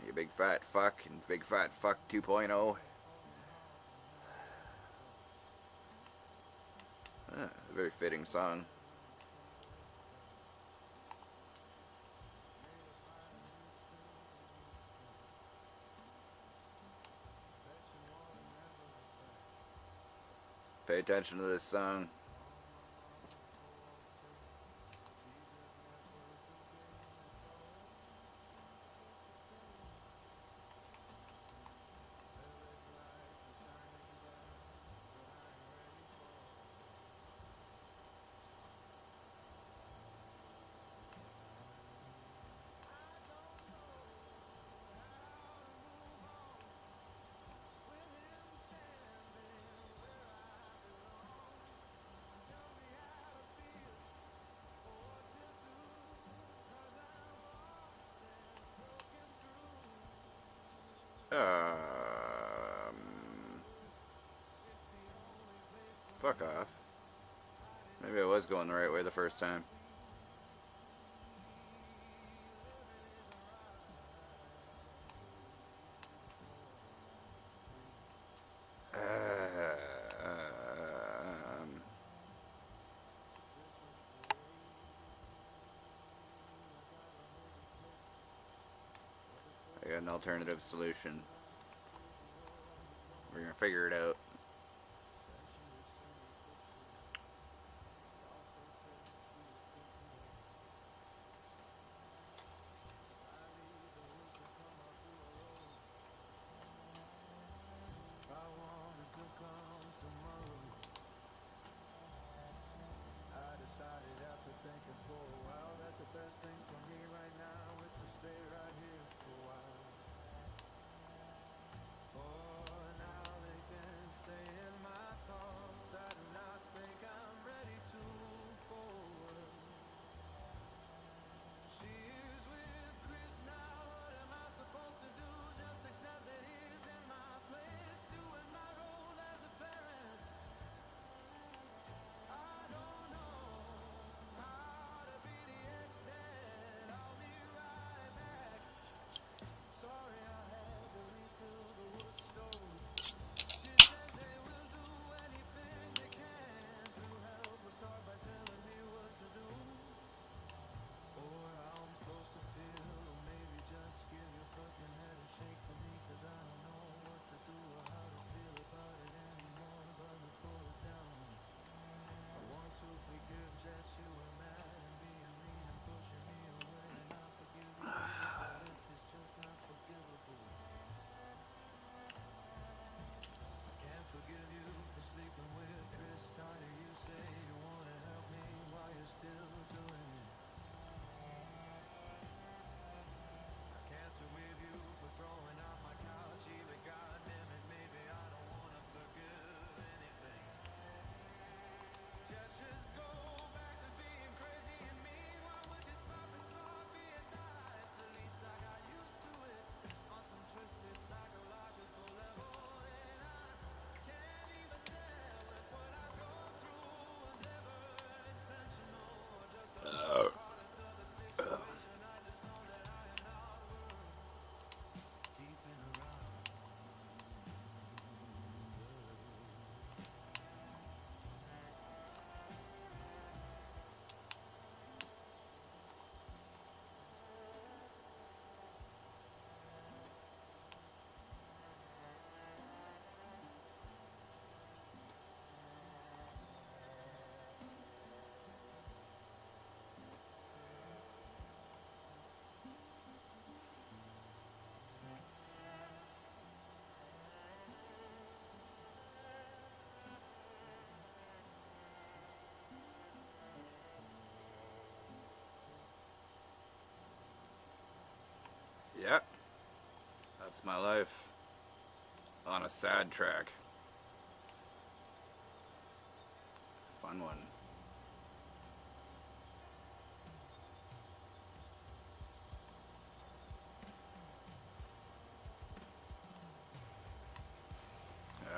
You big fat fuck and big fat fuck 2.0. A very fitting song. Pay attention to this song. Fuck off. Maybe I was going the right way the first time. I got an alternative solution. We're gonna figure it out. Yeah, that's my life on a sad track. Fun one.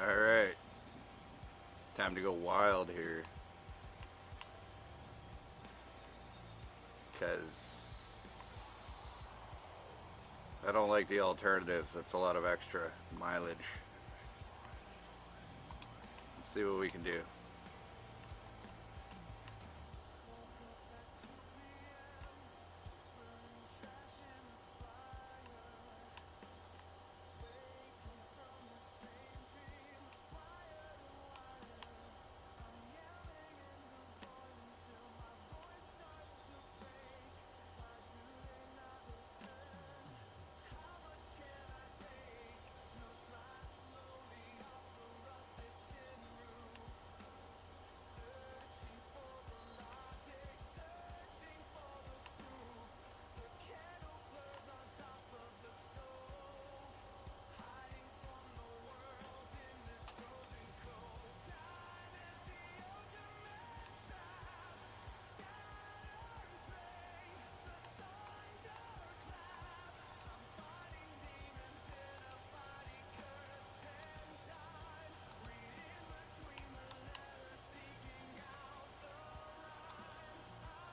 Alright. Time to go wild here. Because I don't like the alternative. That's a lot of extra mileage. Let's see what we can do.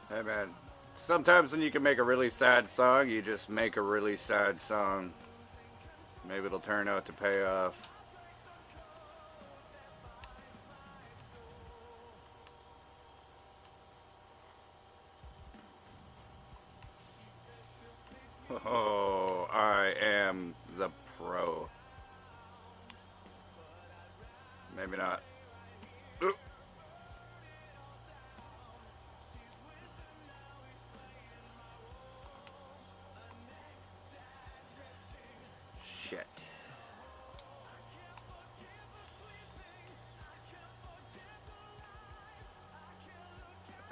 Hey man, sometimes when you can make a really sad song, you just make a really sad song. Maybe it'll turn out to pay off. Oh, I am the pro. Maybe not. Oop. Shit.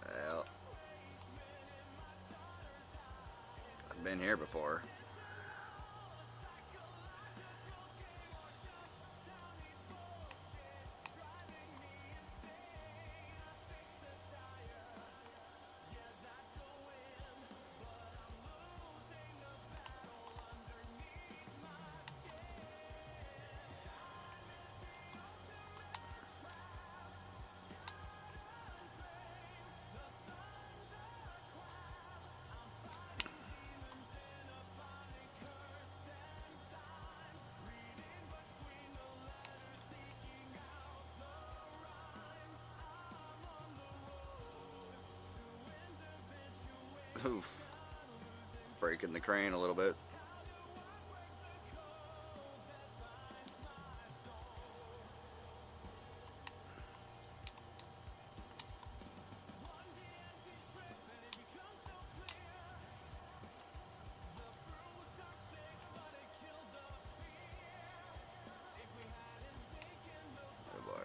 Well, I've been here before. Oof. Breaking the crane a little bit. Oh boy.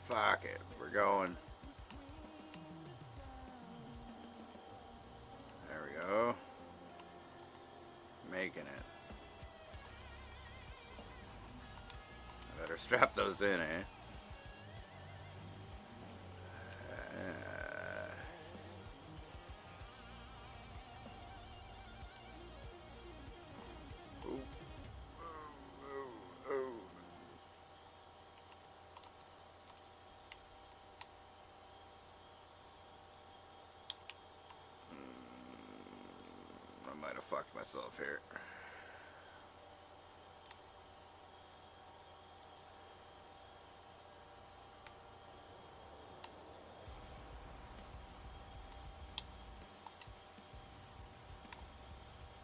Fuck it. We're going. There we go. Making it. I better strap those in, eh? might have fucked myself here.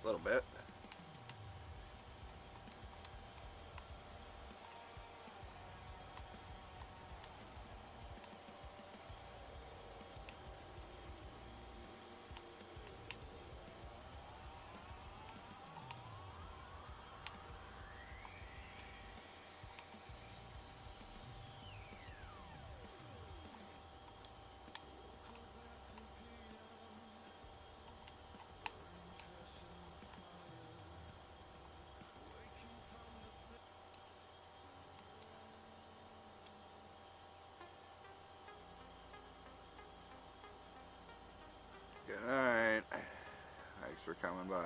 A little bit. Good night. Thanks for coming by.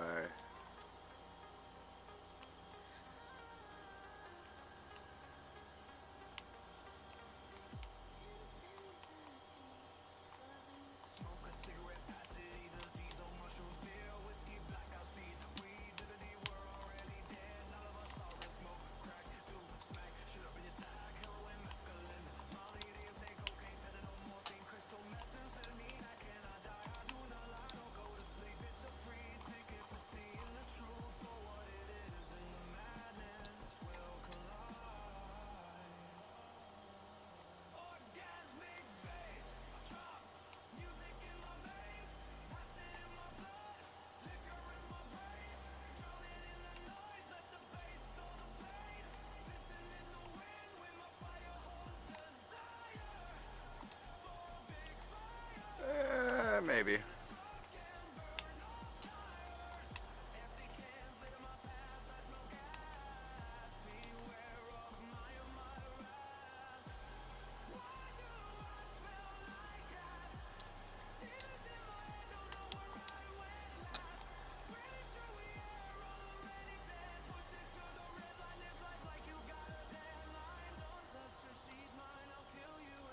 Maybe.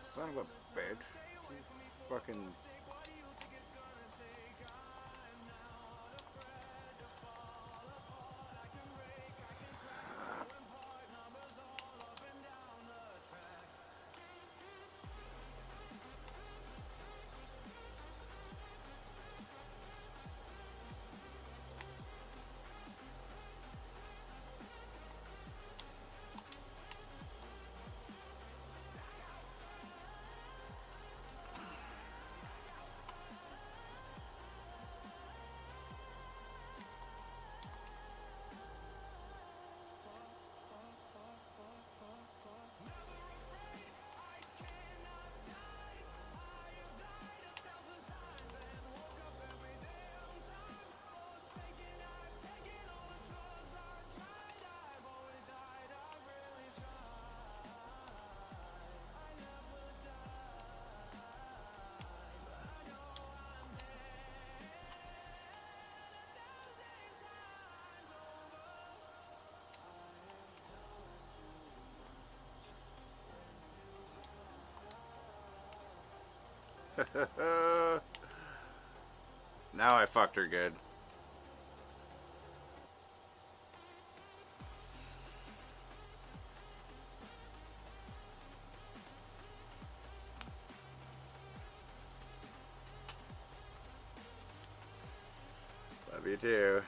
Son of a bitch. You fucking... Now I fucked her good. Love you too.